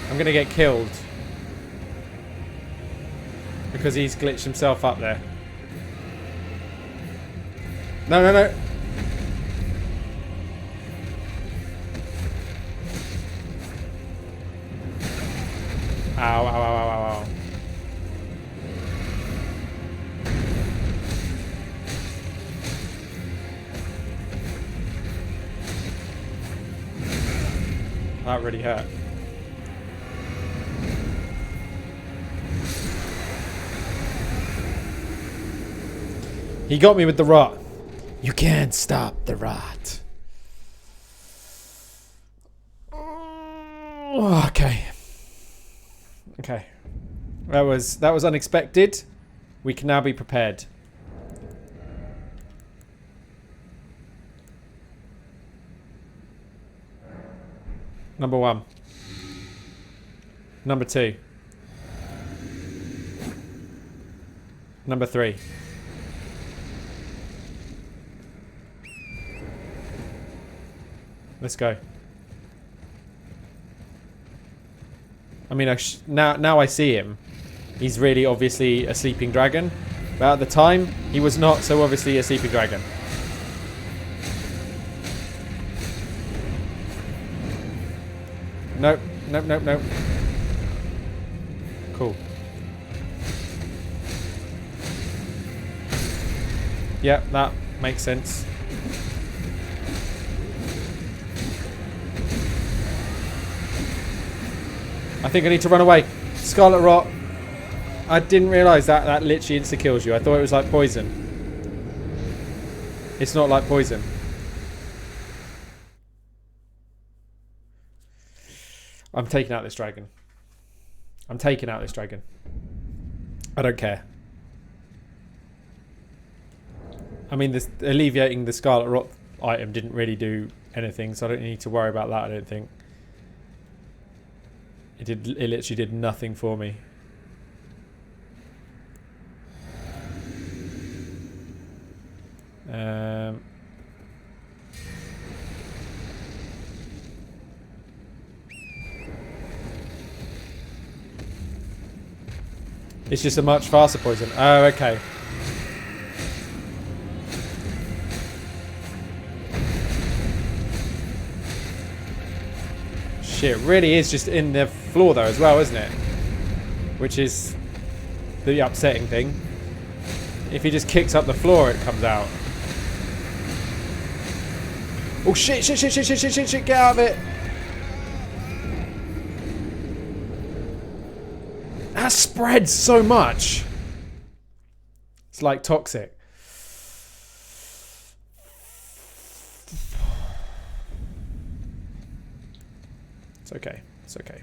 I'm gonna get killed because he's glitched himself up there. No. Ow. That really hurt. He got me with the rot. You can't stop the rot. Okay. That was unexpected. We can now be prepared. Number 1. Number 2. Number 3. Let's go. I mean, now I see him. He's really obviously a sleeping dragon. But at the time, he was not so obviously a sleeping dragon. Nope. Cool. Yep, that makes sense. I think I need to run away. Scarlet Rot. I didn't realise that literally insta-kills you. I thought it was like poison. It's not like poison. I'm taking out this dragon. I'm taking out this dragon. I don't care. I mean, this alleviating the Scarlet Rot item didn't really do anything, so I don't need to worry about that, I don't think. It literally did nothing for me. It's just a much faster poison. Oh, okay. Shit, it really is just in the floor though as well, isn't it? Which is the upsetting thing. If he just kicks up the floor, it comes out. Oh shit, shit, shit, shit, shit, shit, shit, shit, get out of it! That spreads so much. It's like toxic. It's okay. It's okay.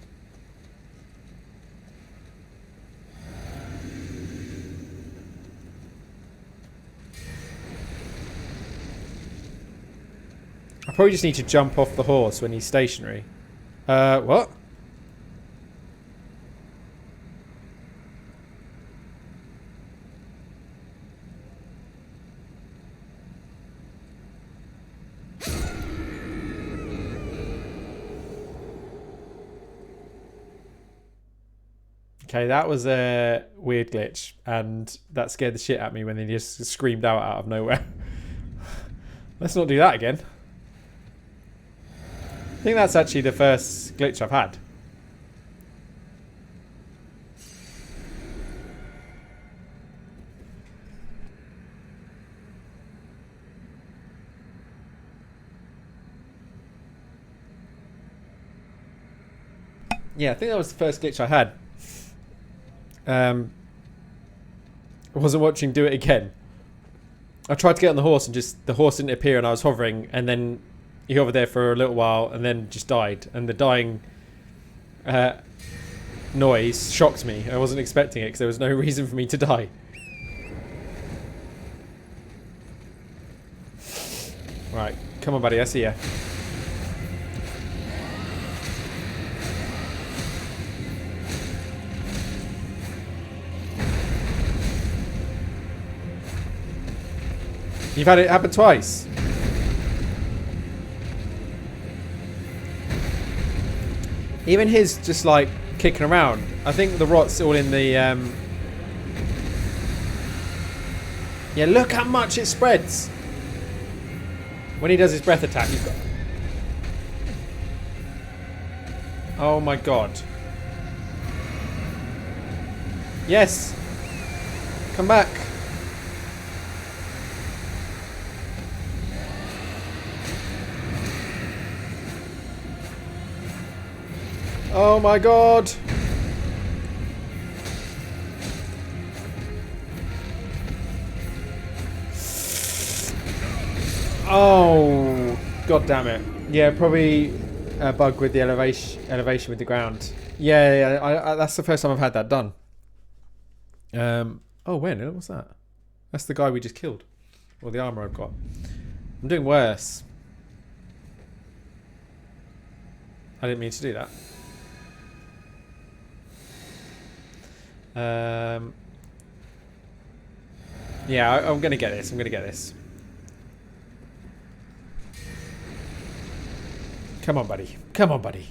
I probably just need to jump off the horse when he's stationary. What? Okay, that was a weird glitch, and that scared the shit out of me when they just screamed out of nowhere. Let's not do that again. I think that's actually the first glitch I've had. Yeah, I think that was the first glitch I had. I wasn't watching Do It Again. I tried to get on the horse and just the horse didn't appear and I was hovering and then he hovered there for a little while and then just died. And the dying noise shocked me. I wasn't expecting it because there was no reason for me to die. Right, come on buddy, I see ya. You've had it happen twice. Even his just like kicking around. I think the rot's all in the yeah, look how much it spreads. When he does his breath attack, he's got... Oh my god. Yes. Come back. Oh my god! Oh, god damn it! Yeah, probably a bug with the elevation with the ground. Yeah, I that's the first time I've had that done. Oh, when? What's that? That's the guy we just killed, or the armor I've got. I'm doing worse. I didn't mean to do that. Yeah, I'm gonna get this. I'm gonna get this. Come on, buddy. Come on, buddy.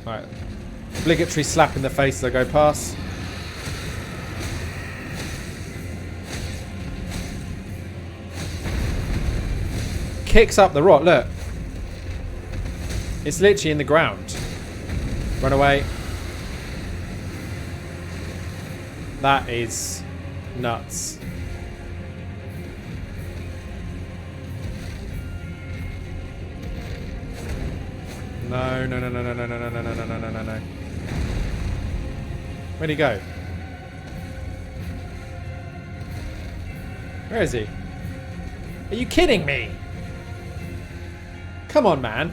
Alright. Obligatory slap in the face as I go past. Kicks up the rot, look. It's literally in the ground. Run away. That is nuts. No, no, no, no, no, no, no, no, no, no, no, no, no, no. Where'd he go? Where is he? Are you kidding me? Come on, man.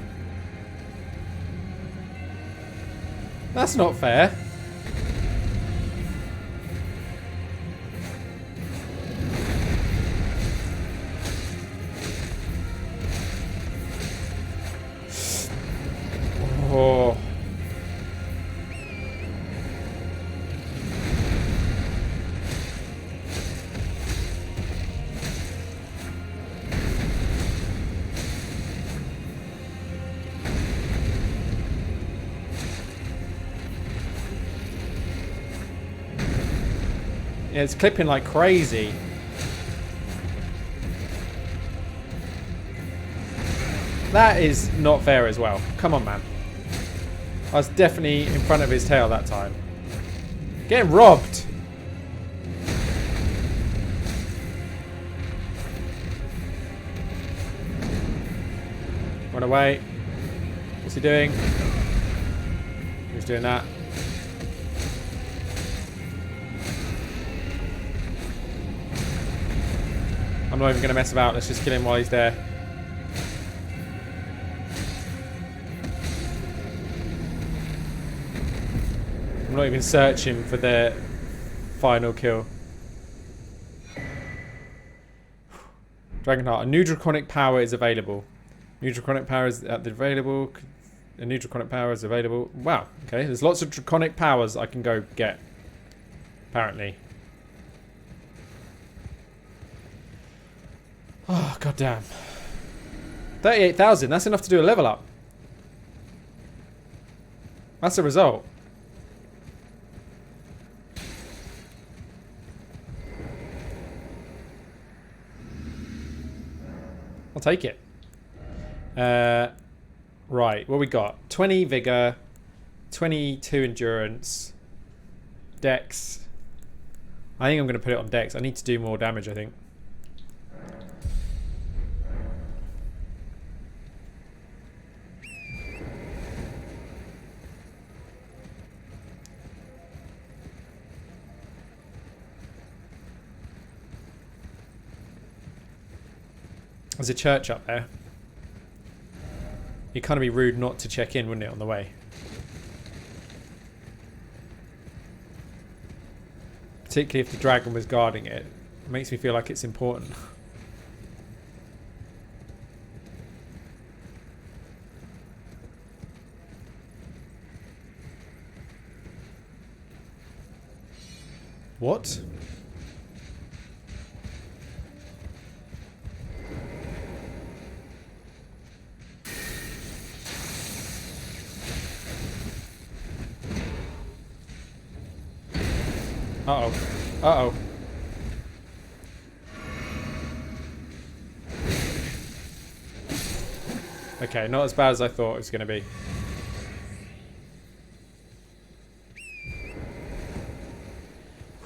That's not fair. Oh. Yeah, it's clipping like crazy. That is not fair as well. Come on, man. I was definitely in front of his tail that time. Getting robbed. Run away. What's he doing? He's doing that. I'm not even going to mess about. Let's just kill him while he's there. I'm not even searching for the final kill. Dragonheart. A new draconic power is available. New draconic power is available. A new draconic power is available. Wow. Okay. There's lots of draconic powers I can go get. Apparently. Oh, goddamn. 38,000. That's enough to do a level up. That's the result. I'll take it. Right, what we got? 20 vigor, 22 endurance, dex. I think I'm going to put it on dex. I need to do more damage, I think. There's a church up there. It'd kind of be rude not to check in, wouldn't it, on the way? Particularly if the dragon was guarding it. It makes me feel like it's important. What? Uh-oh. Uh-oh. Okay, not as bad as I thought it was going to be.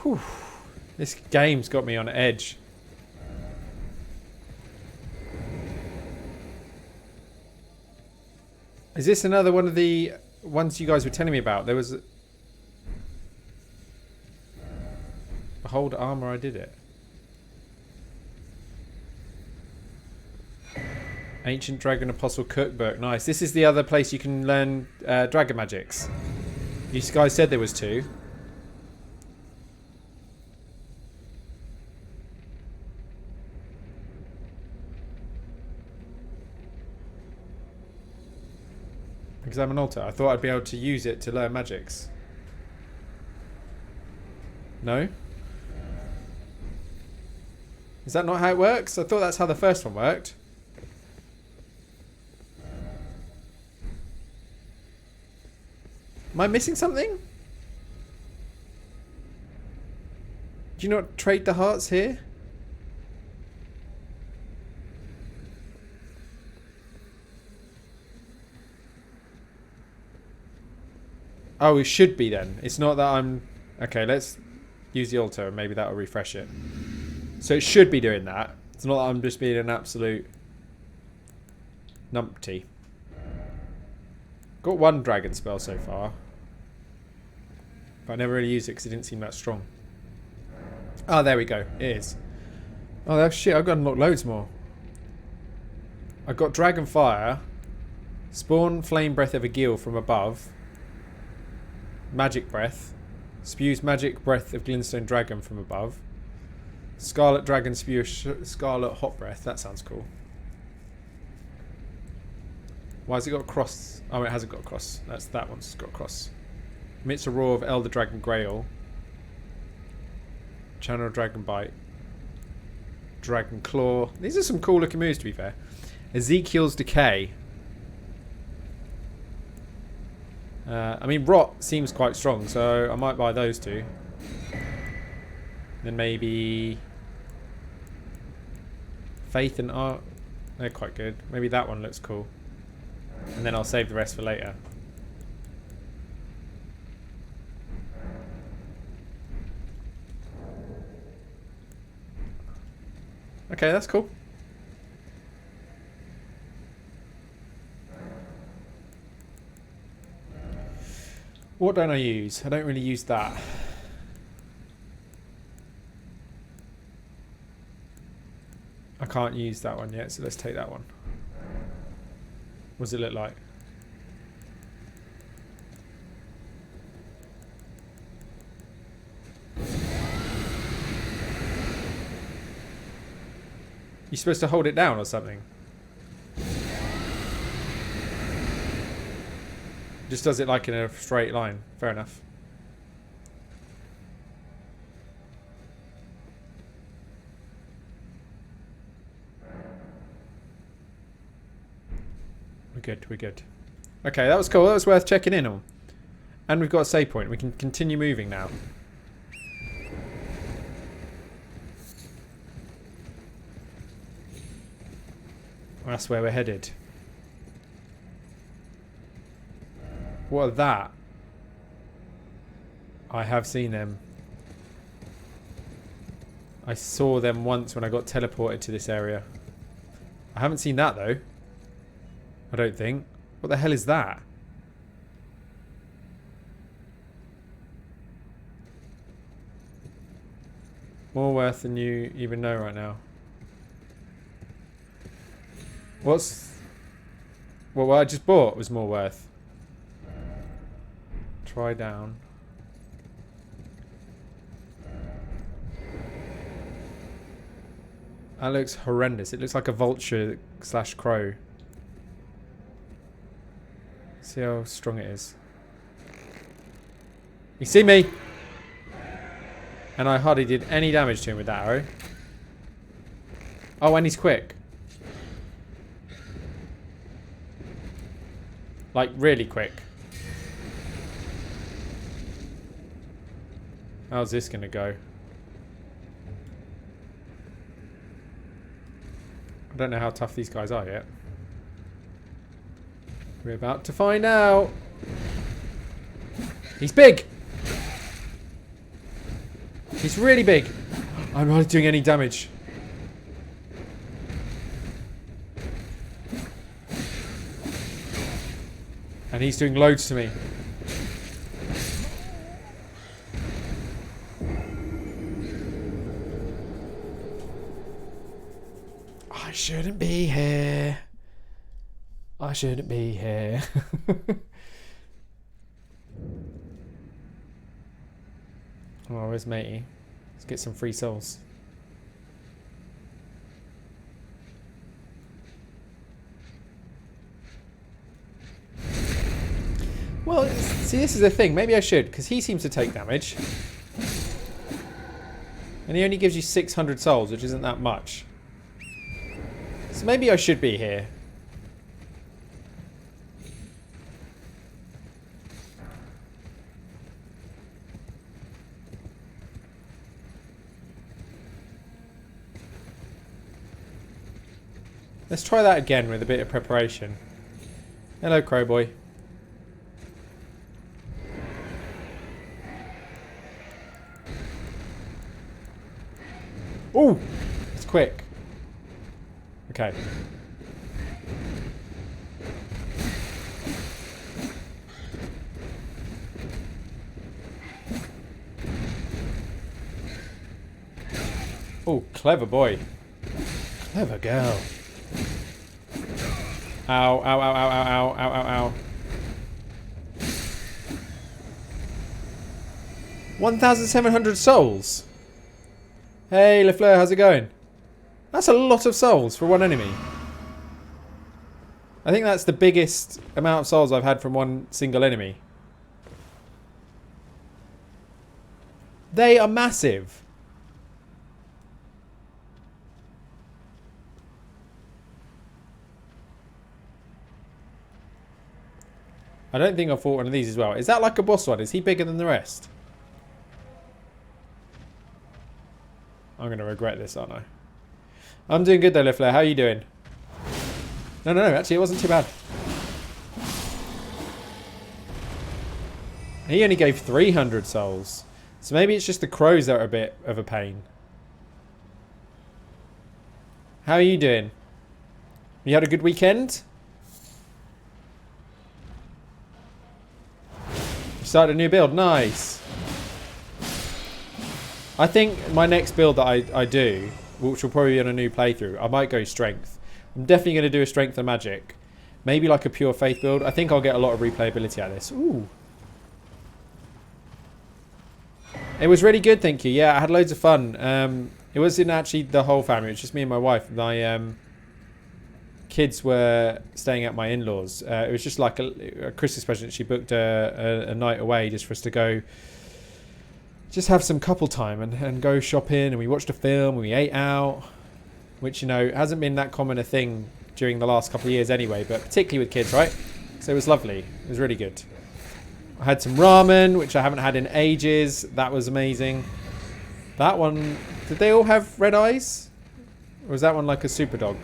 Whew. This game's got me on edge. Is this another one of the ones you guys were telling me about? There was... Behold armor, I did it. Ancient Dragon Apostle Cookbook. Nice. This is the other place you can learn dragon magics. You guys said there was 2. Examine altar. I thought I'd be able to use it to learn magics. No? Is that not how it works? I thought that's how the first one worked. Am I missing something? Do you not trade the hearts here? Oh, it should be then. It's not that I'm... Okay, let's use the altar and maybe that'll refresh it. So it should be doing that. It's not that I'm just being an absolute numpty. Got 1 dragon spell so far. But I never really used it because it didn't seem that strong. Oh, there we go. It is. Oh, that's shit. I've got to unlock loads more. I've got Dragon Fire. Spawn flame breath of a gill from above. Magic breath. Spews magic breath of glintstone dragon from above. Scarlet dragon spew scarlet hot breath. That sounds cool. Why has it got a cross? Oh, it hasn't got a cross. That one's got a cross. Emits a roar of elder dragon grail. Channel dragon bite. Dragon claw. These are some cool looking moves, to be fair. Ezekiel's decay. I mean, rot seems quite strong, so I might buy those two. Then maybe faith and art. They're quite good. Maybe that one looks cool. And then I'll save the rest for later. Okay, that's cool. What don't I use? I don't really use that. I can't use that one yet, so let's take that one. What does it look like? You're supposed to hold it down or something? Just does it like in a straight line. Fair enough. We're good, we're good. Okay, that was cool. That was worth checking in on. And we've got a save point. We can continue moving now. That's where we're headed. What are that? I have seen them. I saw them once when I got teleported to this area. I haven't seen that though. I don't think. What the hell is that? More worth than you even know right now. What's... Well, what I just bought was more worth. Try down. That looks horrendous. It looks like a vulture slash crow. See how strong it is. You see me? And I hardly did any damage to him with that arrow. Oh, and he's quick. Like, really quick. How's this gonna go? I don't know how tough these guys are yet. We're about to find out. He's big! He's really big. I'm not doing any damage. And he's doing loads to me. I shouldn't be here. I shouldn't be here. Oh, where's matey? Let's get some free souls. Well, see, this is the thing. Maybe I should, because he seems to take damage. And he only gives you 600 souls, which isn't that much. So maybe I should be here. Let's try that again with a bit of preparation. Hello, Crowboy. Oh, it's quick. Okay. Oh, clever boy. Clever girl. Ow, ow, ow, ow, ow, ow, ow, ow, ow. 1,700 souls. Hey, LeFleur, how's it going? That's a lot of souls for one enemy. I think that's the biggest amount of souls I've had from one single enemy. They are massive. I don't think I've fought one of these as well. Is that like a boss one? Is he bigger than the rest? I'm going to regret this, aren't I? I'm doing good though, LeFleur. How are you doing? No, actually it wasn't too bad. He only gave 300 souls. So maybe it's just the crows that are a bit of a pain. How are you doing? You had a good weekend? You started a new build. Nice. I think my next build that I do, which will probably be on a new playthrough, I might go strength. I'm definitely going to do a strength and magic. Maybe like a pure faith build. I think I'll get a lot of replayability out of this. Ooh. It was really good, thank you. Yeah, I had loads of fun. It wasn't actually the whole family. It was just me and my wife. My kids were staying at my in-laws. It was just like a Christmas present. She booked a night away just for us to go just have some couple time and go shopping. And we watched a film and we ate out. Which, you know, hasn't been that common a thing during the last couple of years anyway. But particularly with kids, right? So it was lovely. It was really good. I had some ramen, which I haven't had in ages. That was amazing. That one... Did they all have red eyes? Or was that one like a super dog?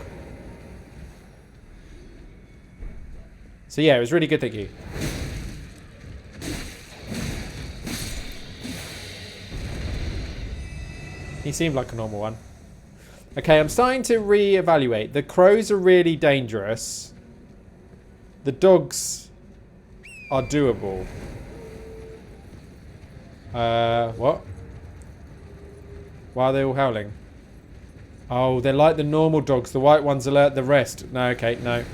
So yeah, it was really good, thank you. He seemed like a normal one. Okay, I'm starting to re-evaluate. The crows are really dangerous. The dogs are doable. What? Why are they all howling? Oh, they're like the normal dogs. The white ones alert the rest. No, okay, no.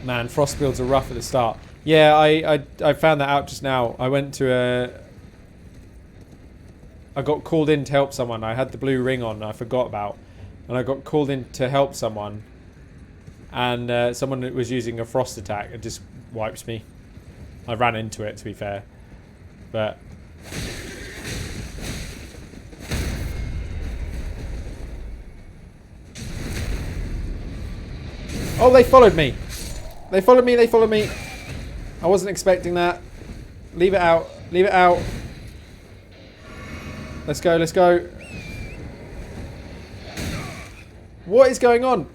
Man, frost builds are rough at the start. Yeah, I found that out just now. I went to I got called in to help someone. I had the blue ring on I forgot about. And I got called in to help someone. And someone that was using a frost attack. It just wipes me. I ran into it, to be fair. But... Oh, they followed me. They followed me, they followed me. I wasn't expecting that. Leave it out. Leave it out. Let's go, let's go. What is going on?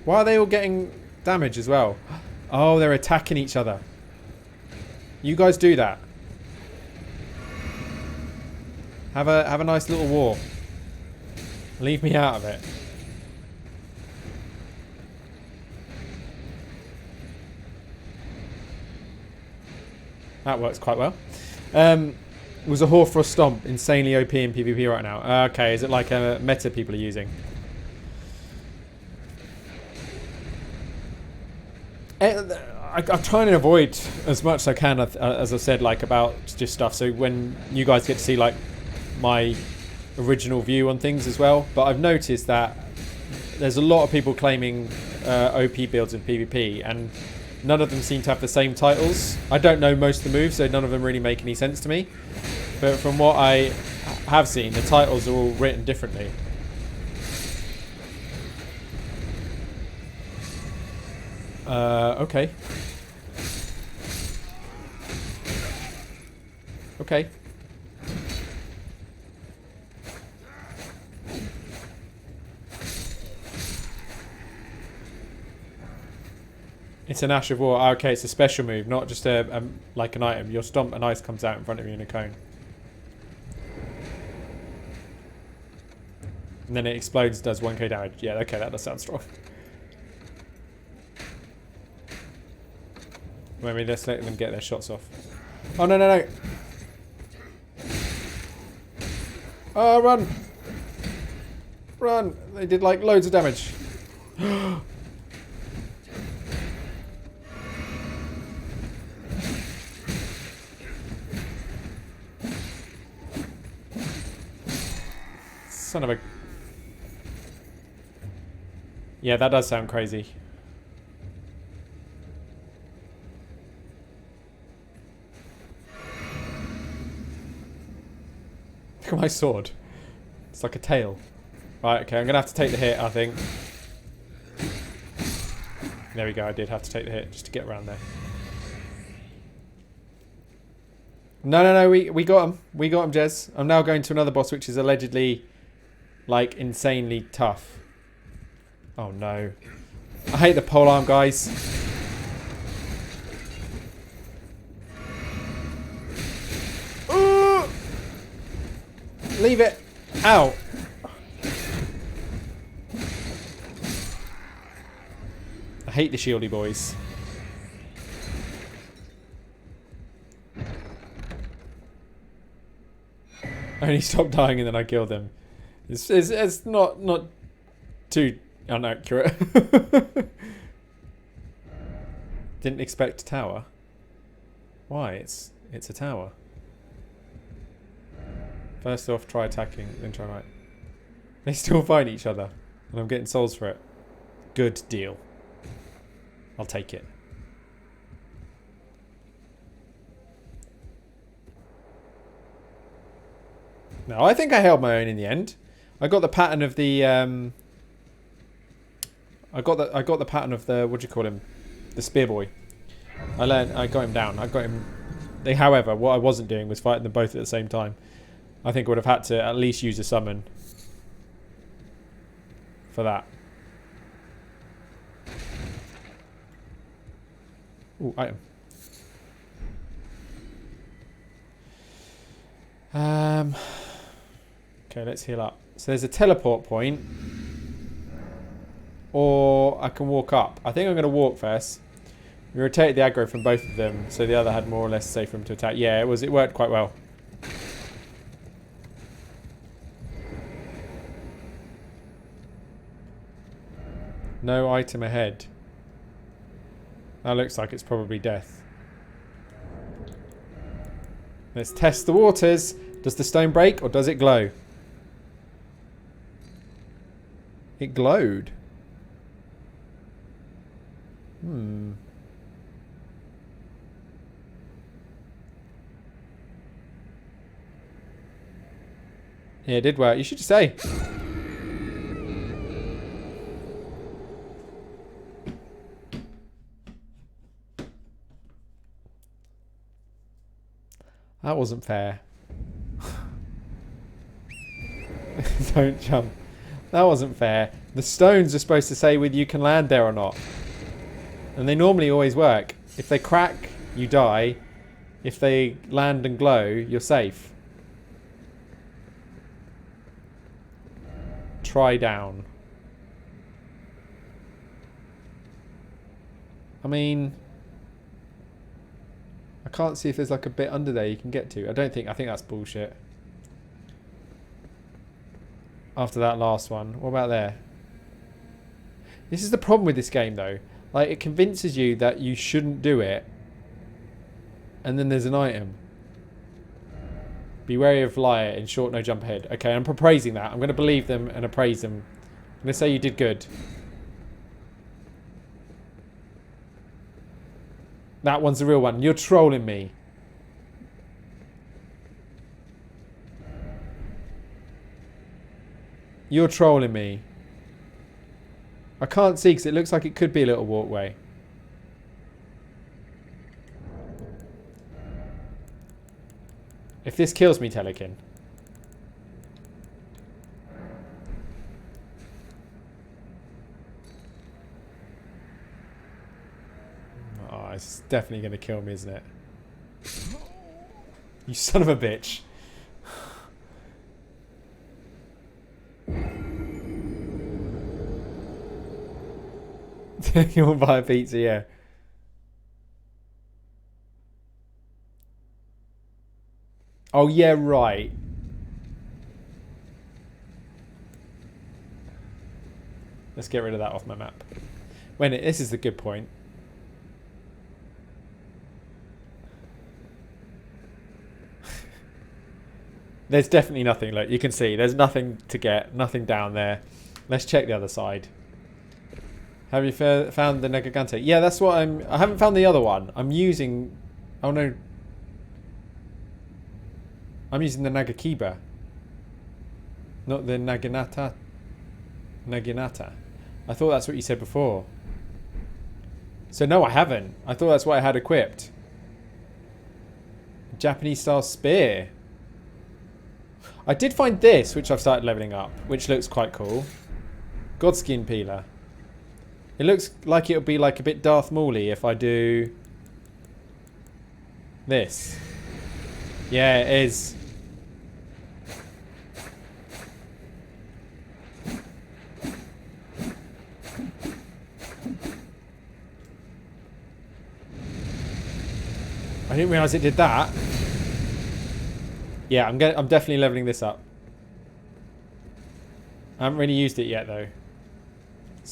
Why are they all getting damage as well? Oh, they're attacking each other. You guys do that. Have a nice little war. Leave me out of it. That works quite well. Was a Horfrost Stomp insanely OP in PvP right now? Okay, is it like a meta people are using? I try and avoid as much as I can, as I said, like about just stuff. So when you guys get to see like my original view on things as well. But I've noticed that there's a lot of people claiming OP builds in PvP, and none of them seem to have the same titles. I don't know most of the moves, so none of them really make any sense to me. But from what I have seen, the titles are all written differently. Okay. Okay. It's an Ash of War. Oh, okay, it's a special move, not just like an item. Your stomp and ice comes out in front of you in a cone. And then it explodes, does 1k damage. Yeah, okay, that does sound strong. Maybe let's let them get their shots off. Oh, no, no, no. Oh, run. Run! They did like loads of damage. Son of a... Yeah, that does sound crazy. Look at my sword. It's like a tail. Right, okay, I'm going to have to take the hit, I think. There we go, I did have to take the hit just to get around there. No, we got him. We got him, Jez. I'm now going to another boss which is allegedly, like, insanely tough. Oh, no. I hate the polearm, guys. Ooh! Leave it. Ow. I hate the shieldy boys. I only stopped dying and then I killed them. It's not too inaccurate. Didn't expect a tower. Why? It's a tower. First off, try attacking, then try right. They still fight each other, and I'm getting souls for it. Good deal. I'll take it. No, I think I held my own in the end. I got the pattern of the I got the pattern of the, what do you call him? The spear boy. I got him down. I got him. However, what I wasn't doing was fighting them both at the same time. I think I would have had to at least use a summon for that. Ooh, item. Okay, let's heal up. So there's a teleport point. Or I can walk up. I think I'm going to walk first. We rotated the aggro from both of them, so the other had more or less safe room to attack. Yeah, it worked quite well. No item ahead. That looks like it's probably death. Let's test the waters. Does the stone break or does it glow? It glowed. Yeah, it did work. You should just say. That wasn't fair. Don't jump. That wasn't fair. The stones are supposed to say whether you can land there or not. And they normally always work. If they crack, you die. If they land and glow, you're safe. Try down. I mean, I can't see if there's like a bit under there you can get to. I think that's bullshit. After that last one. What about there? This is the problem with this game though. Like, it convinces you that you shouldn't do it. And then there's an item. Be wary of liar, in short, no jump ahead. Okay, I'm appraising that. I'm going to believe them and appraise them. I'm going to say you did good. That one's the real one. You're trolling me. You're trolling me. I can't see because it looks like it could be a little walkway. If this kills me, Telekin. Oh, it's definitely going to kill me, isn't it? You son of a bitch. You want to buy a pizza, yeah. Oh, yeah, right. Let's get rid of that off my map. This is the good point. There's definitely nothing. Look, you can see there's nothing to get, nothing down there. Let's check the other side. Have you found the Negagante? Yeah, that's what I haven't found the other one. I'm using... Oh no. I'm using the Nagakiba. Not the Naginata. Naginata. I thought that's what you said before. So no, I haven't. I thought that's what I had equipped. Japanese style spear. I did find this, which I've started leveling up, which looks quite cool. Godskin peeler. It looks like it'll be like a bit Darth Maul-y if I do this. Yeah, it is. I didn't realise it did that. Yeah, I'm definitely leveling this up. I haven't really used it yet though.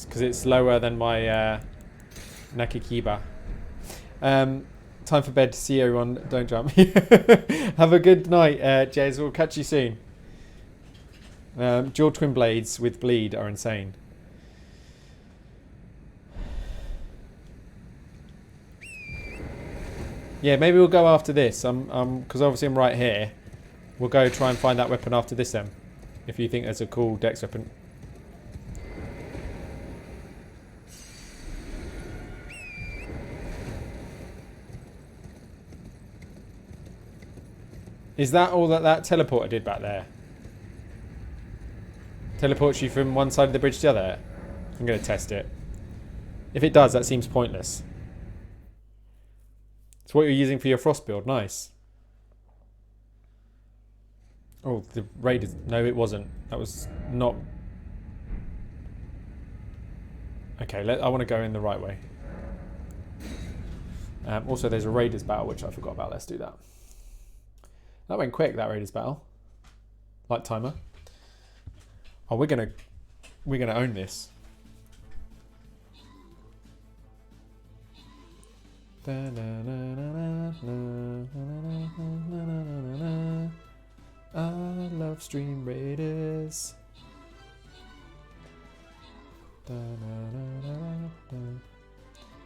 Because it's lower than my Nakikiba. Time for bed. See you everyone. Don't jump. Have a good night, Jez. We'll catch you soon. Dual twin blades with bleed are insane. Yeah, maybe we'll go after this. Because obviously I'm right here. We'll go try and find that weapon after this then. If you think there's a cool dex weapon. Is that all that teleporter did back there? Teleports you from one side of the bridge to the other? I'm going to test it. If it does, that seems pointless. It's what you're using for your frost build. Nice. Oh, the raiders. No, it wasn't. That was not... Okay, I want to go in the right way. Also, there's a raiders battle, which I forgot about. Let's do that. That went quick, that raiders battle. Light timer. Oh, we're gonna own this. I love stream raiders.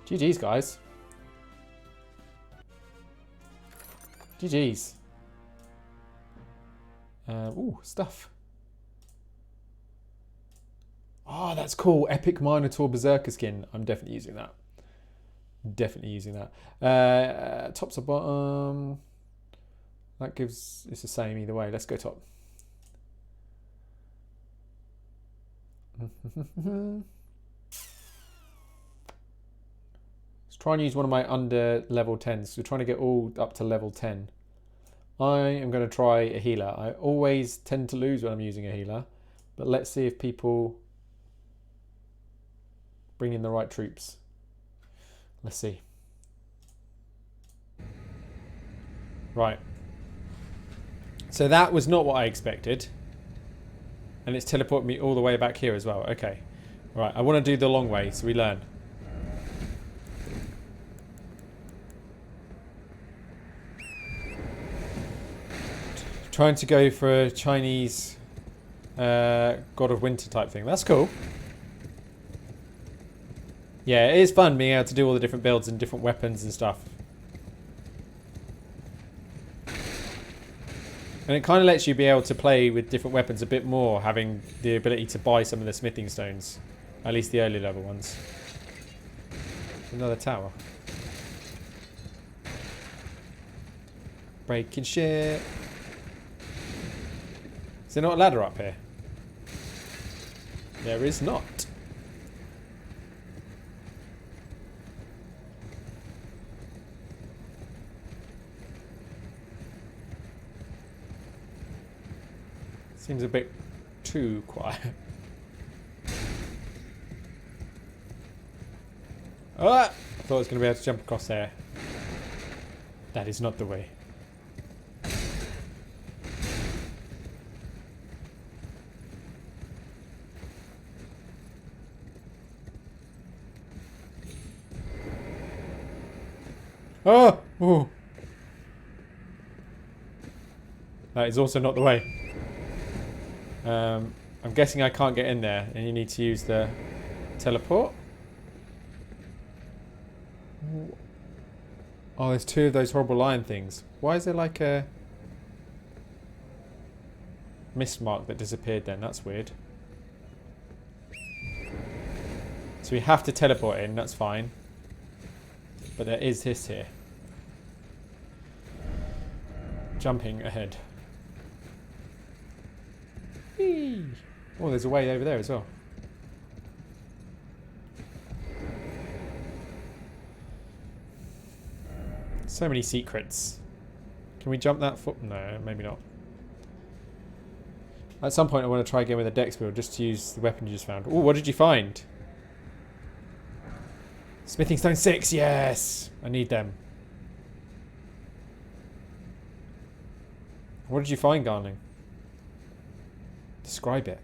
GG's, guys. GG's. Ooh, stuff. Oh, that's cool. Epic Minotaur Berserker skin. I'm definitely using that. Definitely using that. Tops or bottom. That gives... It's the same either way. Let's go top. Let's try and use one of my under level 10s. We're trying to get all up to level 10. I am going to try a healer. I always tend to lose when I'm using a healer. But let's see if people bring in the right troops. Let's see. Right. So that was not what I expected. And it's teleported me all the way back here as well. Okay. Right, I want to do the long way so we learn. Trying to go for a Chinese God of Winter type thing. That's cool. Yeah, it is fun being able to do all the different builds and different weapons and stuff. And it kind of lets you be able to play with different weapons a bit more, having the ability to buy some of the smithing stones. At least the early level ones. Another tower. Breaking shit. Is there not a ladder up here? There is not. Seems a bit too quiet. Ah! I thought I was going to be able to jump across there. That is not the way. Oh! Ooh. That is also not the way. I'm guessing I can't get in there, and you need to use the teleport. Oh, there's two of those horrible lion things. Why is there like a mist mark that disappeared then? That's weird. So we have to teleport in, that's fine. But there is this here. Jumping ahead. Whee! Oh, there's a way over there as well. So many secrets. Can we jump that foot? No, maybe not. At some point I want to try again with a dex build just to use the weapon you just found. Oh, what did you find? Smithing stone 6, yes! I need them. What did you find, Garling? Describe it.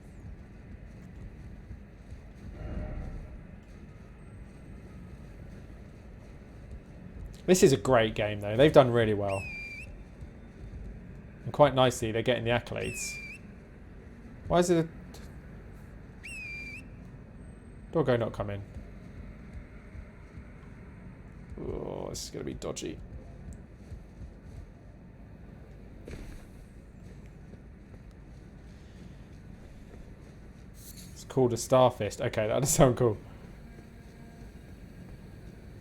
This is a great game though. They've done really well. And quite nicely they're getting the accolades. Why is it a... Doggo not come in? Oh, this is going to be dodgy. It's called a Starfist. Okay, that does sound cool.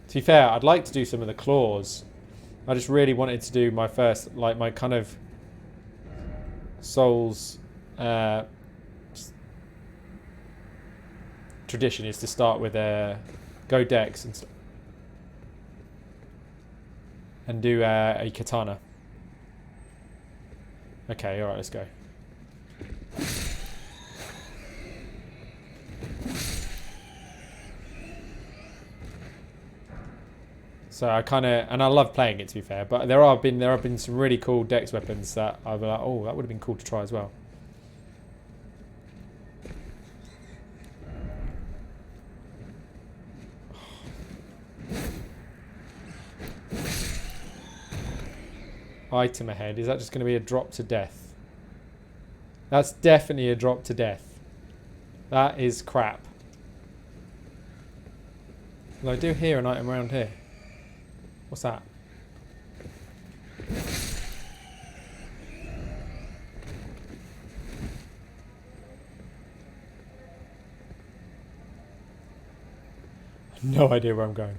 To be fair, I'd like to do some of the claws. I just really wanted to do my first, like my kind of Souls tradition is to start with go dex and do a katana. Okay, alright, let's go. So I kind of, and I love playing it to be fair, but there have been some really cool dex weapons that I've been like, oh, that would have been cool to try as well. Item ahead. Is that just going to be a drop to death? That's definitely a drop to death. That is crap. Well, I do hear an item around here. What's that? No idea where I'm going.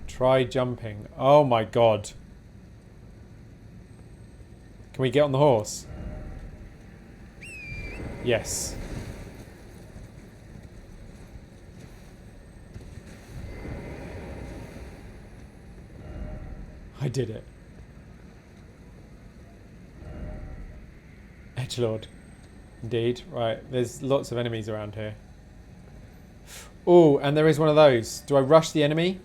Try jumping. Oh my god. Can we get on the horse? Yes. I did it. Edgelord. Indeed. Right, there's lots of enemies around here. Oh, and there is one of those. Do I rush the enemy?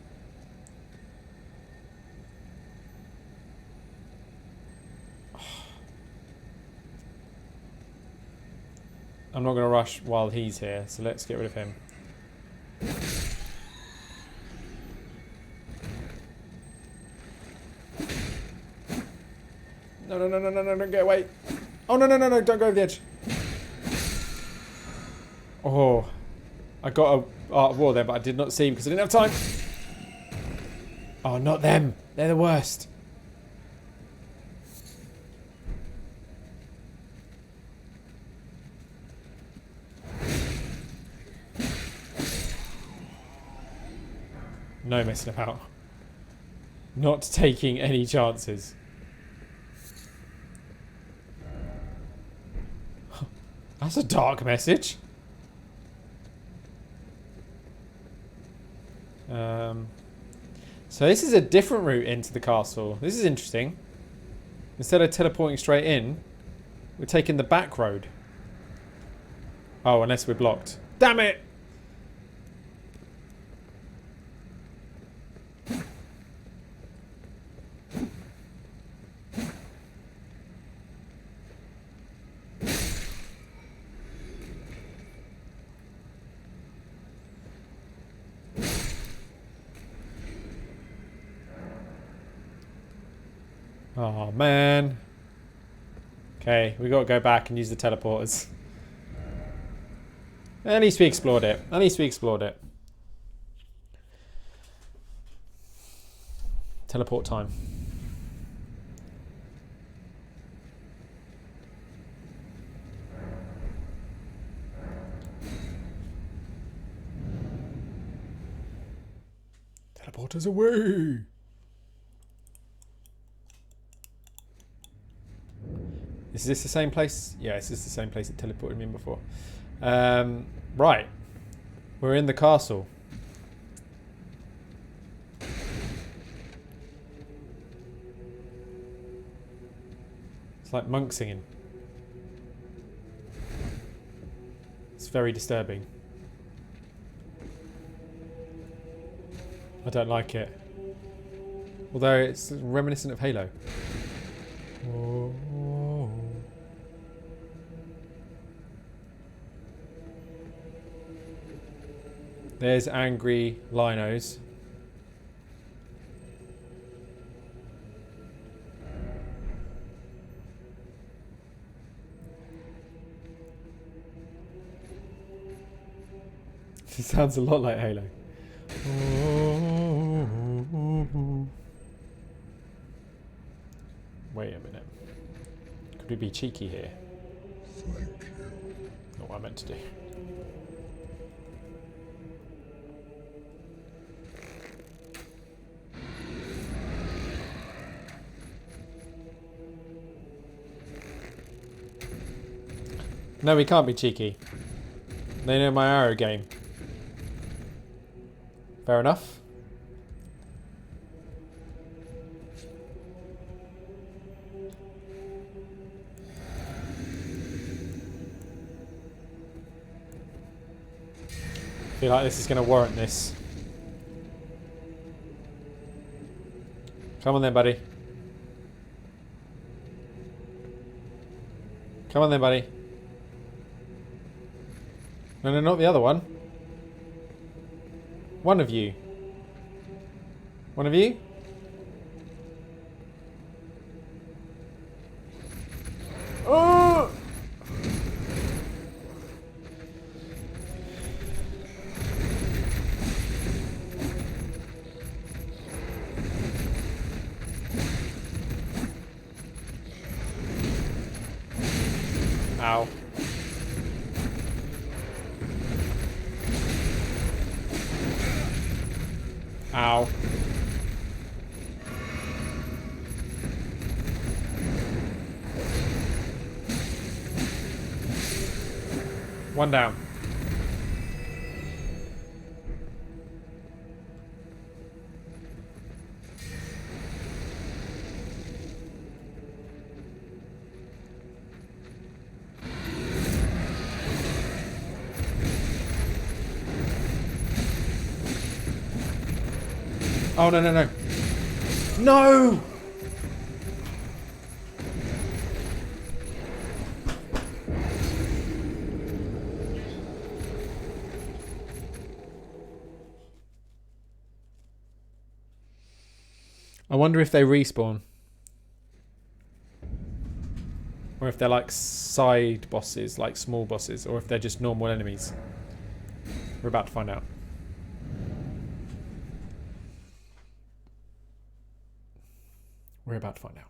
I'm not going to rush while he's here, so let's get rid of him. No, don't get away. Oh, no, don't go over the edge. Oh, I got a Art of War there, but I did not see him because I didn't have time. Oh, not them. They're the worst. No messing about. Not taking any chances. That's a dark message. So this is a different route into the castle. This is interesting. Instead of teleporting straight in, we're taking the back road. Oh, unless we're blocked. Damn it! Oh, man. Okay, we got to go back and use the teleporters. At least we explored it. At least we explored it. Teleport time. Teleporters away! Is this the same place? Yeah, this is the same place it teleported me in before. Right. We're in the castle. It's like monk singing. It's very disturbing. I don't like it. Although it's reminiscent of Halo. Oh. There's angry linos. It sounds a lot like Halo. Wait a minute. Could we be cheeky here? Not what I meant to do. No, we can't be cheeky. They know my arrow game. Fair enough. I feel like this is going to warrant this. Come on then, buddy. Come on then, buddy. No, no, not the other one. One of you. One of you? Oh! Ow. Ow. One down. Oh, no, no, no. No! I wonder if they respawn. Or if they're like side bosses, like small bosses, or if they're just normal enemies. We're about to find out. We're about to find out.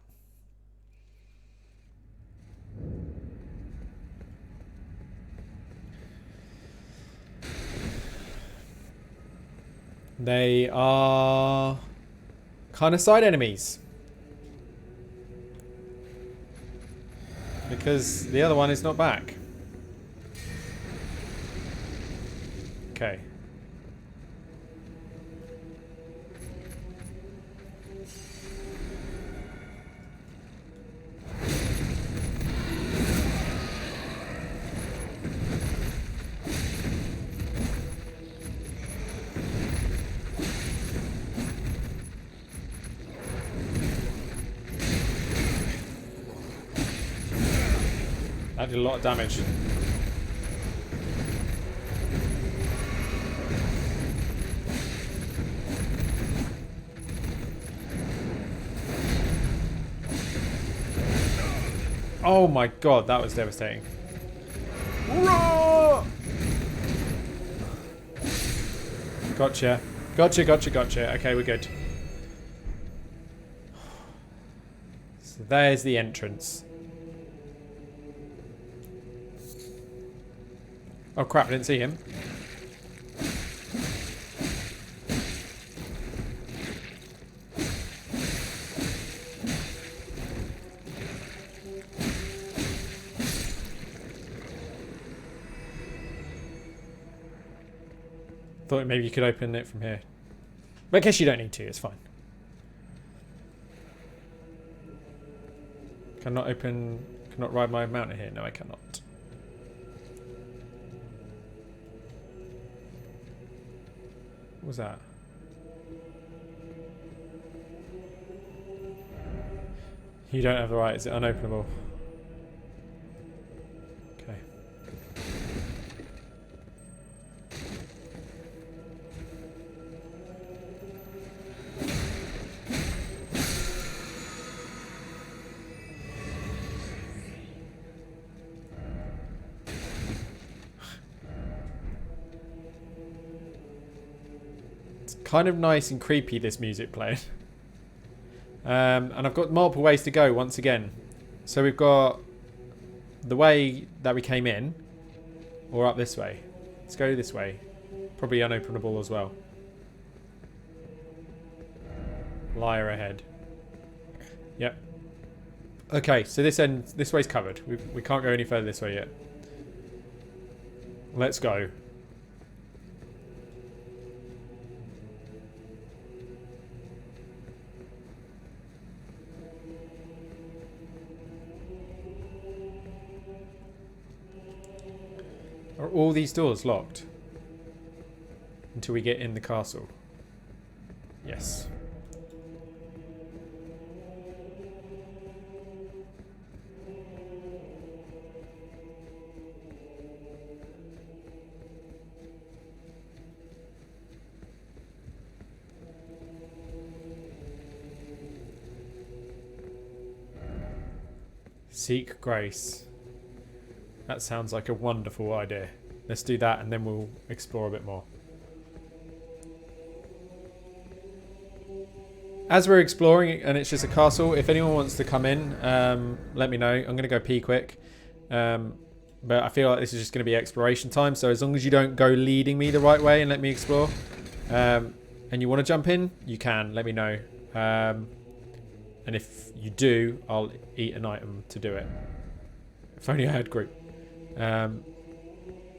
They are kind of side enemies. Because the other one is not back. Okay. That did a lot of damage. Oh my god, that was devastating. Gotcha. Gotcha. Okay, we're good. So there's the entrance. Oh crap, I didn't see him. Thought maybe you could open it from here. But I guess you don't need to, it's fine. Cannot ride my mountain here. No, I cannot. What was that? You don't have the right, is it unopenable? Okay. Kind of nice and creepy, this music playing. And I've got multiple ways to go once again. So we've got the way that we came in, or up this way. Let's go this way. Probably unopenable as well. Liar ahead. Yep. Okay, so this way's covered. We can't go any further this way yet. Let's go. Are all these doors locked? Until we get in the castle? Yes. Seek grace. That sounds like a wonderful idea. Let's do that and then we'll explore a bit more. As we're exploring and it's just a castle, if anyone wants to come in, let me know. I'm going to go pee quick. But I feel like this is just going to be exploration time. So as long as you don't go leading me the right way and let me explore, and you want to jump in, you can. Let me know. And if you do, I'll eat an item to do it. If only I had group.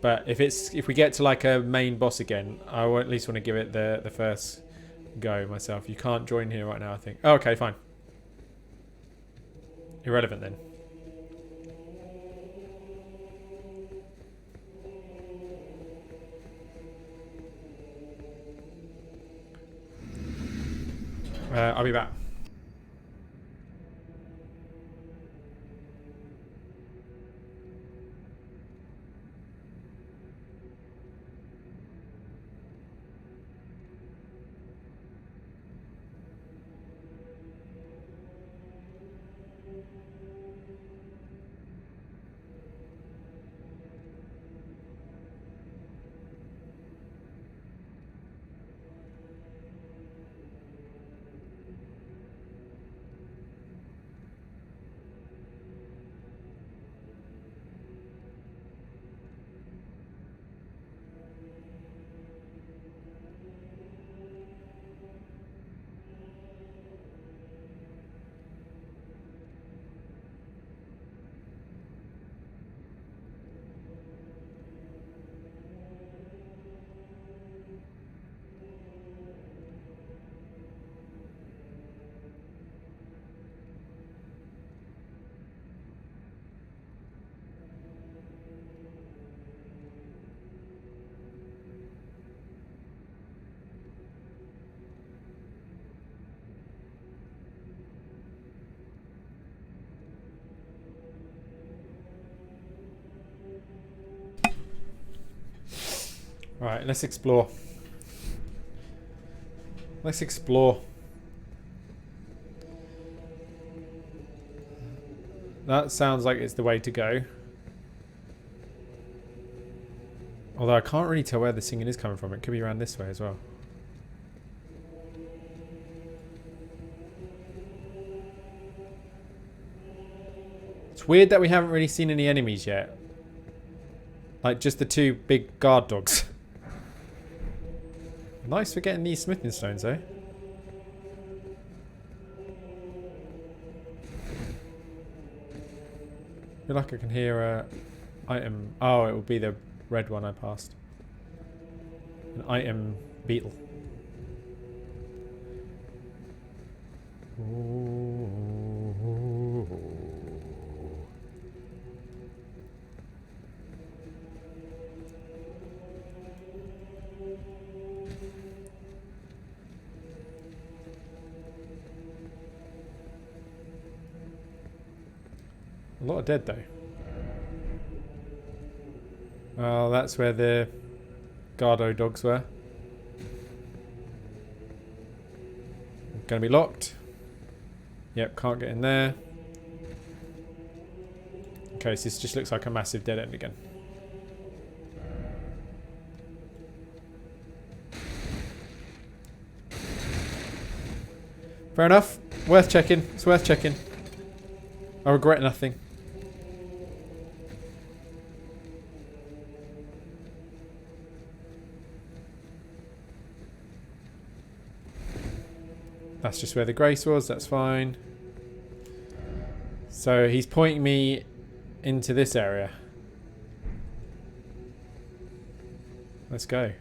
But if we get to like a main boss again, I will at least want to give it the first go myself. You can't join here right now, I think. Oh, okay, fine. Irrelevant then. I'll be back. Right, let's explore. Let's explore. That sounds like it's the way to go. Although I can't really tell where the singing is coming from. It could be around this way as well. It's weird that we haven't really seen any enemies yet. Like just the two big guard dogs. Nice for getting these smithing stones, though. I feel like I can hear a item. Oh, it will be the red one I passed. An item beetle. A lot of dead though. Oh, that's where the Gardo dogs were. Gonna be locked. Yep, can't get in there. Okay, so this just looks like a massive dead end again. Fair enough. Worth checking. It's worth checking. I regret nothing. That's just where the grace was, that's fine. So he's pointing me into this area. Let's go.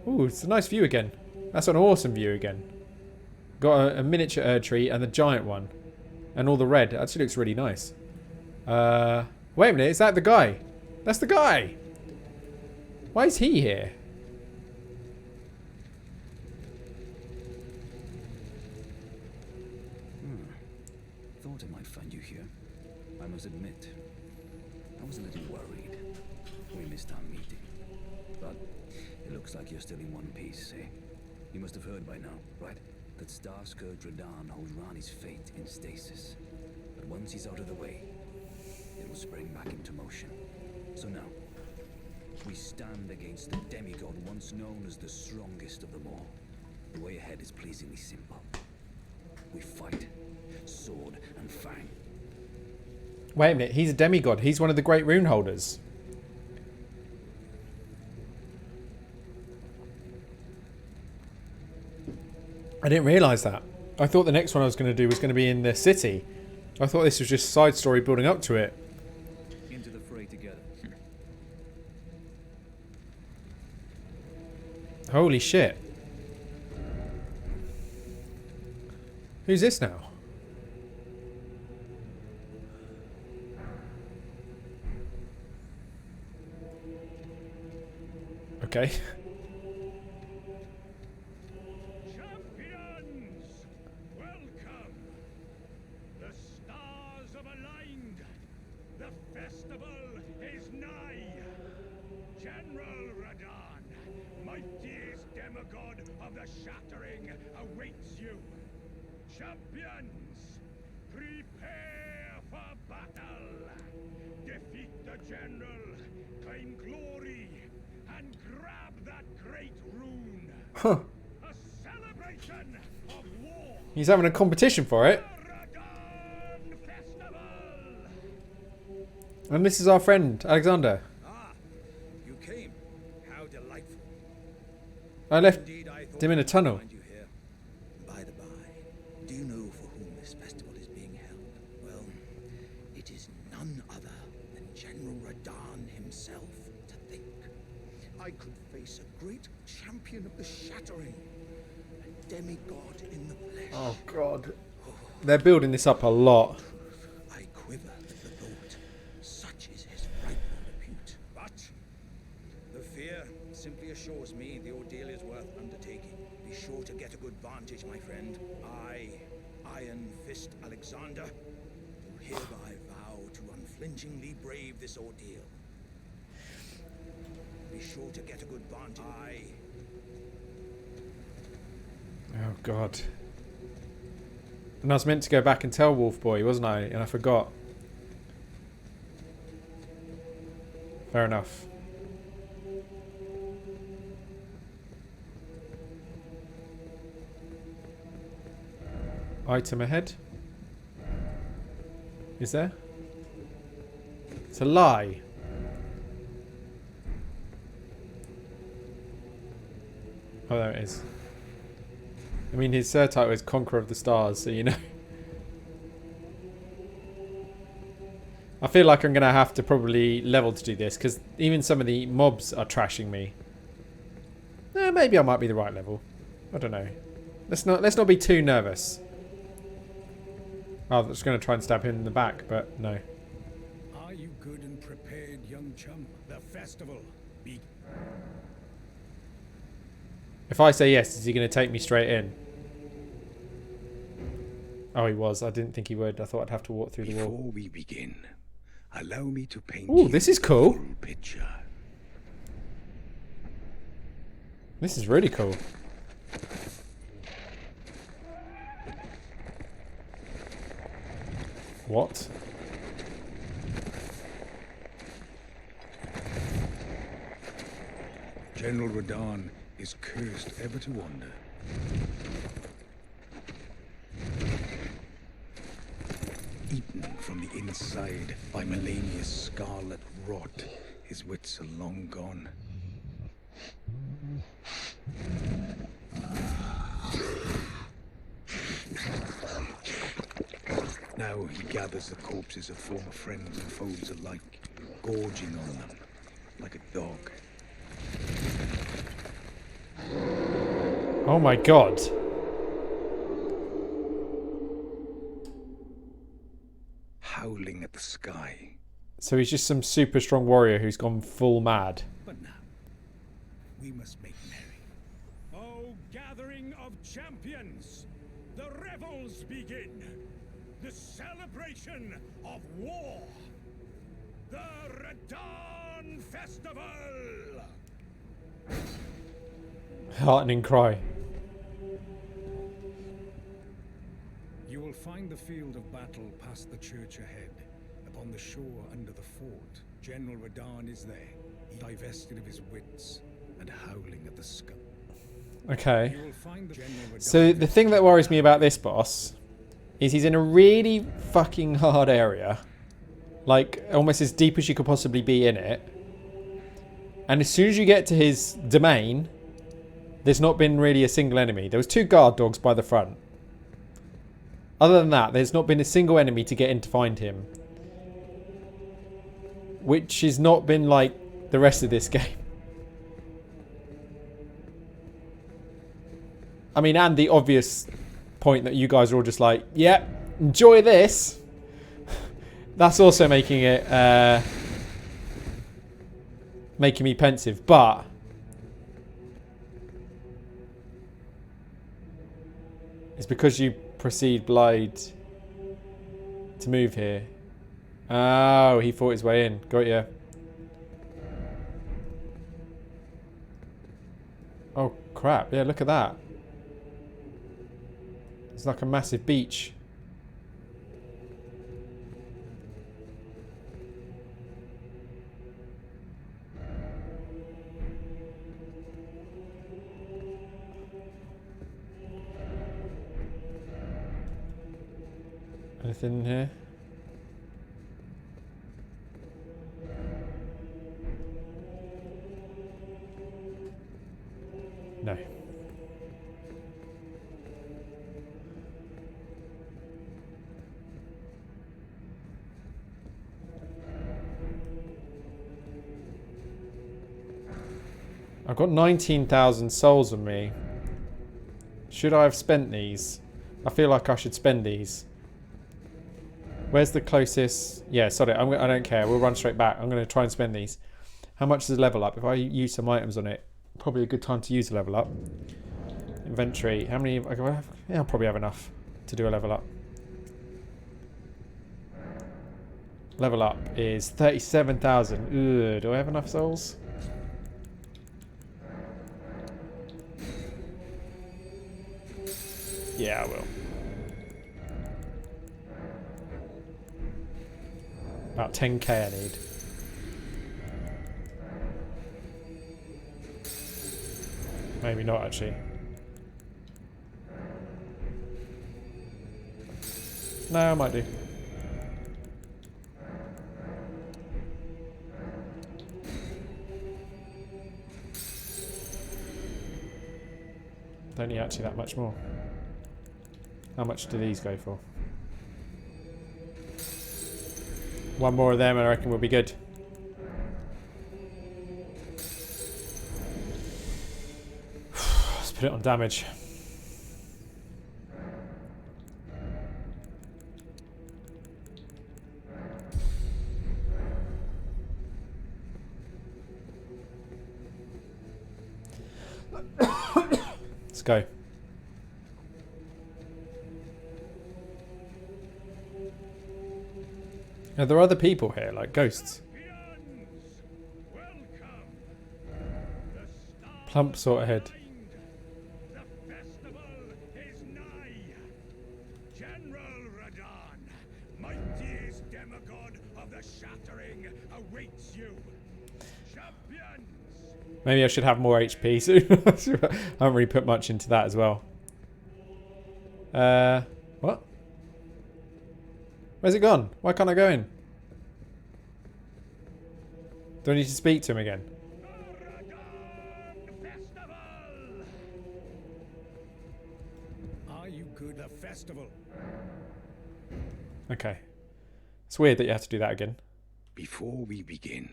Ooh, it's a nice view again. That's an awesome view again. Got a miniature Erdtree and the giant one. And all the red. Actually looks really nice. Wait a minute, is that the guy? That's the guy! Why is he here? Thought I might find you here. I must admit, I was a little worried. We missed our meeting. But it looks like you're still in one piece, eh? You must have heard by now, right? That Starscourge Radahn holds Rani's fate in stasis. But once he's out of the way, it will spring back into motion. So now, we stand against the demigod once known as the strongest of them all. The way ahead is pleasingly simple. We fight, sword and fang. Wait a minute, he's a demigod. He's one of the great rune holders. I didn't realise that. I thought the next one I was going to do was going to be in the city. I thought this was just side story building up to it. Into the fray together. Holy shit. Who's this now? Okay. Champions, welcome. The stars have aligned. The festival is nigh. General Radahn, mightiest demigod of the Shattering, awaits you. Champions, prepare for battle. Defeat the general, claim glory, and grab that great rune. Huh. A celebration of war. He's having a competition for it. Radahn Festival. And this is our friend, Alexander. Ah, you came. How delightful. I left Indeed, I thought him in a I'd tunnel. find you here. By the by, do you know for whom this festival is being held? Well, it is none other than General Radahn himself. To think, I could face a great champion of the Shattering, a demigod in the flesh. Oh god. They're building this up a lot. I quiver at the thought. Such is his rightful repute. But the fear simply assures me the ordeal is worth undertaking. Be sure to get a good vantage, my friend. I, Iron Fist Alexander, do hereby vow to unflinchingly brave this ordeal. Be sure to get a good vantage. Oh god. And I was meant to go back and tell Wolf Boy, wasn't I? And I forgot. Fair enough. Item ahead. Is there? It's a lie. Oh, there it is. I mean, his title is Conqueror of the Stars, so you know. I feel like I'm going to have to probably level to do this, because even some of the mobs are trashing me. Maybe I might be the right level. I don't know. Let's not be too nervous. I was going to try and stab him in the back, but no. Are you good and prepared, young chum? The festival. If I say yes, is he going to take me straight in? Oh, he was. I didn't think he would. I thought I'd have to walk through the wall. Before we begin, allow me to paint Ooh, this is cool. full picture. This is really cool. What? General Radahn is cursed ever to wander. Eaten from the inside by Melania's scarlet rot, his wits are long gone. Now he gathers the corpses of former friends and foes alike, gorging on them like a dog. Oh my god. Howling at the sky. So he's just some super strong warrior who's gone full mad. But now, we must make merry. Oh, gathering of champions! The revels begin! The celebration of war! The Radahn Festival! Heartening cry. You will find the field of battle past the church ahead. Upon the shore under the fort, General Radahn is there, divested of his wits and howling at the scum. Okay. You will find the General Radahn. So the thing that worries me about this boss is he's in a really fucking hard area. Like, almost as deep as you could possibly be in it. And as soon as you get to his domain, there's not been really a single enemy. There was 2 guard dogs by the front. Other than that, there's not been a single enemy to get in to find him. Which has not been like the rest of this game. I mean, and the obvious point that you guys are all just like, yeah, enjoy this. That's also making it, making me pensive, but it's because you proceed Blade to move here. Oh, he fought his way in. Got ya. Oh, crap. Yeah, look at that. It's like a massive beach. Anything in here? No. I've got 19,000 souls on me. Should I have spent these? I feel like I should spend these. Where's the closest? Yeah, sorry, I don't care. We'll run straight back. I'm going to try and spend these. How much is a level up? If I use some items on it, probably a good time to use a level up. Inventory. How many? Yeah, I'll probably have enough to do a level up. Level up is 37,000. Do I have enough souls? Yeah, I will. About 10k I need. Maybe not actually. No, I might do. Don't need actually that much more. How much do these go for? One more of them and I reckon we'll be good. Let's put it on damage. Let's go. Now, there are other people here, like ghosts. Plump sort of head. The festival is nigh. General Radon, mightiest demigod of the shattering, awaits you. Champions. Maybe I should have more HP soon. I haven't really put much into that as well. What? Where's it gone? Why can't I go in? Do I need to speak to him again? Are you good? The festival. Okay. It's weird that you have to do that again. Before we begin,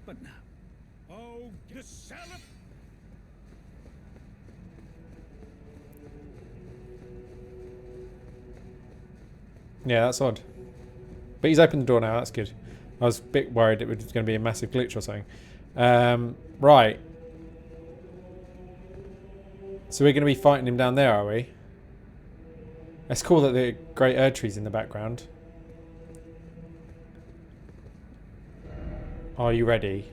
But now. Oh, the celebration. Yeah, that's odd. But he's opened the door now, that's good. I was a bit worried it was going to be a massive glitch or something. Right. So we're going to be fighting him down there, are we? It's cool that the great Erd tree's in the background. Are you ready?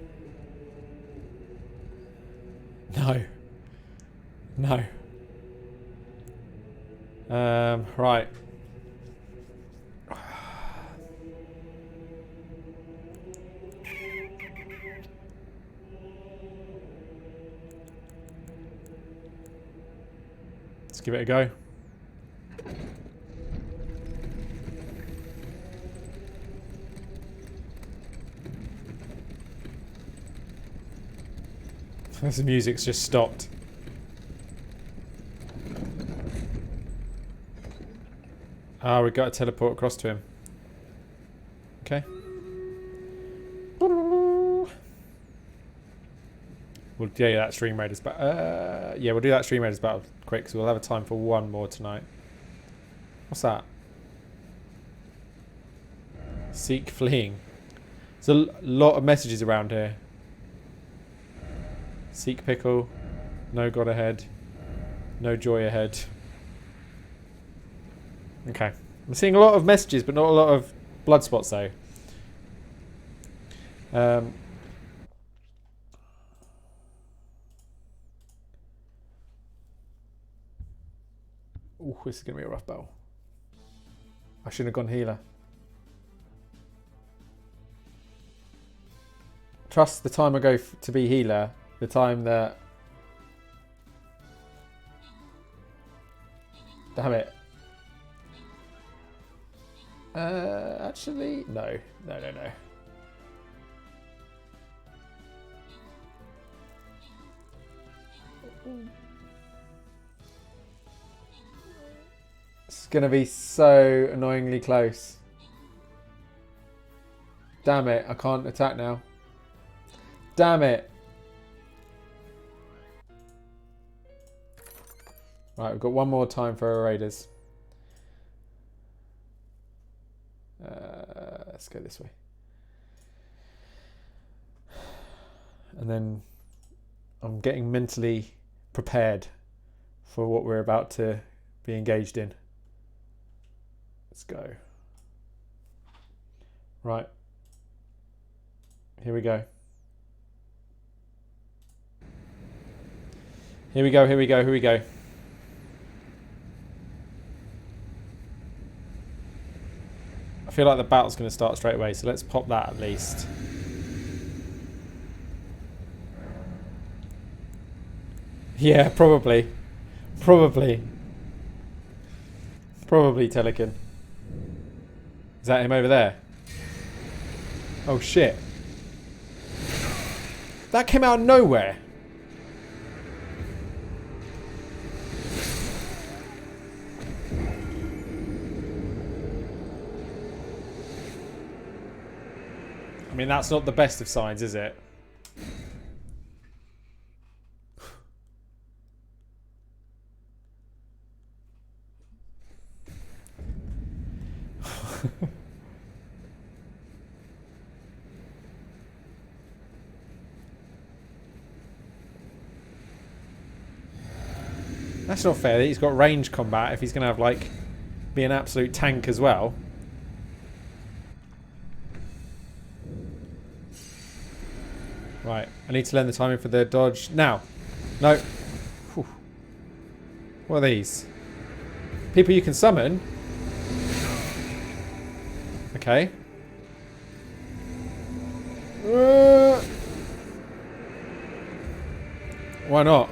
No. No. Right. Let's give it a go. The music's just stopped. Ah, we got to teleport across to him. Okay. We'll do that Stream Raiders battle. Yeah, we'll do that Stream Raiders battle quick, so we'll have a time for one more tonight. What's that? Seek fleeing. There's a lot of messages around here. Seek pickle. No god ahead. No joy ahead. Okay. I'm seeing a lot of messages, but not a lot of blood spots though. Ooh, this is going to be a rough battle. I shouldn't have gone healer. Trust the time I go to be healer, the time that... Damn it. Actually, no. No. It's going to be so annoyingly close. Damn it, I can't attack now. Damn it. Right, we've got one more time for our raiders. Let's go this way. And then I'm getting mentally prepared for what we're about to be engaged in. Let's go. Right. Here we go. Here we go. I feel like the battle's going to start straight away, so let's pop that at least. Yeah, probably. Probably. Probably Telekin. Is that him over there? Oh shit. That came out of nowhere. I mean, that's not the best of signs, is it? That's not fair. He's got range combat if he's going to have, like, be an absolute tank as well. Right, I need to learn the timing for the dodge. Now. No. Whew. What are these? People you can summon? Okay. Why not?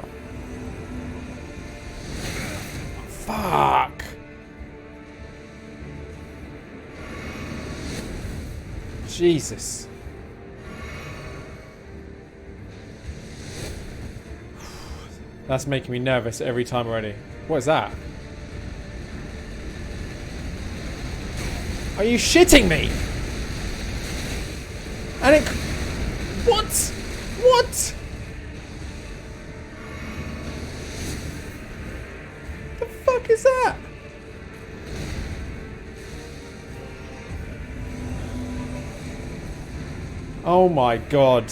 Fuck. Jesus. That's making me nervous every time already. What is that? Are you shitting me? And it... What? What? The fuck is that? Oh my god.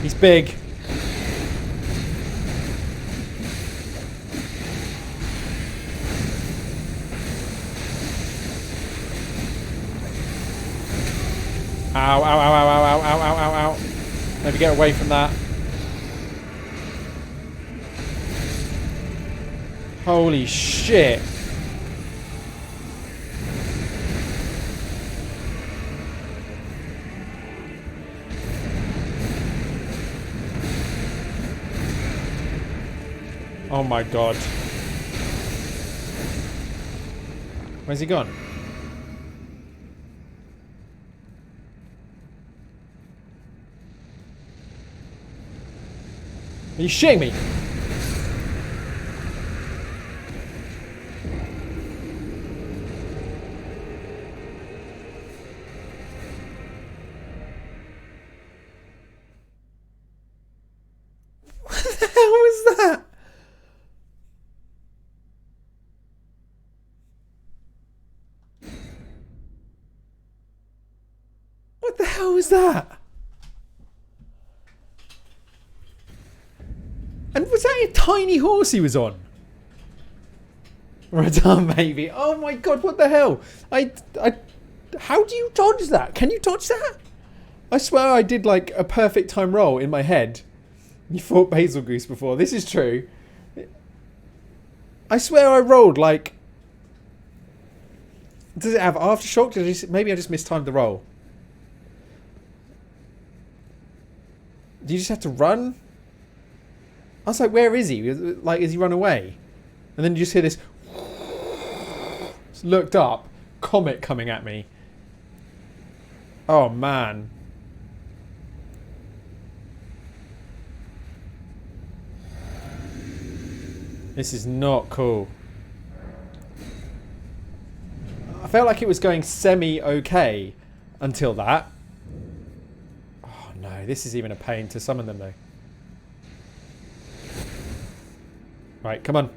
He's big. Ow, ow, ow, ow, ow, ow, ow, ow, ow. Maybe get away from that. Holy shit. Oh my god. Where's he gone? Are you shitting me? What the hell was that? What the hell was that? And was that a tiny horse he was on? Radar baby. Oh my god, what the hell? How do you dodge that? Can you dodge that? I swear I did like a perfect time roll in my head. You fought Basil Goose before. This is true. I swear I rolled like... Does it have aftershock? Maybe I just mistimed the roll. Do you just have to run? I was like, where is he? Like, is he run away? And then you just hear this... Just looked up. Comet coming at me. Oh, man. This is not cool. I felt like it was going semi-okay until that. Oh, no. This is even a pain to summon them, though. Right, come on.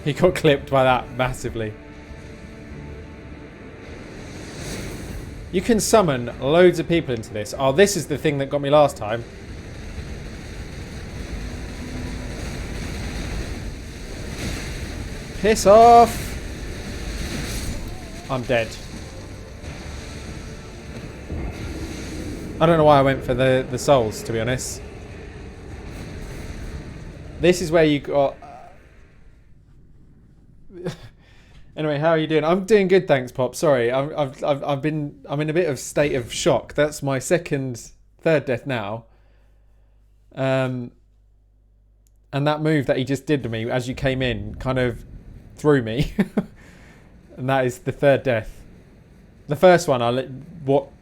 He got clipped by that massively. You can summon loads of people into this. Oh, this is the thing that got me last time. Piss off! I'm dead. I don't know why I went for the souls, to be honest. This is where you got... Anyway, how are you doing? I'm doing good, thanks, Pop. Sorry, I'm in a bit of state of shock. That's my third death now. And that move that he just did to me as you came in kind of threw me. And that is the third death. The first one I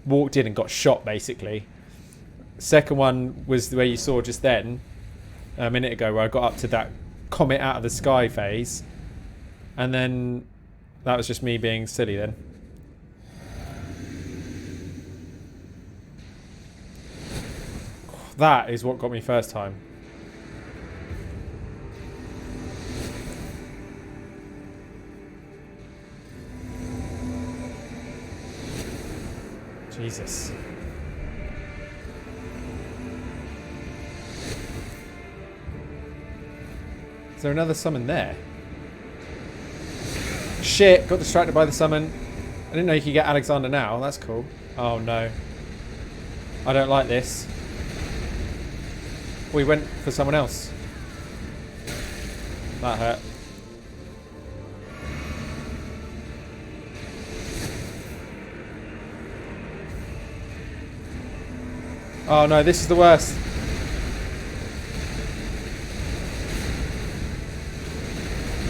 walked in and got shot, basically. Second one was where you saw just then, a minute ago, where I got up to that comet out of the sky phase. And then that was just me being silly then. That is what got me first time. Jesus. Is there another summon there? Shit, got distracted by the summon. I didn't know you could get Alexander now. That's cool. Oh no. I don't like this. We went for someone else. That hurt. Oh no, this is the worst.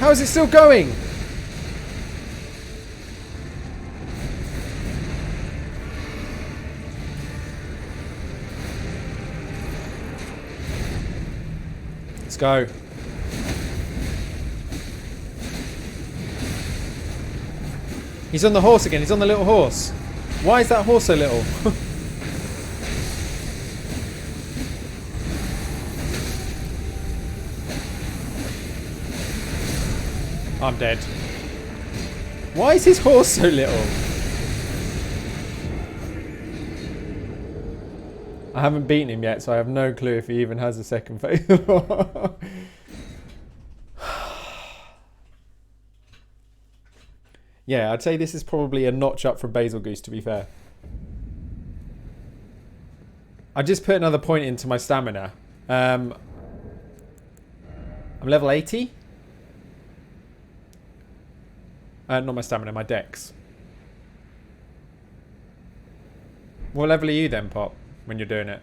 How is it still going? Let's go. He's on the horse again. He's on the little horse. Why is that horse so little? I'm dead. Why is his horse so little? I haven't beaten him yet, so I have no clue if he even has a second phase. Yeah, I'd say this is probably a notch up from Basil Goose, to be fair. I just put another point into my stamina. I'm level 80. Not my stamina, my dex. What level are you then, Pop, when you're doing it?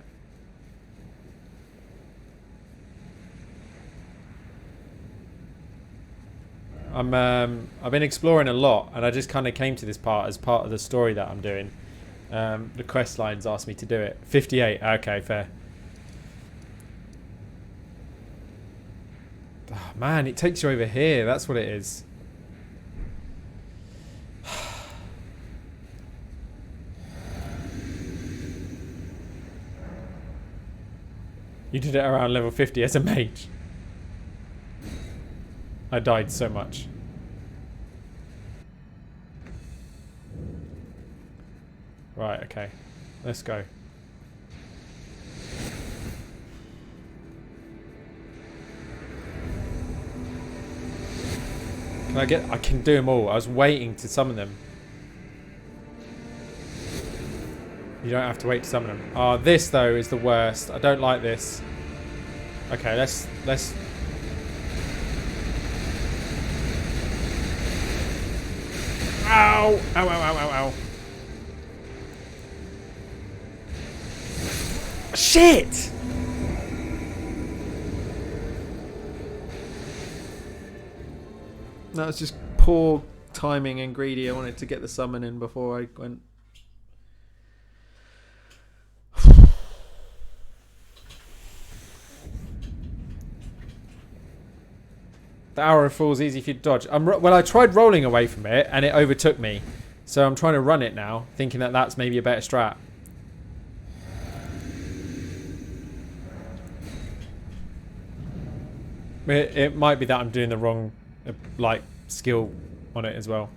I've been exploring a lot, and I just kind of came to this part as part of the story that I'm doing. The quest lines asked me to do it. 58. Okay, fair. Oh, man, it takes you over here. That's what it is. You did it around level 50 as a mage. I died so much. Right, okay. Let's go. I can do them all. I was waiting to summon them. You don't have to wait to summon them. Oh, this though is the worst. I don't like this. Okay, let's... Ow! Ow, ow, ow, ow, ow. Shit! That was just poor timing and greedy. I wanted to get the summon in before I went. The arrow falls easy for you to dodge. Well, I tried rolling away from it and it overtook me. So I'm trying to run it now, thinking that that's maybe a better strat. It might be that I'm doing the wrong, like, skill on it as well.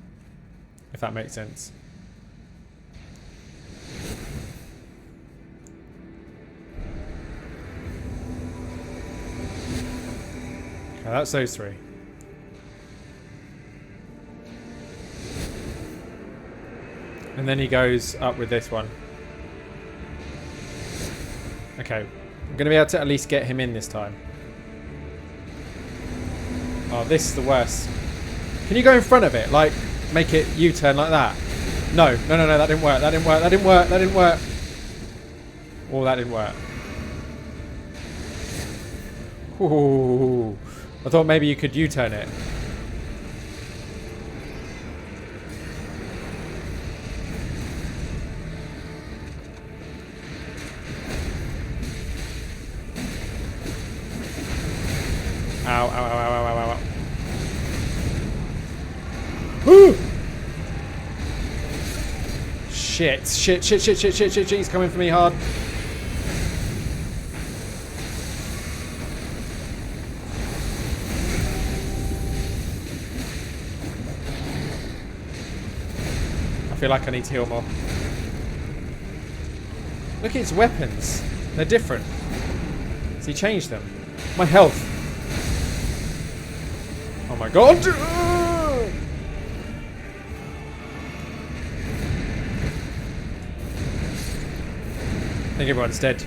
If that makes sense. Okay, that's those three. And then he goes up with this one. Okay. I'm going to be able to at least get him in this time. Oh, this is the worst. Can you go in front of it? Like, make it U-turn like that? No. No, no, no. That didn't work. That didn't work. That didn't work. That didn't work. Oh, that didn't work. Ooh. I thought maybe you could U-turn it. Ow, ow, ow, ow, ow, ow, ow. Woo! Shit, shit, shit, shit, shit, shit, shit, shit. He's coming for me hard. I feel like I need to heal more. Look at his weapons. They're different. Has he changed them? My health. Oh my god! I think everyone's dead.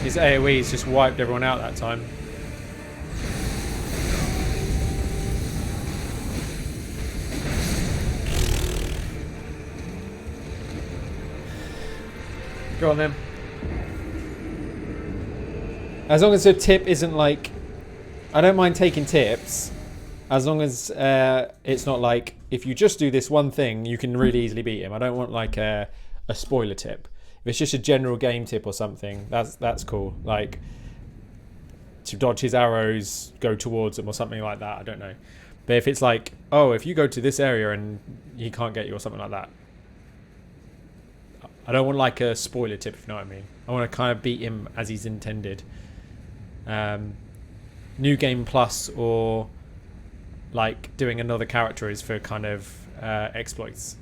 His AoE's just wiped everyone out that time. Go on then. As long as the tip isn't like... I don't mind taking tips. As long as it's not like, if you just do this one thing, you can really easily beat him. I don't want like a spoiler tip. If it's just a general game tip or something, that's cool. Like, to dodge his arrows, go towards him or something like that. I don't know. But if it's like, oh, if you go to this area and he can't get you or something like that. I don't want like a spoiler tip, if you know what I mean. I want to kind of beat him as he's intended. New Game Plus or like doing another character is for kind of exploits,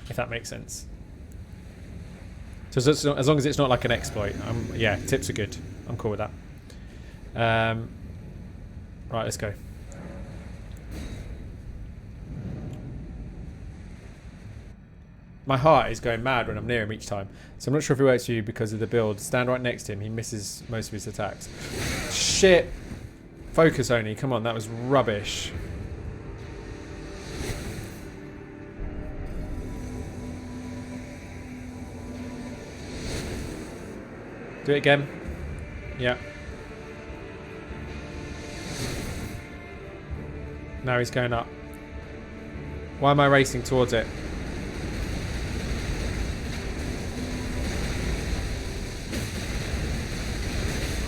if that makes sense. So as long as it's not like an exploit, yeah, tips are good. I'm cool with that. Right, let's go. My heart is going mad when I'm near him each time. So I'm not sure if he works for you because of the build. Stand right next to him. He misses most of his attacks. Shit. Focus only. Come on, that was rubbish. Do it again. Yeah. Now he's going up. Why am I racing towards it?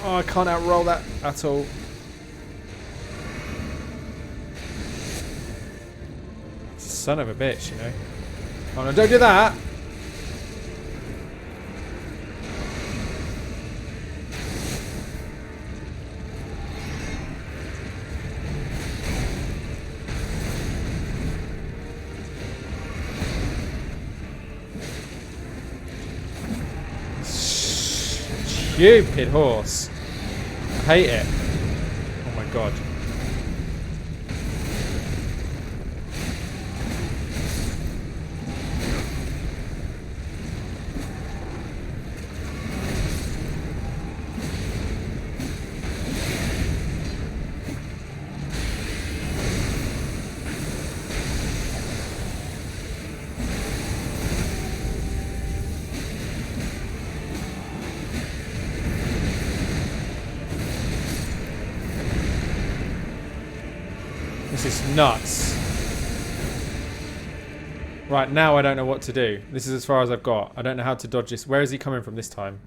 Oh, I can't outroll that at all. Son of a bitch, you know. Oh no, don't do that! Stupid horse. I hate it. Oh my god. This is nuts. Right, now I don't know what to do. This is as far as I've got. I don't know how to dodge this. Where is he coming from this time?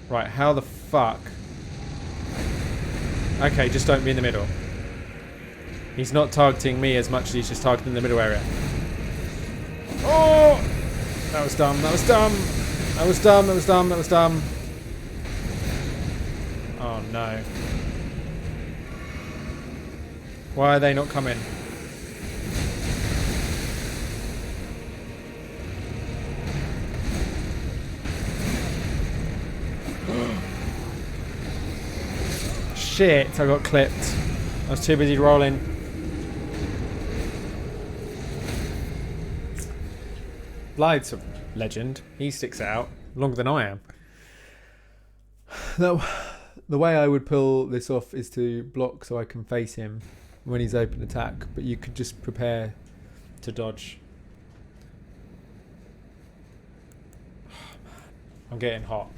Right, how the fuck? Okay, just don't be in the middle. He's not targeting me as much as he's just targeting the middle area. Oh! That was dumb, that was dumb. That was dumb, that was dumb, that was dumb. Oh no. Why are they not coming? Shit, I got clipped. I was too busy rolling. Blythe's a legend. He sticks it out longer than I am. The way I would pull this off is to block so I can face him when he's open attack, but you could just prepare to dodge. Oh, man. I'm getting hot.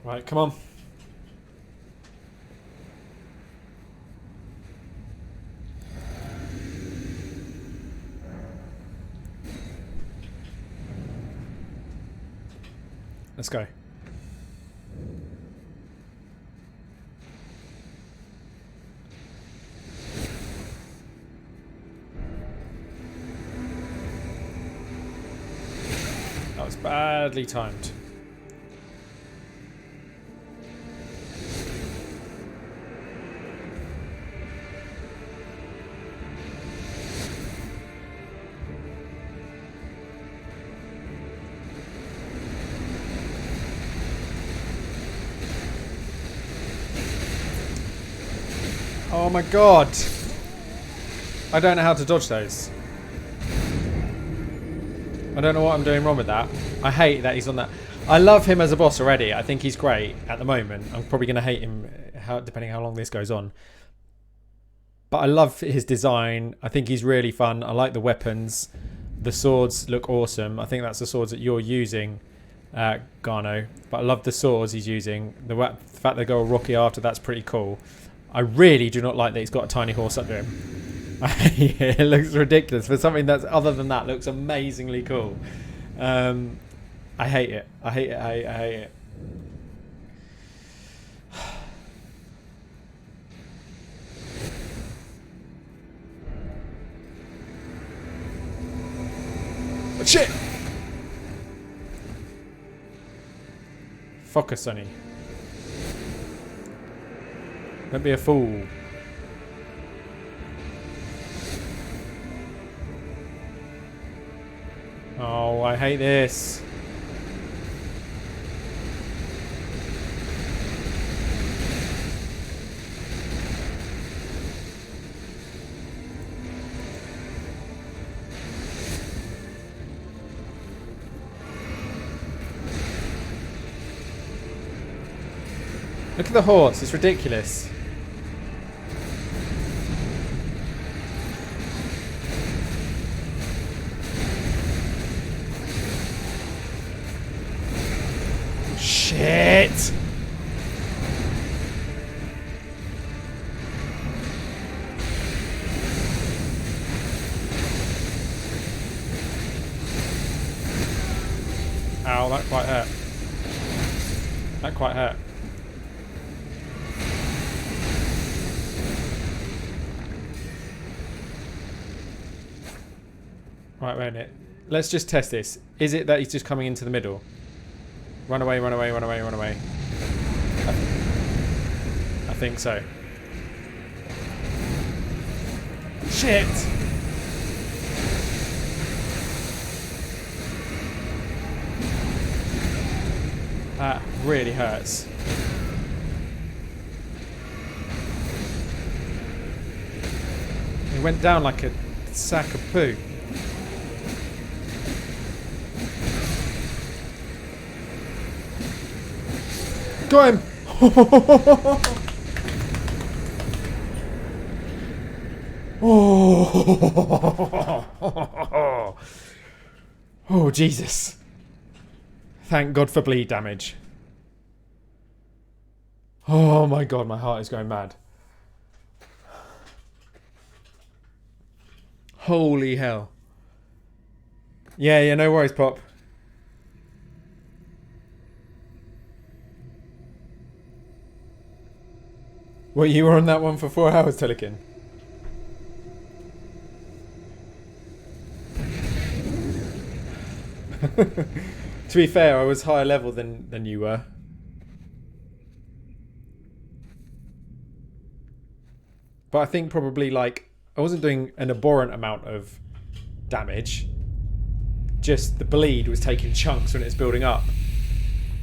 Right, come on. Let's go. That was badly timed. Oh my god! I don't know how to dodge those. I don't know what I'm doing wrong with that. I hate that he's on that. I love him as a boss already. I think he's great at the moment. I'm probably going to hate him depending how long this goes on. But I love his design. I think he's really fun. I like the weapons. The swords look awesome. I think that's the swords that you're using, Garno. But I love the swords he's using. The fact they go all rocky after, that's pretty cool. I really do not like that he's got a tiny horse up to him. It looks ridiculous. For something that's other than that looks amazingly cool. I hate it. I hate it. I hate it. Oh, shit! Focus, Sonny. Don't be a fool. Oh, I hate this. Look at the horse, it's ridiculous. Shit! Ow, that quite hurt. That quite hurt. Right, wait a minute. Let's just test this. Is it that he's just coming into the middle? Run away, run away, run away, run away. I think so. Shit! That really hurts. He went down like a sack of poo. Got him! Oh. Oh, Jesus. Thank God for bleed damage. Oh my God, my heart is going mad. Holy hell. Yeah, no worries, Pop. Well, you were on that one for 4 hours, Telekin. To be fair, I was higher level than you were. but I think probably like I wasn't doing an abhorrent amount of damage. Just the bleed was taking chunks when it's building up.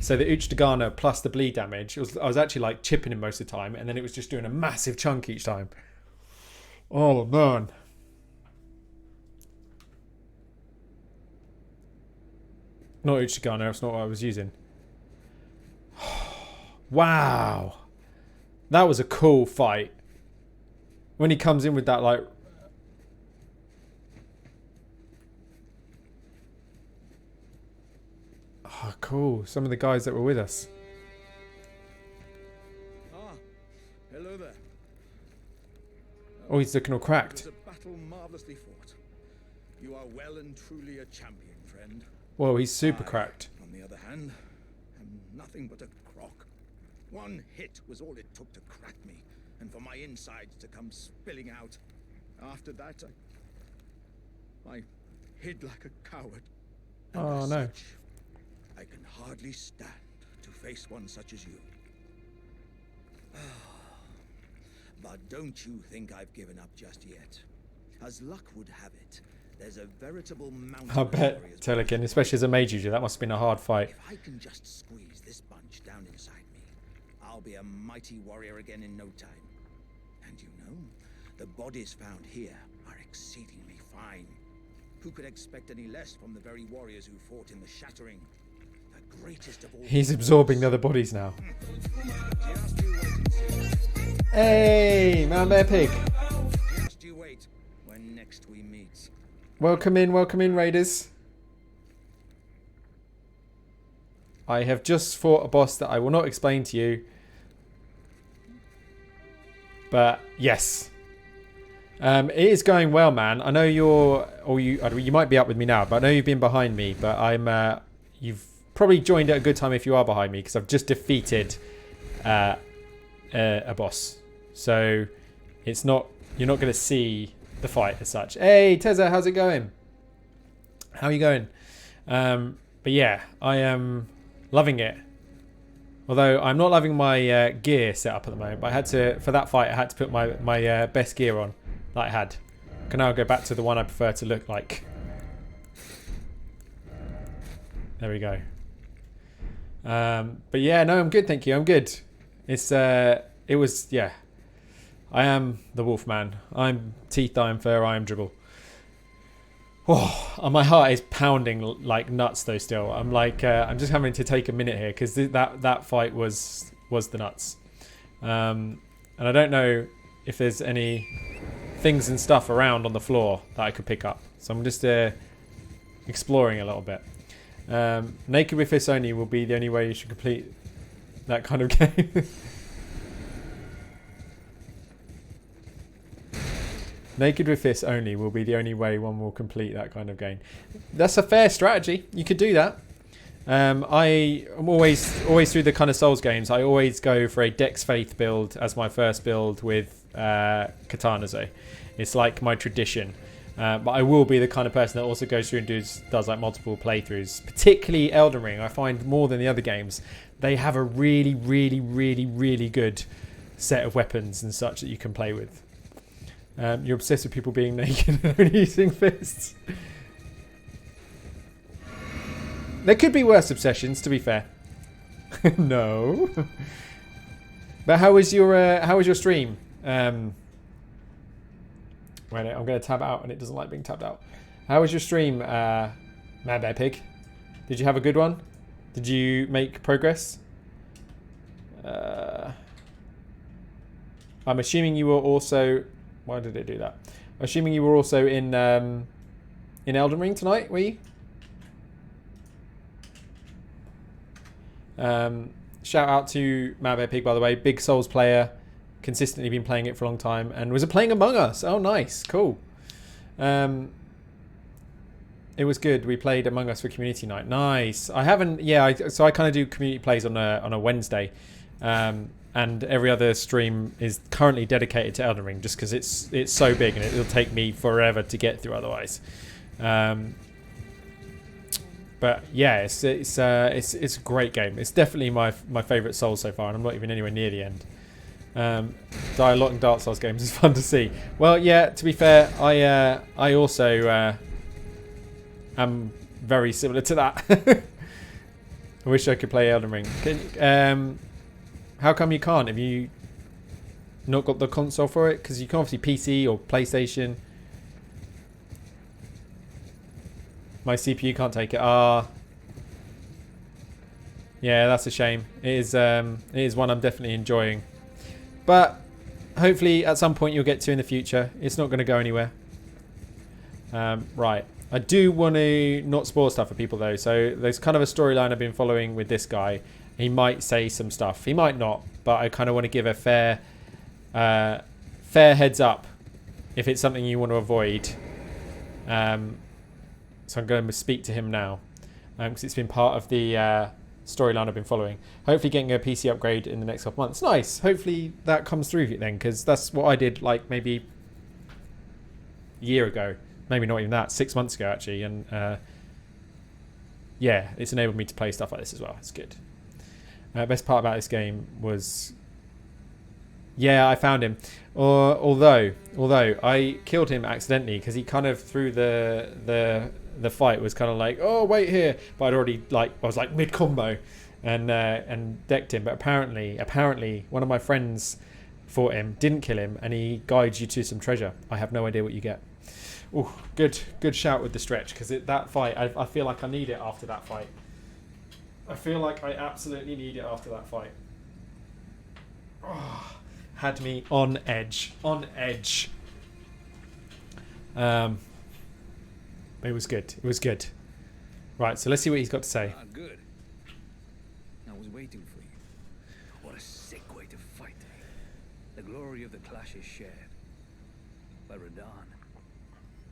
So the Uchdagana plus the bleed damage, I was actually like chipping him most of the time, and then it was just doing a massive chunk each time. Oh man. Not Uchdagana, that's not what I was using. Wow. That was a cool fight. When he comes in with that like... Oh, cool. Some of the guys that were with us. Ah, hello there. Oh, he's looking all cracked. It was a battle marvelously fought. You are well and truly a champion, friend. Whoa, he's super cracked. On the other hand, am nothing but a crock. One hit was all it took to crack me, and for my insides to come spilling out. After that, I hid like a coward. And Oh, as no. such, I can hardly stand to face one such as you. But don't you think I've given up just yet. As luck would have it, there's a veritable mountain I of bet, warriors Telekin, especially as a mage user, that must have been a hard fight. If I can just squeeze this bunch down inside me, I'll be a mighty warrior again in no time. And you know, the bodies found here are exceedingly fine. Who could expect any less from the very warriors who fought in the shattering? The greatest of all. He's absorbing the other bodies now. Just you wait and see. Hey, Man Bear Pig. Just you wait when next we meet. Welcome in, Raiders. I have just fought a boss that I will not explain to you. But yes. It is going well, man. I know you might be up with me now, but I know you've been behind me, but you've probably joined at a good time if you are behind me, because I've just defeated a boss. So you're not going to see the fight as such. Hey, Teza, how's it going? How are you going? But yeah, I am loving it. Although I'm not loving my gear setup at the moment, but for that fight, I had to put my best gear on that I had. I can now go back to the one I prefer to look like. There we go. But yeah, no, I'm good, thank you. I'm good. I am the Wolfman. I'm teeth, I am fur, I am dribble. Oh, and my heart is pounding like nuts though still. I'm like, I'm just having to take a minute here because that fight was the nuts. And I don't know if there's any things and stuff around on the floor that I could pick up. So I'm just exploring a little bit. Naked with fists only will be the only way you should complete that kind of game. Naked with fists only will be the only way one will complete that kind of game. That's a fair strategy. You could do that. I'm always through the kind of Souls games, I always go for a Dex Faith build as my first build with Katanazo. It's like my tradition. But I will be the kind of person that also goes through and does like multiple playthroughs. Particularly Elden Ring, I find more than the other games, they have a really, really, really, really good set of weapons and such that you can play with. You're obsessed with people being naked and only using fists. There could be worse obsessions, to be fair. No. But how was your stream? Wait, I'm going to tab out and it doesn't like being tabbed out. How was your stream, Mad Bear Pig? Did you have a good one? Did you make progress? I'm assuming you were also... Why did it do that? I'm assuming you were also in Elden Ring tonight, were you? Shout out to Mad Bear Pig, by the way. Big Souls player. Consistently been playing it for a long time. And was playing Among Us. Oh, nice. Cool. It was good. We played Among Us for community night. Nice. I haven't... Yeah, so I kind of do community plays on a Wednesday. And every other stream is currently dedicated to Elden Ring just because it's so big and it'll take me forever to get through otherwise. But yeah, it's a great game. It's definitely my favorite Souls so far, and I'm not even anywhere near the end. Die a lot in Dark Souls games is fun to see. Well, yeah, to be fair, I also am very similar to that. I wish I could play Elden Ring. How come you can't? Have you not got the console for it? Because you can obviously PC or PlayStation. My CPU can't take it. Yeah, that's a shame. It is one I'm definitely enjoying. But hopefully at some point you'll get to in the future. It's not going to go anywhere. Right. I do want to not spoil stuff for people though. So there's kind of a storyline I've been following with this guy. He might say some stuff. He might not. But I kind of want to give a fair heads up if it's something you want to avoid. So I'm going to speak to him now. Because it's been part of the storyline I've been following. Hopefully getting a PC upgrade in the next couple months. Nice. Hopefully that comes through then. Because that's what I did like maybe a year ago. Maybe not even that. 6 months ago actually. And yeah, it's enabled me to play stuff like this as well. It's good. Best part about this game was... Yeah, I found him. Although I killed him accidentally because he kind of threw the fight was kind of like, oh wait here, but I'd already I was like mid combo and decked him. But apparently one of my friends fought him, didn't kill him, and he guides you to some treasure. I have no idea what you get. Oh, good shout with the stretch because that fight I feel like I need it after that fight. I feel like I absolutely need it after that fight. Oh, had me on edge. It was good. Right, so let's see what he's got to say. Good. I was waiting for you. What a sick way to fight. The glory of the clash is shared by Radahn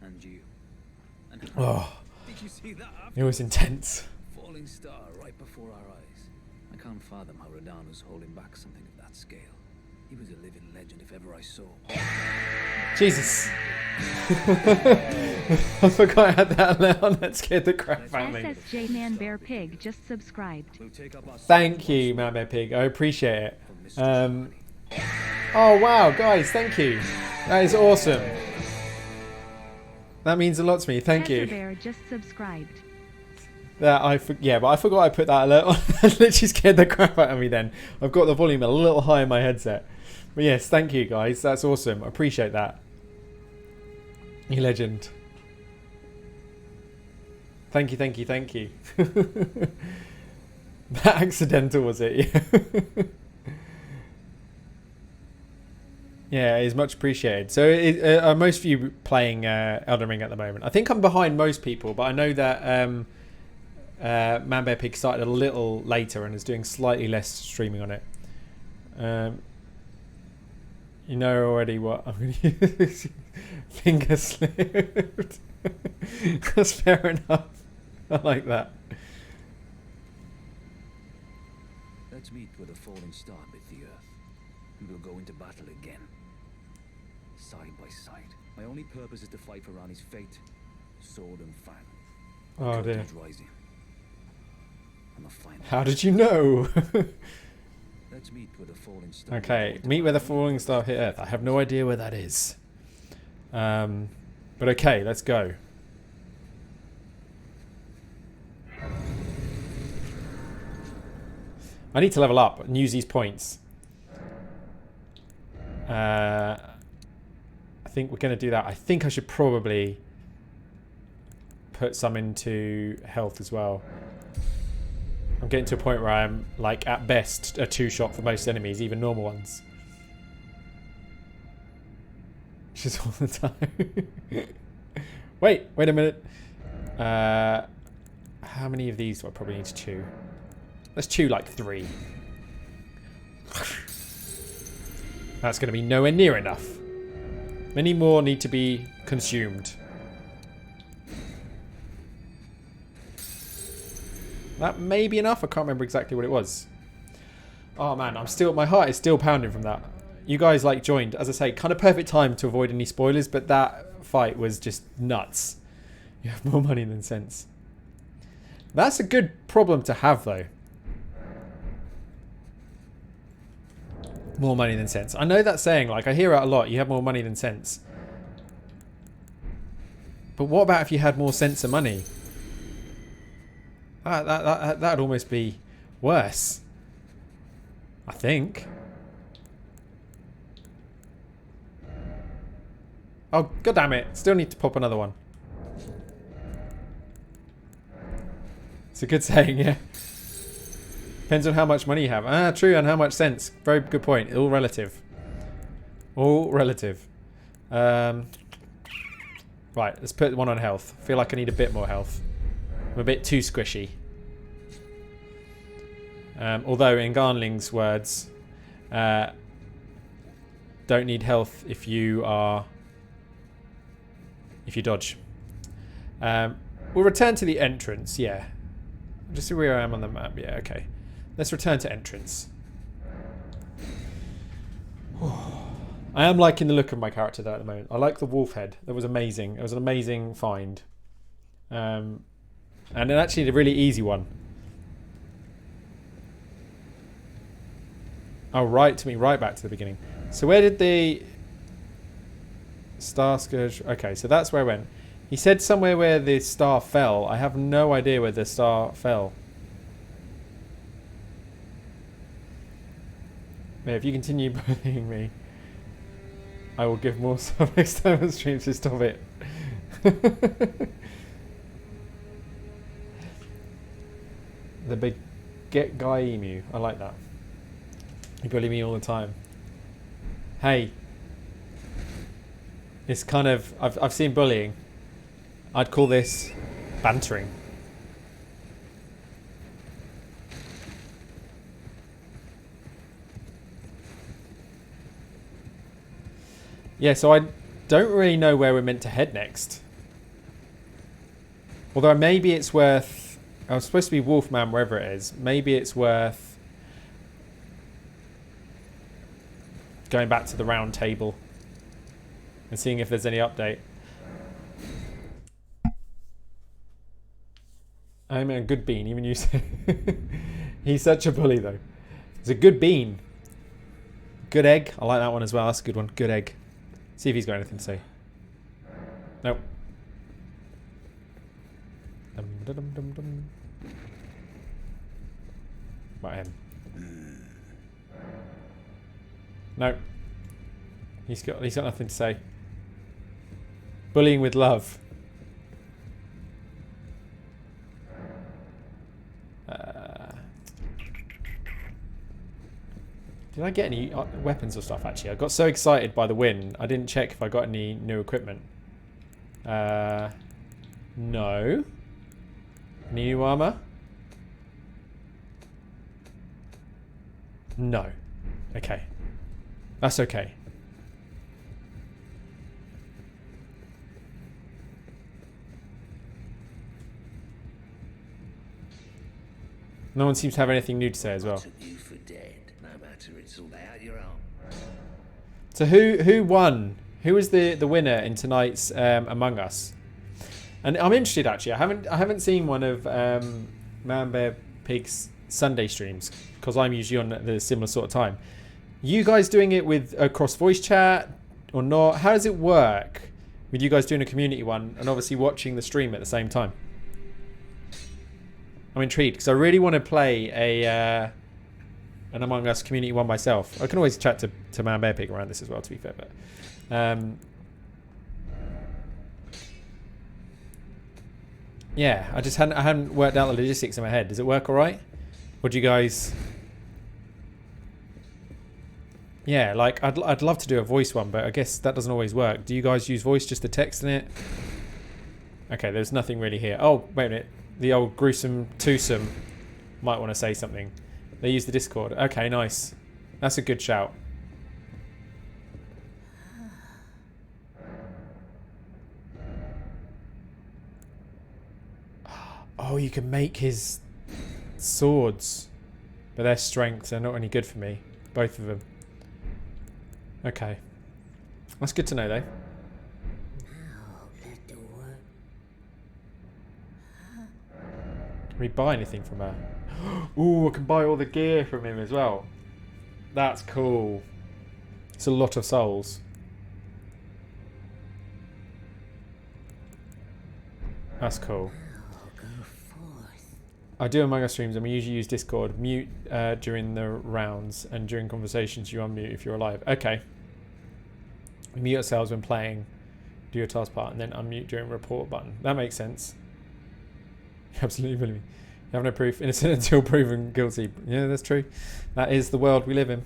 and you. And did you see that? It was intense. Falling star right before our eyes. I can't fathom how Radahn was holding back something of that scale. He was a living legend if ever I saw. Jesus. I forgot I had that on. That scared the crap out of me. SSJ Man Bear Pig just subscribed. Thank you, Man Bear Pig. I appreciate it. Oh wow, guys, thank you. That is awesome. That means a lot to me. Thank you. Bear just subscribed. But I forgot I put that alert on. That literally scared the crap out of me then. I've got the volume a little high in my headset. But yes, thank you guys. That's awesome. I appreciate that. You legend. Thank you. That accidental, was it? Yeah. Yeah, it's much appreciated. So are most of you playing Elden Ring at the moment? I think I'm behind most people, but I know that Man Bear Pig started a little later and is doing slightly less streaming on it. You know already what I'm going to use. Finger slipped. That's fair enough. I like that. Let's meet where the falling star bit the earth, and we'll go into battle again. Side by side. My only purpose is to fight for Ranni's fate, sword and fang. Oh dear. Rising. I'm a final. How did you know? Let's meet where the falling star. Okay, meet where the falling star hit Earth. I have no idea where that is. But okay, let's go. I need to level up and use these points. I think we're going to do that. I think I should probably put some into health as well. I'm getting to a point where I'm, like, at best, a 2-shot for most enemies, even normal ones. Just all the time. Wait a minute. How many of these do I probably need to chew? Let's chew, like, 3. That's going to be nowhere near enough. Many more need to be consumed. That may be enough. I can't remember exactly what it was. Oh man, my heart is still pounding from that. You guys like joined, as I say, kind of perfect time to avoid any spoilers, but that fight was just nuts. You have more money than sense. That's a good problem to have though. More money than sense. I know that saying, like, I hear it a lot. You have more money than sense. But what about if you had more sense of money? That'd almost be worse. I think. Oh, god damn it. Still need to pop another one. It's a good saying, yeah. Depends on how much money you have. Ah, true, and how much sense. Very good point. All relative. All relative. Right, let's put one on health. I feel like I need a bit more health. I'm a bit too squishy. Although, in Garnling's words, don't need health if you are... if you dodge. We'll return to the entrance, yeah. Just see where I am on the map. Yeah, okay. Let's return to entrance. I am liking the look of my character though at the moment. I like the wolf head. That was amazing. It was an amazing find. And actually a really easy one. Oh, right to me, right back to the beginning. So where did the Star Scourge... Okay, so that's where I went. He said somewhere where the star fell. I have no idea where the star fell. Yeah, if you continue bullying me, I will give more sub next time on streams, so stop it. The big get guy emu. I like that. You bully me all the time. Hey. It's kind of... I've seen bullying. I'd call this bantering. Yeah, so I don't really know where we're meant to head next. Although maybe it's worth... I was supposed to be Wolfman wherever it is. Maybe it's worth going back to the round table and seeing if there's any update. I'm a good bean, even you say. He's such a bully though. It's a good bean. Good egg. I like that one as well. That's a good one. Good egg. See if he's got anything to say. Nope. About him. No. He's got nothing to say. Bullying with love. Did I get any weapons or stuff actually? I got so excited by the win, I didn't check if I got any new equipment. No. Any new armor? No. Okay. That's okay. No one seems to have anything new to say as well. So who won? Who was the winner in tonight's Among Us? And I'm interested actually. I haven't seen one of Man Bear Pig's Sunday streams because I'm usually on the similar sort of time. You guys doing it with across voice chat or not? How does it work with you guys doing a community one and obviously watching the stream at the same time? I'm intrigued because I really want to play an Among Us community one myself. I can always chat to Man Bear Pig around this as well, to be fair. But yeah, I hadn't worked out the logistics in my head. Does it work all right? Or do you guys? Yeah, like I'd love to do a voice one, but I guess that doesn't always work. Do you guys use voice just to text in it? Okay, there's nothing really here. Oh, wait a minute. The old gruesome twosome might want to say something. They use the Discord. Okay, nice. That's a good shout. Oh, you can make his swords. But their strengths are not any good for me. Both of them. Okay. That's good to know, though. Can we buy anything from her? Ooh, I can buy all the gear from him as well. That's cool. It's a lot of souls. That's cool. I do Among Us streams and we usually use Discord. Mute during the rounds and during conversations you unmute if you're alive. Okay. We mute ourselves when playing, do your task part, and then unmute during report button. That makes sense. Absolutely believe me. You have no proof. Innocent until proven guilty. Yeah, that's true. That is the world we live in.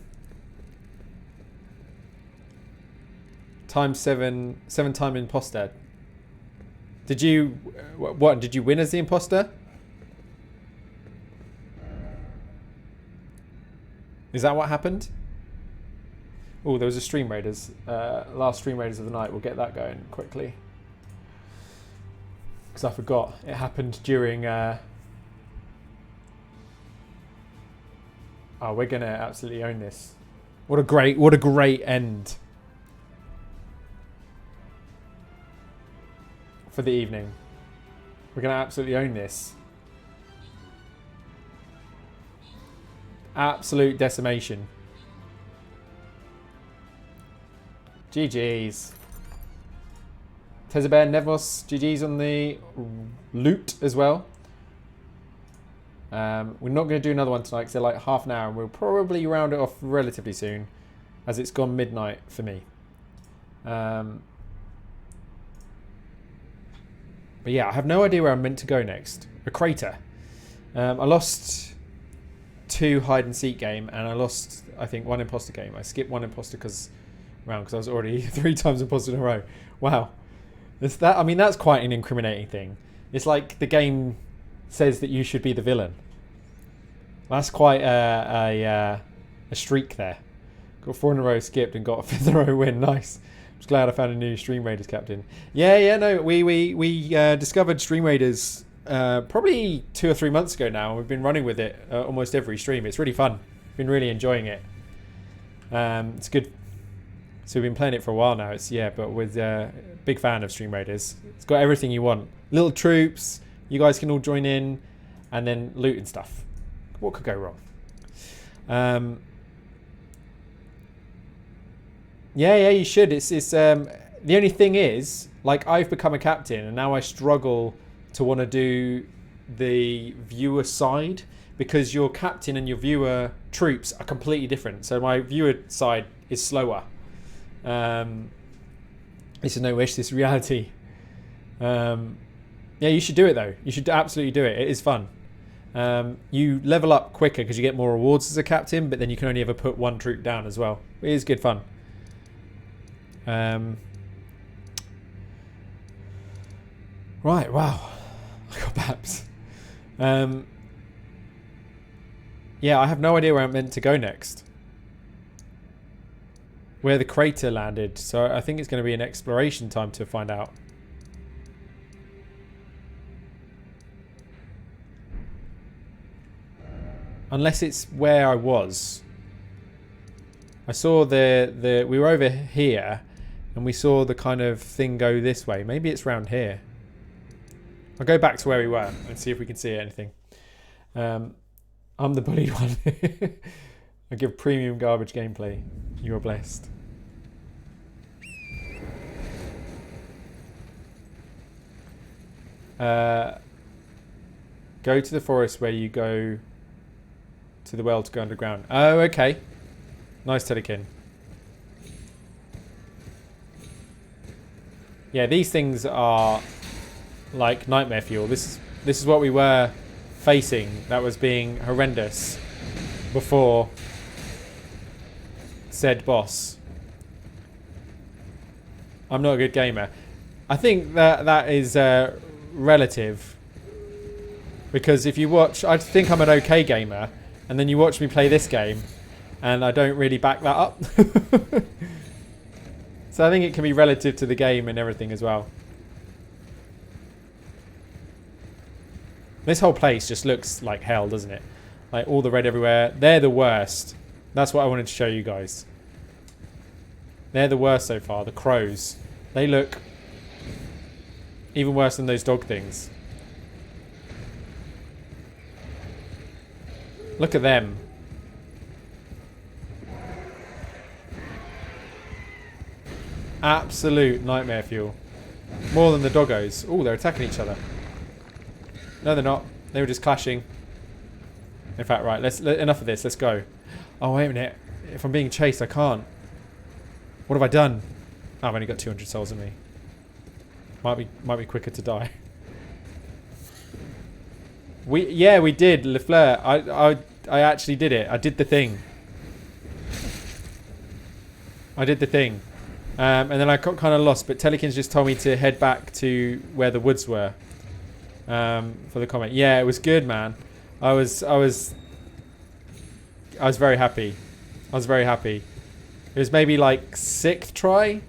Time 7 time imposter. Did you what? Did you win as the imposter? Is that what happened? Oh, there was a Stream Raiders. Last Stream Raiders of the night. We'll get that going quickly. Because I forgot. It happened during... Oh, we're going to absolutely own this. What a great end. For the evening. We're going to absolutely own this. Absolute decimation. GG's. Tezabear, Nevos, GG's on the loot as well. We're not going to do another one tonight because they're like half an hour and we'll probably round it off relatively soon as it's gone midnight for me. But yeah, I have no idea where I'm meant to go next. A crater. I lost 2 hide and seek game and I lost, I think, 1 imposter game. I skipped 1 imposter round because I was already 3 times imposter in a row. Wow. I mean, that's quite an incriminating thing. It's like the game says that you should be the villain. That's quite a streak there. Got 4 in a row skipped and got a 5th in a row win. Nice. Just glad I found a new Stream Raiders captain. Yeah, no, we discovered Stream Raiders probably 2 or 3 months ago now. We've been running with it almost every stream. It's really fun. Been really enjoying it. It's good. So we've been playing it for a while now. But with big fan of Stream Raiders. It's got everything you want. Little troops. You guys can all join in, and then loot and stuff. What could go wrong? Yeah, you should. It's the only thing is, like, I've become a captain, and now I struggle to want to do the viewer side because your captain and your viewer troops are completely different. So my viewer side is slower. This is no wish, this is reality. Yeah, you should do it though. You should absolutely do it. It is fun. You level up quicker because you get more rewards as a captain, but then you can only ever put 1 troop down as well. It is good fun. Right, wow. I got Babs. Yeah, I have no idea where I'm meant to go next. Where the crater landed. So I think it's going to be an exploration time to find out. Unless it's where I was. I saw we were over here and we saw the kind of thing go this way. Maybe it's round here. I'll go back to where we were and see if we can see anything. I'm the bullied one. I give premium garbage gameplay. You are blessed. Go to the forest where you go to the well to go underground. Oh, okay. Nice, Telekin. Yeah, these things are like nightmare fuel. This is what we were facing that was being horrendous before said boss. I'm not a good gamer. I think that is relative. Because if you watch, I think I'm an okay gamer, and then you watch me play this game, and I don't really back that up. So I think it can be relative to the game and everything as well. This whole place just looks like hell, doesn't it? Like all the red everywhere. They're the worst. That's what I wanted to show you guys. They're the worst so far, the crows. They look even worse than those dog things. Look at them. Absolute nightmare fuel. More than the doggos. Oh, they're attacking each other. No, they're not. They were just clashing. In fact, right, enough of this. Let's go. Oh, wait a minute. If I'm being chased, I can't. What have I done? Oh, I've only got 200 souls in me. Might be quicker to die. Yeah, we did, LeFleur. I actually did it. I did the thing. And then I got kind of lost, but Telekins just told me to head back to where the woods were. For the comment. Yeah, it was good, man. I was very happy. It was maybe like 6th try.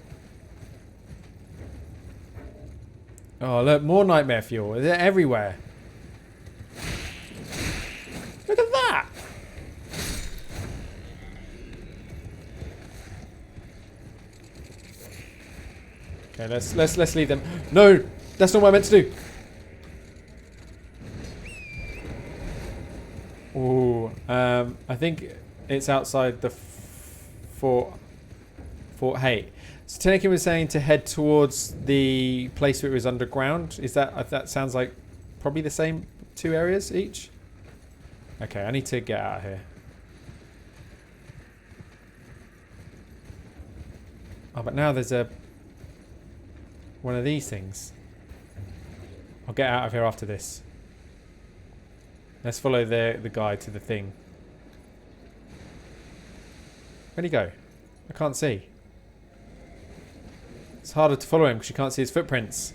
Oh, look, more nightmare fuel. They're everywhere. Look at that. Okay, let's leave them. No, that's not what I meant to do. Ooh, I think it's outside the Fort Haight. So Tenekin was saying to head towards the place where it was underground. Is that sounds like probably the same 2 areas each? Okay, I need to get out of here. Oh, but now there's one of these things. I'll get out of here after this. Let's follow the guide to the thing. Where'd he go? I can't see. It's harder to follow him because you can't see his footprints.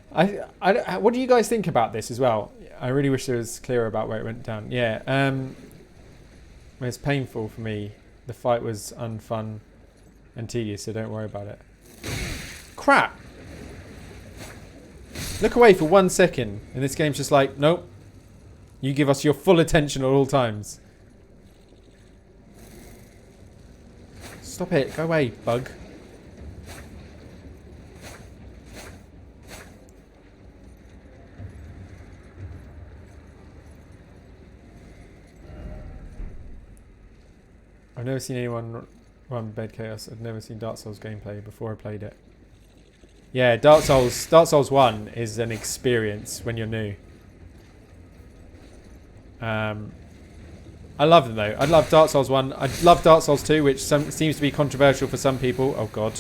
What do you guys think about this as well? I really wish it was clearer about where it went down. Yeah, it's painful for me. The fight was unfun and tedious, so don't worry about it. Crap! Look away for 1 second, and this game's just like, nope. You give us your full attention at all times. Stop it. Go away, bug. I've never seen anyone run Bed Chaos. I've never seen Dark Souls gameplay before I played it. Yeah, Dark Souls 1 is an experience when you're new. I love them though. I love Dark Souls 1. I love Dark Souls 2, which seems to be controversial for some people. Oh god.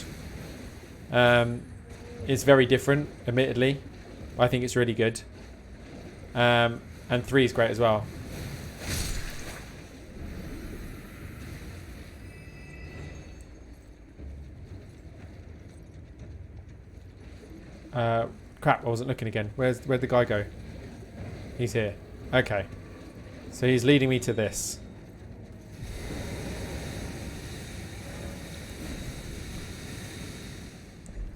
It's very different, admittedly. I think it's really good. And 3 is great as well. Crap, I wasn't looking again. Where'd the guy go? He's here. Okay. So he's leading me to this.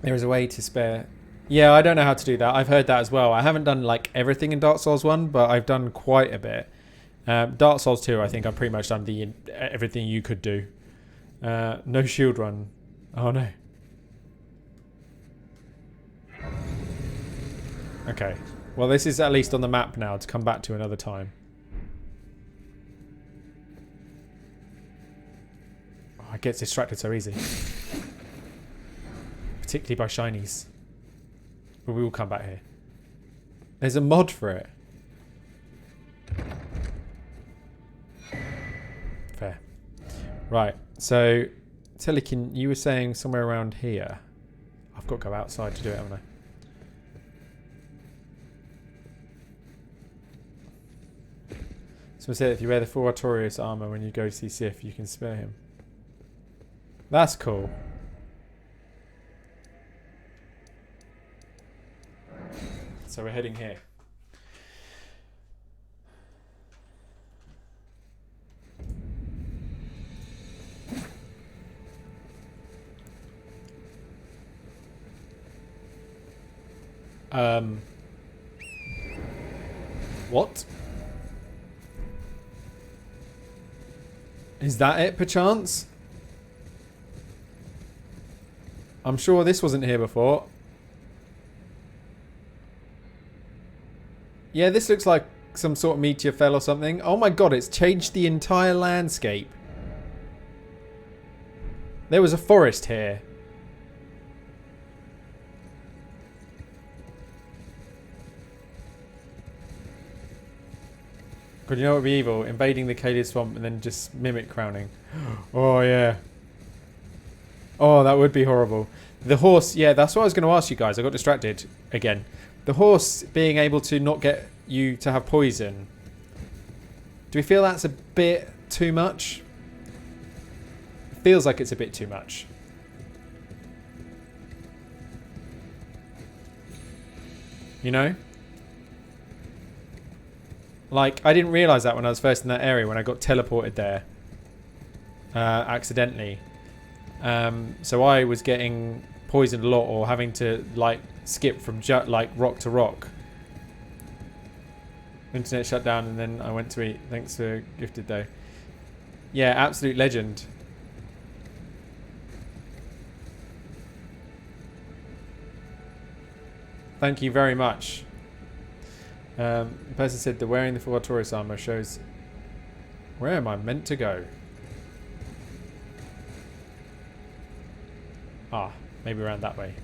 There is a way to spare... Yeah, I don't know how to do that. I've heard that as well. I haven't done like everything in Dark Souls 1, but I've done quite a bit. Dark Souls 2, I think I've pretty much done everything you could do. No shield run. Oh no. Okay. Well, this is at least on the map now to come back to another time. Oh, I get distracted so easy. Particularly by shinies. But we will come back here. There's a mod for it. Fair. Right. So, Telekin, you were saying somewhere around here. I've got to go outside to do it, haven't I? So I said if you wear the full Artorias armor when you go to see Sif, you can spare him. That's cool. So we're heading here. What? Is that it, perchance? I'm sure this wasn't here before. Yeah, this looks like some sort of meteor fell or something. Oh my god, it's changed the entire landscape. There was a forest here. God, you know what would be evil? Invading the Kalia swamp and then just mimic crowning. Oh, yeah. Oh, that would be horrible. The horse, yeah, that's what I was going to ask you guys. I got distracted again. The horse being able to not get you to have poison. Do we feel that's a bit too much? It feels like it's a bit too much. You know? Like, I didn't realise that when I was first in that area, when I got teleported there. Accidentally. So I was getting poisoned a lot, or having to, like, skip from, like, rock to rock. Internet shut down, and then I went to eat. Thanks for gifted, though. Yeah, absolute legend. Thank you very much. The person said the wearing the full Taurus armor shows... Where am I meant to go? Ah, maybe around that way.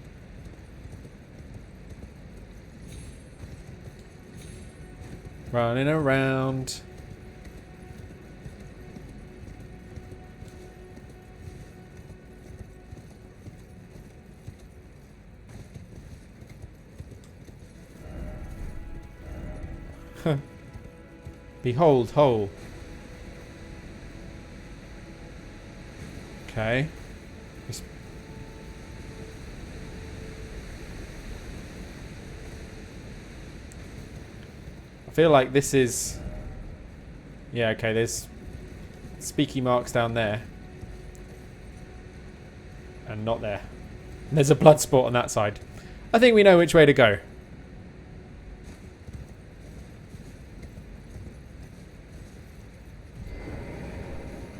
Running around. Behold, hole. Okay. I feel like this is... Yeah, okay, there's speaky marks down there. And not there. And there's a blood spot on that side. I think we know which way to go.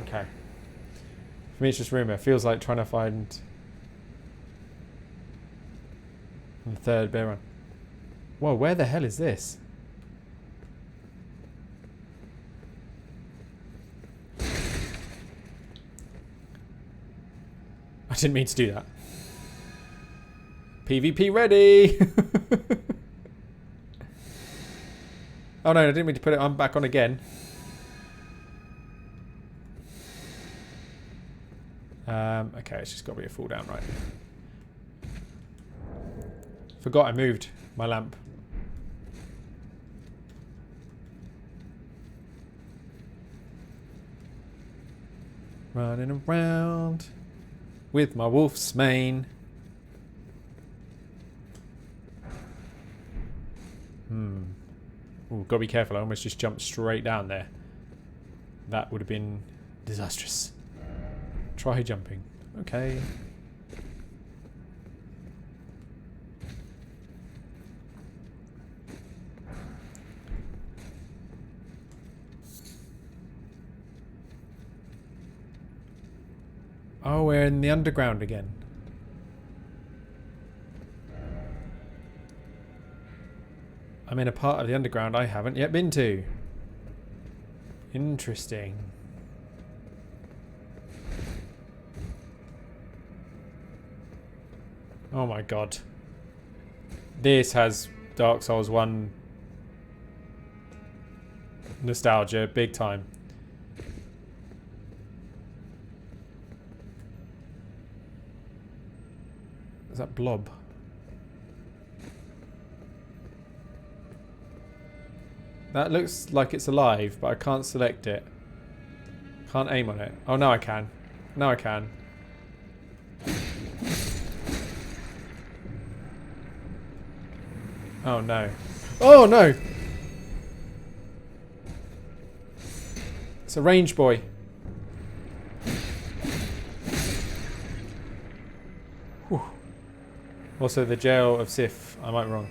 Okay. For me, it's just rumour. Feels like trying to find the third bear run. Whoa, where the hell is this? I didn't mean to do that. PvP ready! Oh no, I didn't mean to put it on back on again. Okay, it's just got to be a full down, right? Forgot I moved my lamp. Running around with my wolf's mane. Ooh, gotta be careful. I almost just jumped straight down there. That would have been disastrous. Try jumping. Okay. Oh, we're in the underground again. I'm in a part of the underground I haven't yet been to. Interesting. Oh my god. This has Dark Souls 1 nostalgia, big time. Is that blob? That looks like it's alive, but I can't select it. Can't aim on it. Oh, now I can. Now I can. Oh no. Oh no! It's a range boy. Whew. Also the jail of Sif. I might be wrong.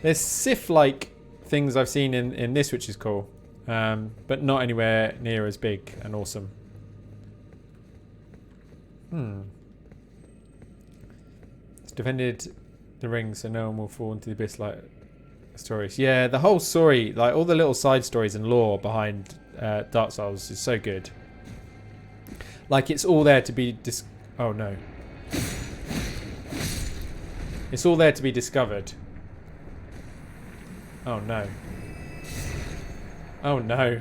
There's Sif-like things I've seen in this, which is cool. But not anywhere near as big and awesome. It's defended the ring so no one will fall into the abyss like stories. Yeah, the whole story, like all the little side stories and lore behind Dark Souls is so good. Like it's all there to be oh no. It's all there to be discovered. Oh no. Oh no.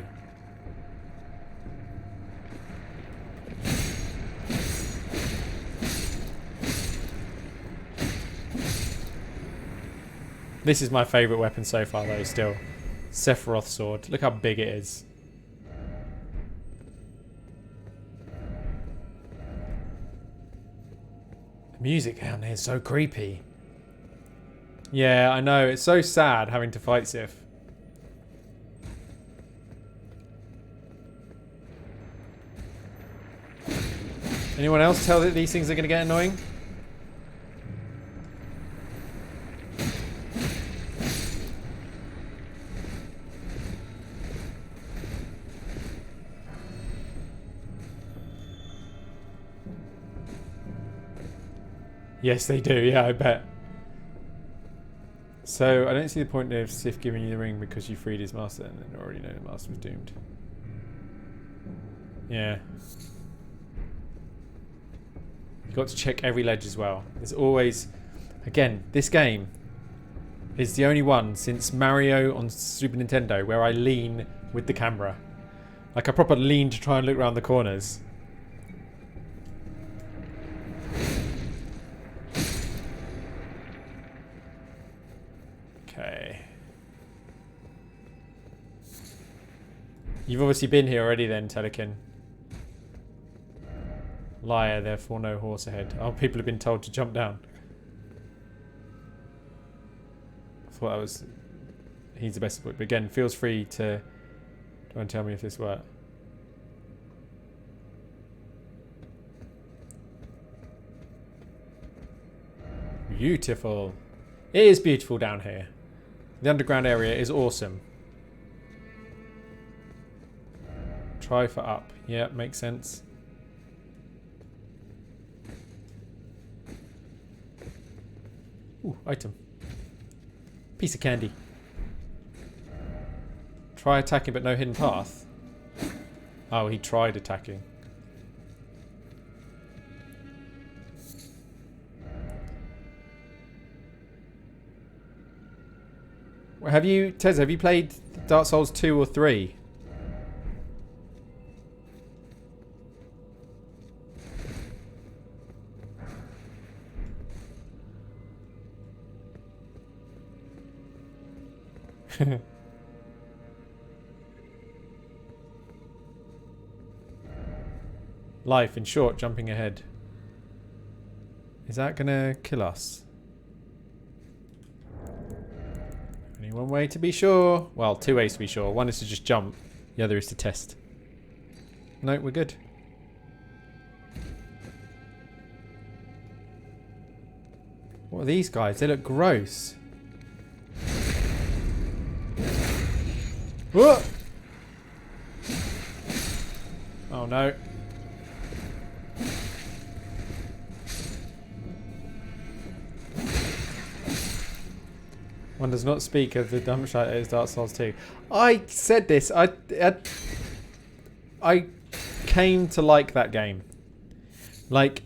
This is my favourite weapon so far, though, still. Sephiroth sword. Look how big it is. The music down here is so creepy. Yeah, I know. It's so sad having to fight Sif. Anyone else tell that these things are going to get annoying? Yes, they do. Yeah, I bet. So, I don't see the point of Sif giving you the ring because you freed his master and then already know the master was doomed. Yeah. You've got to check every ledge as well. There's always... Again, this game is the only one since Mario on Super Nintendo where I lean with the camera. Like, I proper lean to try and look around the corners. Okay. You've obviously been here already then, Telekin. Liar, therefore no horse ahead. Oh, people have been told to jump down. I thought that was... He's the best book. But again, feels free to try and tell me if this worked. Beautiful. It is beautiful down here. The underground area is awesome. Try for up. Yeah, makes sense. Ooh, item. Piece of candy. Try attacking but no hidden path. Oh, he tried attacking. Have you, Tez, have you played Dark Souls 2 or 3? Life, in short, jumping ahead. Is that gonna kill us? Only one way to be sure. Well, two ways to be sure. One is to just jump. The other is to test. No, we're good. What are these guys? They look gross. Whoa! Oh no. One does not speak of the dumb shit that is Dark Souls 2. I said this. I came to like that game. Like,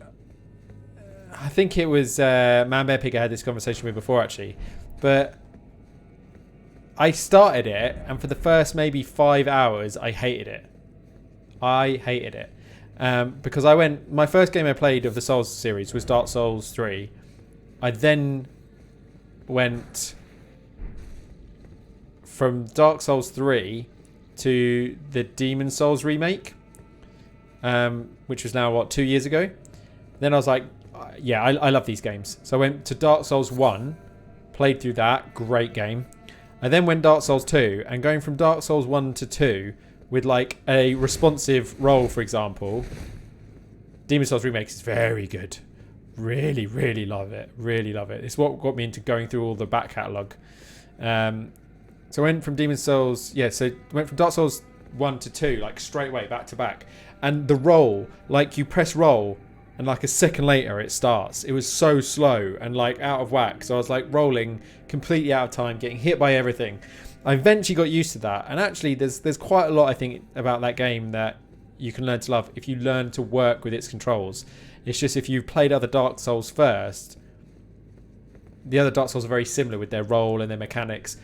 I think it was Man Bear Pig I had this conversation with before actually. But I started it, and for the first maybe 5 hours, I hated it. I hated it. Because my first game I played of the Souls series was Dark Souls 3. I then went from Dark Souls 3 to the Demon Souls remake, which was now, 2 years ago. Then I was like, yeah, I love these games. So I went to Dark Souls 1, played through that, great game. I then went Dark Souls 2, and going from Dark Souls 1 to 2 with like a responsive roll, for example, Demon Souls remake is very good. Really, really love it. Really love it. It's what got me into going through all the back catalogue. So I went from Demon Souls, went from Dark Souls 1 to 2, like straight away, back to back. And the roll, like you press roll, and like a second later it starts. It was so slow and like out of whack. So I was like rolling completely out of time, getting hit by everything. I eventually got used to that. And actually there's quite a lot, I think, about that game that you can learn to love if you learn to work with its controls. It's just if you've played other Dark Souls first, the other Dark Souls are very similar with their roll and their mechanics.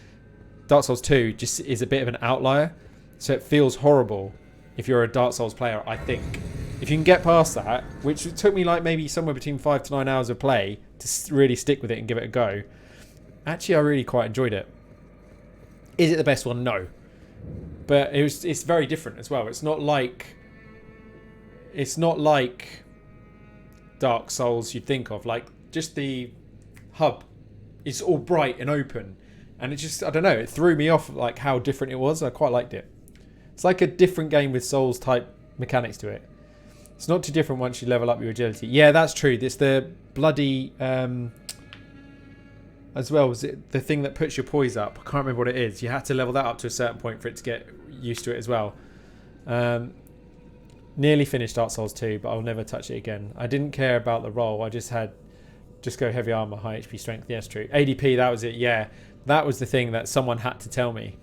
Dark Souls 2 just is a bit of an outlier, so it feels horrible if you're a Dark Souls player, I think. If you can get past that, which took me like maybe somewhere between 5 to 9 hours of play to really stick with it and give it a go, Actually, I really quite enjoyed it. Is it the best one? No. But it's very different as well. It's not like Dark Souls you'd think of. Like, just the hub is all bright and open. And it just, I don't know, it threw me off like how different it was. I quite liked it. It's like a different game with Souls type mechanics to it. It's not too different once you level up your agility. Yeah, that's true. It's the bloody... as well, was it the thing that puts your poise up? I can't remember what it is. You had to level that up to a certain point for it to get used to it as well. Nearly finished Dark Souls 2, but I'll never touch it again. I didn't care about the role. I just go heavy armor, high HP strength. Yes, true. ADP, that was it. Yeah, that was the thing that someone had to tell me.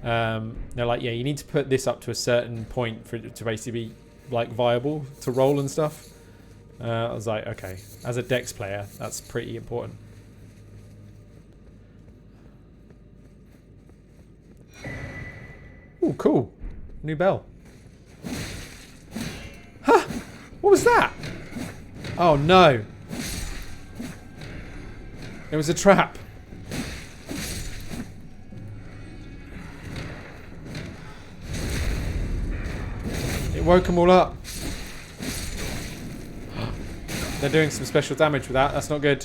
They're like, yeah, you need to put this up to a certain point for it to basically be like viable to roll and stuff. I was like, okay, as a Dex player, that's pretty important. Oh, cool. New bell. Huh? What was that? Oh, no. It was a trap. It woke them all up. They're doing some special damage with that. That's not good.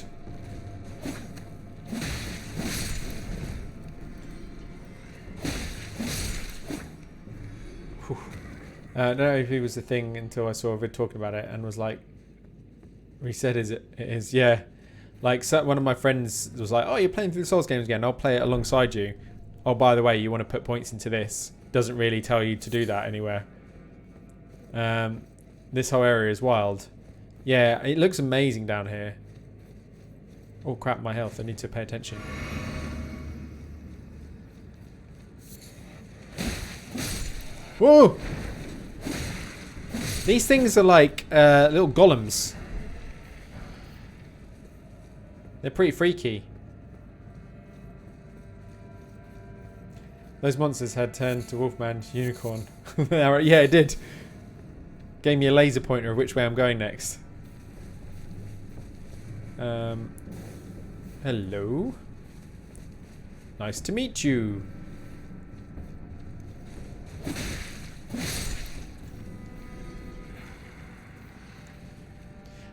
I don't know if it was the thing until I saw a vid talking about it and was like, he said, it is, yeah. Like, so one of my friends was like, oh, you're playing through the Souls games again. I'll play it alongside you. Oh, by the way, you want to put points into this. Doesn't really tell you to do that anywhere. This whole area is wild. Yeah, it looks amazing down here. Oh, crap, my health. I need to pay attention. Whoa! These things are like little golems. They're pretty freaky. Those monsters had turned to Wolfman Unicorn. Yeah, it did. Gave me a laser pointer of which way I'm going next. Hello. Nice to meet you.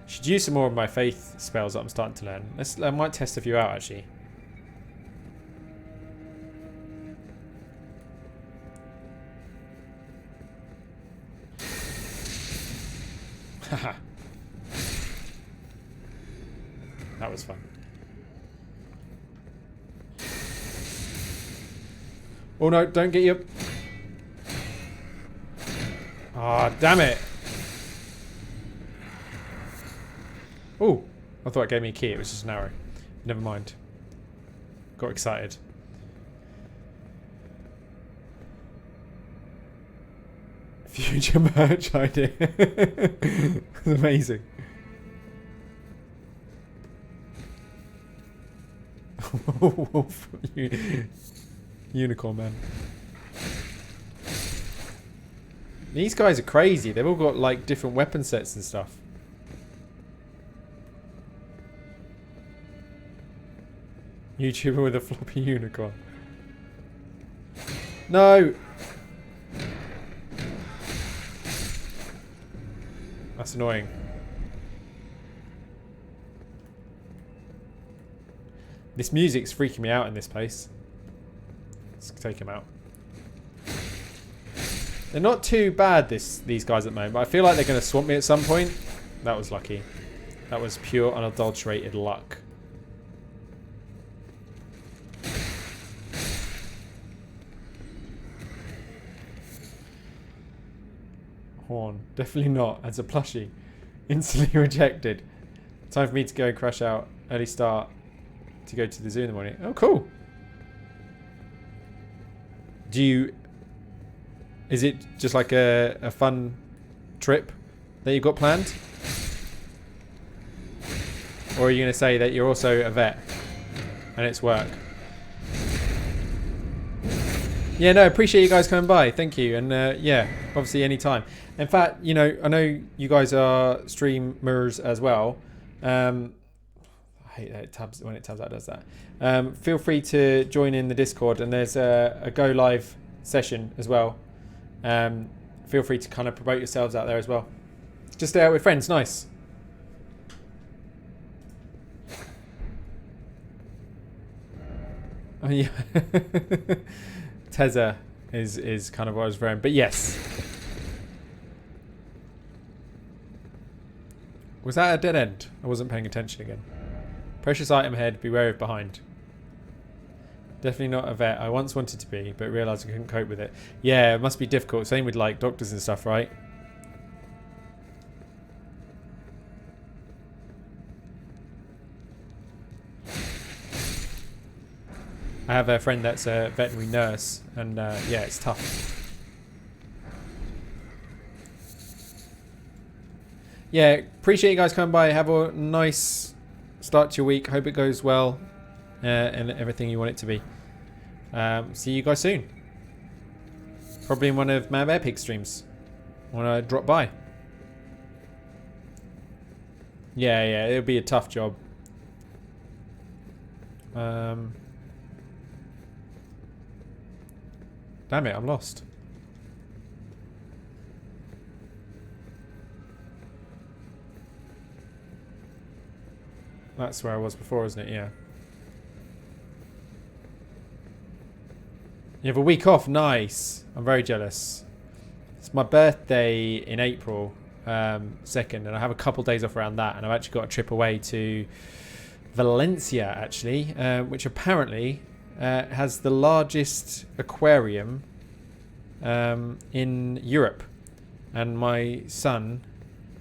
Should use some more of my faith spells that I'm starting to learn. I might test a few out actually. Haha. That was fun. Oh no, don't get your... Ah, oh, damn it. Oh, I thought it gave me a key. It was just an arrow. Never mind. Got excited. Future merch idea. It's amazing. Wolf. Unicorn man. These guys are crazy. They've all got like different weapon sets and stuff. YouTuber with a floppy unicorn. No! That's annoying. This music's freaking me out in this place. Let's take him out. They're not too bad, these guys at the moment, but I feel like they're going to swamp me at some point. That was lucky. That was pure unadulterated luck. Horn. Definitely not. As a plushie. Instantly rejected. Time for me to go crash out. Early start. To go to the zoo in the morning. Oh, cool. Do you... Is it just like a fun trip that you've got planned? Or are you going to say that you're also a vet and it's work? Yeah, no, appreciate you guys coming by. Thank you. And yeah, obviously anytime. In fact, you know, I know you guys are streamers as well. I hate that it tabs when it tabs out. Does that? Feel free to join in the Discord, and there's a go live session as well. Feel free to kind of promote yourselves out there as well. Just stay out with friends. Nice. Oh yeah. Teza is kind of what I was wearing, but yes. Was that a dead end? I wasn't paying attention again. Precious item ahead, be wary of behind. Definitely not a vet. I once wanted to be, but realised I couldn't cope with it. Yeah, it must be difficult. Same with like doctors and stuff, right? I have a friend that's a veterinary nurse, and yeah, it's tough. Yeah, appreciate you guys coming by. Have a nice start to your week. Hope it goes well and everything you want it to be. See you guys soon. Probably in one of Mad Bear Pig streams. Want to drop by? Yeah, it'll be a tough job. Damn it, I'm lost. That's where I was before, isn't it? Yeah. You have a week off. Nice. I'm very jealous. It's my birthday in April 2nd, and I have a couple days off around that, and I've actually got a trip away to Valencia, actually, which apparently has the largest aquarium in Europe. And my son,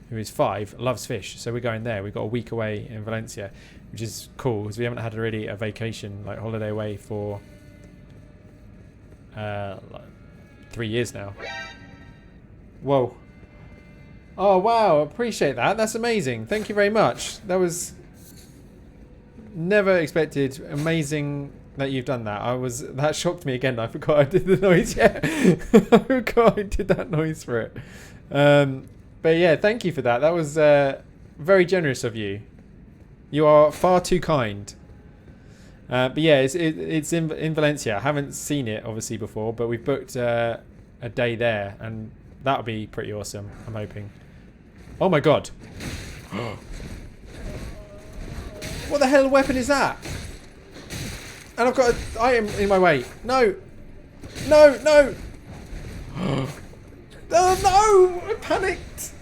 who is 5, loves fish, so we're going there. We've got a week away in Valencia, which is cool because we haven't had really a vacation, like holiday away, for like 3 years now. Whoa. Oh wow, appreciate that. That's amazing. Thank you very much. That was never expected. Amazing that you've done that. That shocked me again. I forgot I did the noise. Yeah. I forgot I did that noise for it. But yeah, thank you for that. That was very generous of you. You are far too kind. But yeah, it's in Valencia. I haven't seen it obviously before, but we've booked a day there, and that'll be pretty awesome. I'm hoping. Oh my god! What the hell weapon is that? And I've got an item in my way. No! No! No! Oh no! I panicked!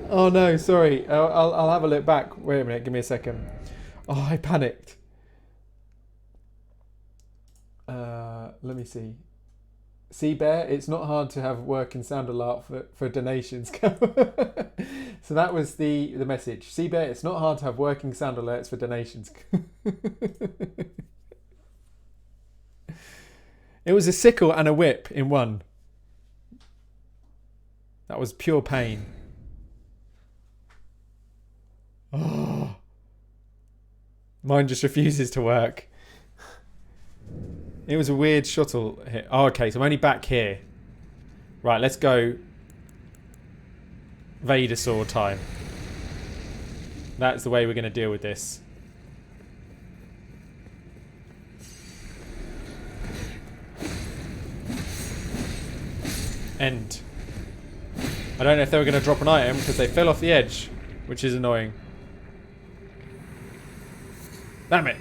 Oh no, sorry. I'll have a look back. Wait a minute, give me a second. Oh, I panicked. Let me see. Sea Bear, it's not hard to have work and sound alert for donations. So that was the message. Sea Bear, it's not hard to have working sound alerts for donations. It was a sickle and a whip in one. That was pure pain. Oh. Mine just refuses to work. It was a weird shuttle hit. Oh, okay, so I'm only back here. Right, let's go Venusaur time. That's the way we're going to deal with this. End. I don't know if they were going to drop an item because they fell off the edge, which is annoying. Damn it.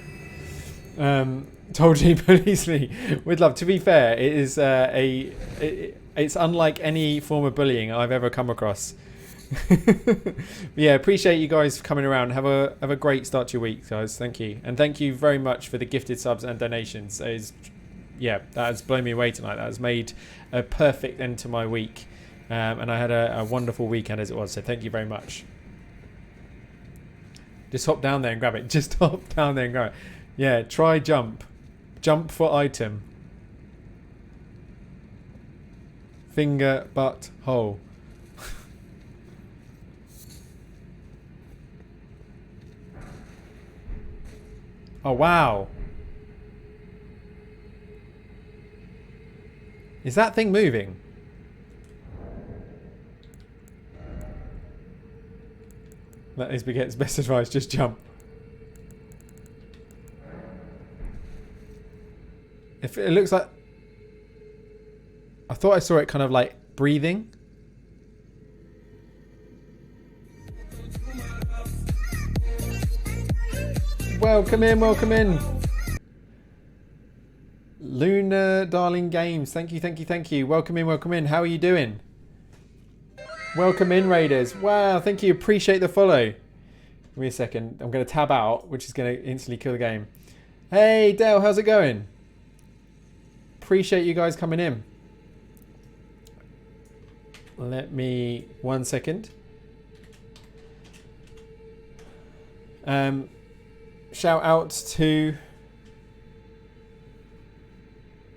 Told you, police me with love. To be fair, it is it's unlike any form of bullying I've ever come across. Yeah, appreciate you guys coming around. Have a great start to your week, guys. Thank you, and thank you very much for the gifted subs and donations. Yeah, that has blown me away tonight. That has made a perfect end to my week, and I had a wonderful weekend as it was. So thank you very much. Just hop down there and grab it. Just hop down there and grab it. Yeah, try jump. Jump for item. Finger, butt, hole. Oh, wow. Is that thing moving? That is Baguette's best advice. Just jump. If it looks like... I thought I saw it kind of like breathing. Welcome in, welcome in. Luna Darling Games. Thank you, thank you, thank you. Welcome in, welcome in. How are you doing? Welcome in, Raiders. Wow, thank you. Appreciate the follow. Give me a second. I'm going to tab out, which is going to instantly kill the game. Hey, Dale, how's it going? Appreciate you guys coming in. Let me... 1 second. Shout out to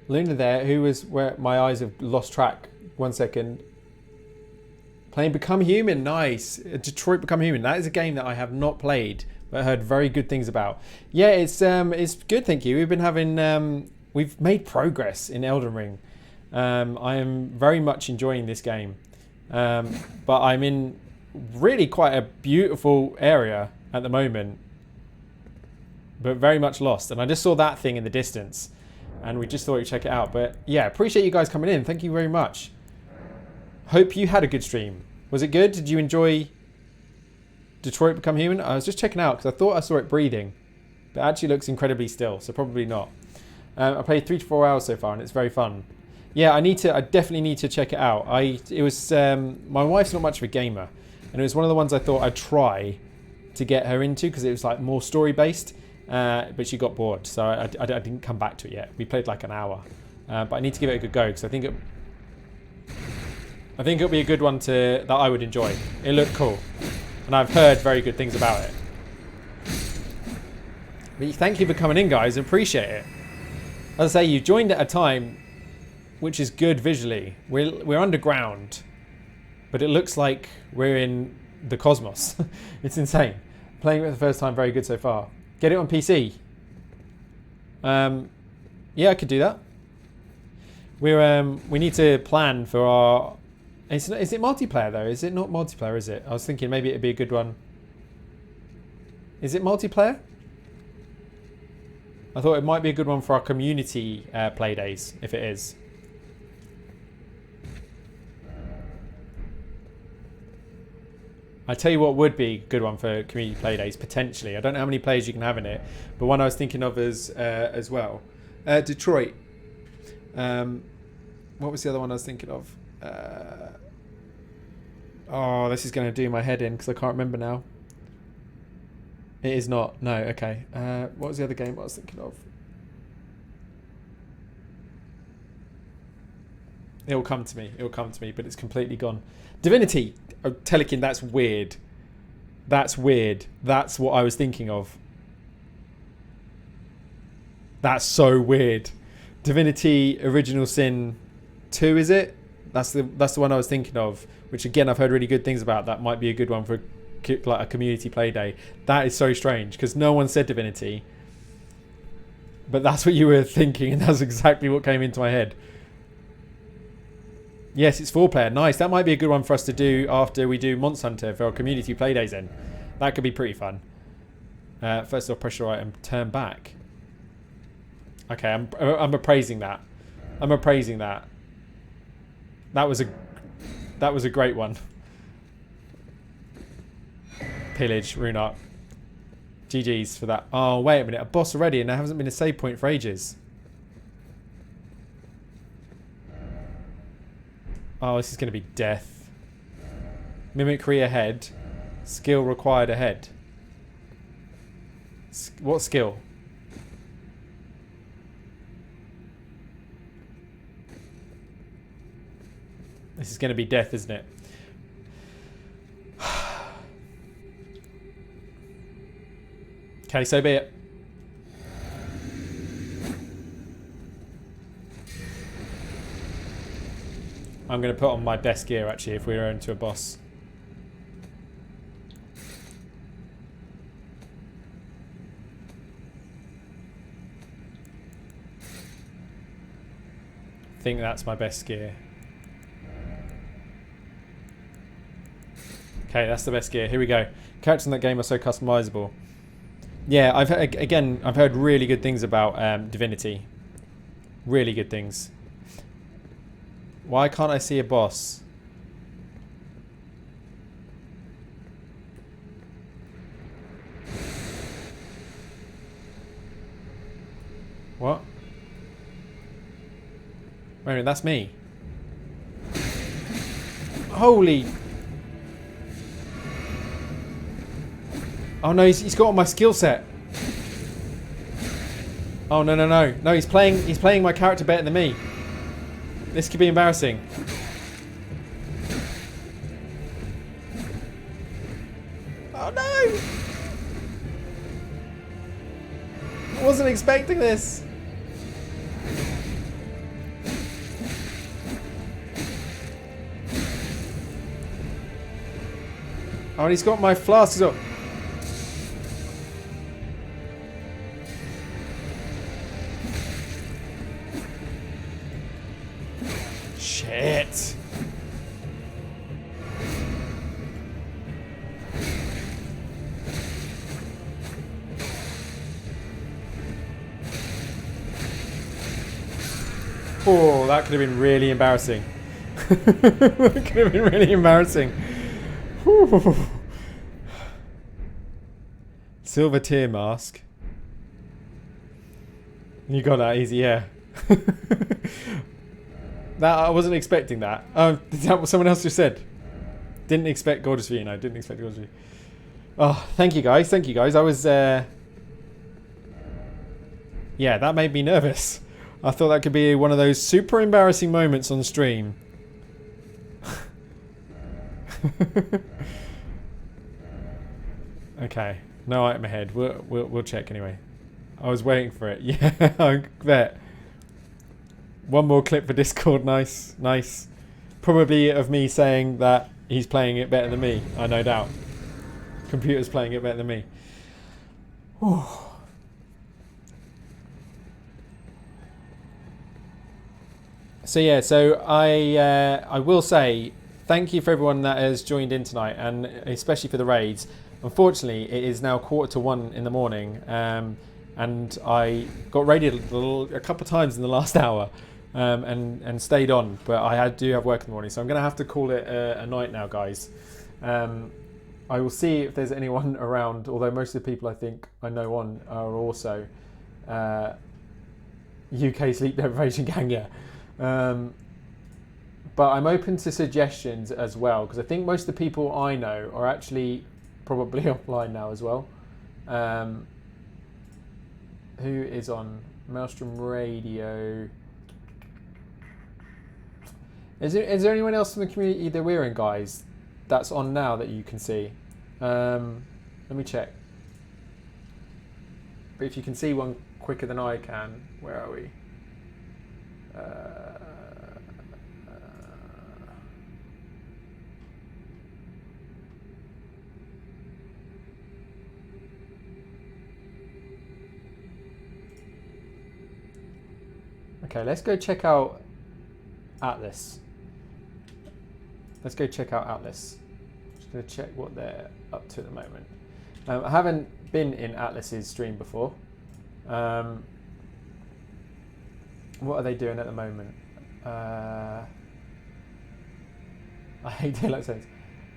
Luna there, who was where my eyes have lost track. 1 second. Playing Become Human, nice. Detroit Become Human. That is a game that I have not played, but I heard very good things about. Yeah, it's good, thank you. We've been having we've made progress in Elden Ring. I am very much enjoying this game, but I'm in really quite a beautiful area at the moment, but very much lost. And I just saw that thing in the distance, and we just thought we'd check it out. But yeah, appreciate you guys coming in. Thank you very much. Hope you had a good stream. Was it good? Did you enjoy Detroit Become Human? I was just checking out because I thought I saw it breathing, but it actually looks incredibly still, so probably not. I played 3 to 4 hours so far, and it's very fun. Yeah, I definitely need to check it out. My wife's not much of a gamer, and it was one of the ones I thought I'd try to get her into because it was like more story based, but she got bored, so I didn't come back to it yet. We played like an hour, but I need to give it a good go because I think it'll be a good one that I would enjoy. It looked cool, and I've heard very good things about it. But thank you for coming in, guys. I appreciate it. As I say, you joined at a time which is good visually. We're underground, but it looks like we're in the cosmos. It's insane. Playing it for the first time, very good so far. Get it on PC. Yeah, I could do that. We need to plan for our... Is it multiplayer though? Is it not multiplayer, is it? I was thinking maybe it'd be a good one. Is it multiplayer? I thought it might be a good one for our community play days, if it is. I tell you what would be a good one for community play days, potentially. I don't know how many players you can have in it, but one I was thinking of as well. Detroit. What was the other one I was thinking of? Oh, this is going to do my head in because I can't remember now. It is not. No, okay. What was the other game I was thinking of? It'll come to me. It'll come to me, but it's completely gone. Divinity. Oh, Telekin, that's weird. That's weird. That's what I was thinking of. That's so weird. Divinity Original Sin 2, is it? That's the one I was thinking of, which again I've heard really good things about. That might be a good one for like a community play day. That is so strange because no one said Divinity, but that's what you were thinking, and that's exactly what came into my head. Yes, it's 4-player. Nice. That might be a good one for us to do after we do Monster Hunter for our community play days. Then that could be pretty fun. First off, pressure item, turn back. Okay, I'm appraising that. I'm appraising that. That was a great one. Pillage, rune up. GG's for that. Oh, wait a minute. A boss already, and there hasn't been a save point for ages. Oh, this is going to be death. Mimicry ahead. Skill required ahead. What skill? This is going to be death, isn't it? Okay, so be it. I'm going to put on my best gear, actually, if we're into a boss. I think that's my best gear. Okay, that's the best gear. Here we go. Characters in that game are so customizable. Yeah, I've heard really good things about Divinity. Really good things. Why can't I see a boss? What? Wait a minute, that's me. Holy... Oh no, he's got all my skill set. Oh no. No, he's playing my character better than me. This could be embarrassing. Oh no! I wasn't expecting this. Oh, and he's got my flask as well. Shit. Oh, that could have been really embarrassing. That could have been really embarrassing. Whew. Silver tear mask. You got that easy, yeah. That I wasn't expecting that. Is that what someone else just said? Didn't expect gorgeous view. No, didn't expect gorgeous view. Oh, thank you guys. Thank you guys. I was yeah, that made me nervous. I thought that could be one of those super embarrassing moments on stream. Okay, no item ahead. We'll check anyway. I was waiting for it. Yeah, I bet. One more clip for Discord. Nice, nice. Probably of me saying that he's playing it better than me. I no doubt. Computer's playing it better than me. Whew. So yeah, so I will say thank you for everyone that has joined in tonight, and especially for the raids. Unfortunately, it is now 1:45 in the morning, and I got raided a couple of times in the last hour, and stayed on. But I do have work in the morning, so I'm going to have to call it a night now, guys. I will see if there's anyone around, although most of the people I think I know on are also UK Sleep Deprivation Gang, yeah. But I'm open to suggestions as well, because I think most of the people I know are actually probably offline now as well. Who is on Maelstrom Radio? Is there anyone else in the community that we're in, guys, that's on now that you can see? Let me check. But if you can see one quicker than I can, where are we? Okay, let's go check out Atlas. Let's go check out Atlas. Just going to check what they're up to at the moment. I haven't been in Atlas's stream before. What are they doing at the moment? I hate daylight savings.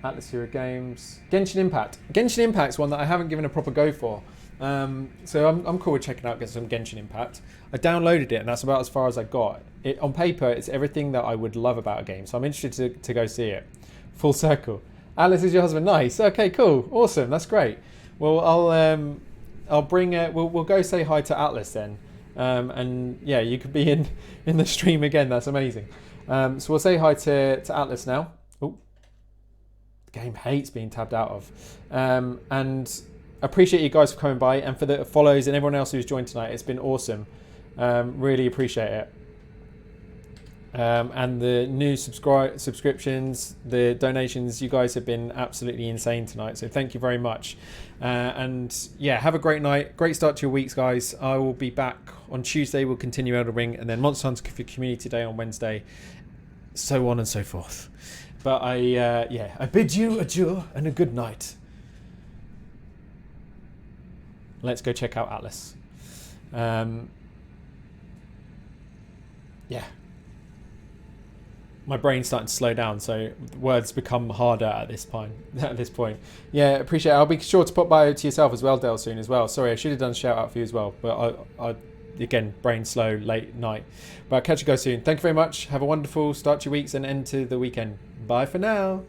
Atlas Hero Games. Genshin Impact. Genshin Impact's one that I haven't given a proper go for. So I'm cool with checking out, get some Genshin Impact. I downloaded it, and that's about as far as I got. It on paper, it's everything that I would love about a game. So I'm interested to go see it. Full circle. Atlas is your husband. Nice. Okay, cool. Awesome. That's great. Well, I'll bring we'll go say hi to Atlas then. And yeah, you could be in the stream again. That's amazing. So we'll say hi to Atlas now. Oh, the game hates being tabbed out of. And appreciate you guys for coming by, and for the follows and everyone else who's joined tonight. It's been awesome. Really appreciate it. And the new subscriptions, the donations, you guys have been absolutely insane tonight. So thank you very much. And yeah, have a great night. Great start to your weeks, guys. I will be back on Tuesday. We'll continue Elden Ring, and then Monster Hunter for Community Day on Wednesday. So on and so forth. But I bid you adieu and a good night. Let's go check out Atlas. Yeah. My brain's starting to slow down, so words become harder at this point. Yeah, appreciate it. I'll be sure to pop by to yourself as well, Del, soon as well. Sorry, I should have done a shout out for you as well, but I again, brain slow, late night. But I'll catch you guys soon. Thank you very much. Have a wonderful start to your weeks and end to the weekend. Bye for now.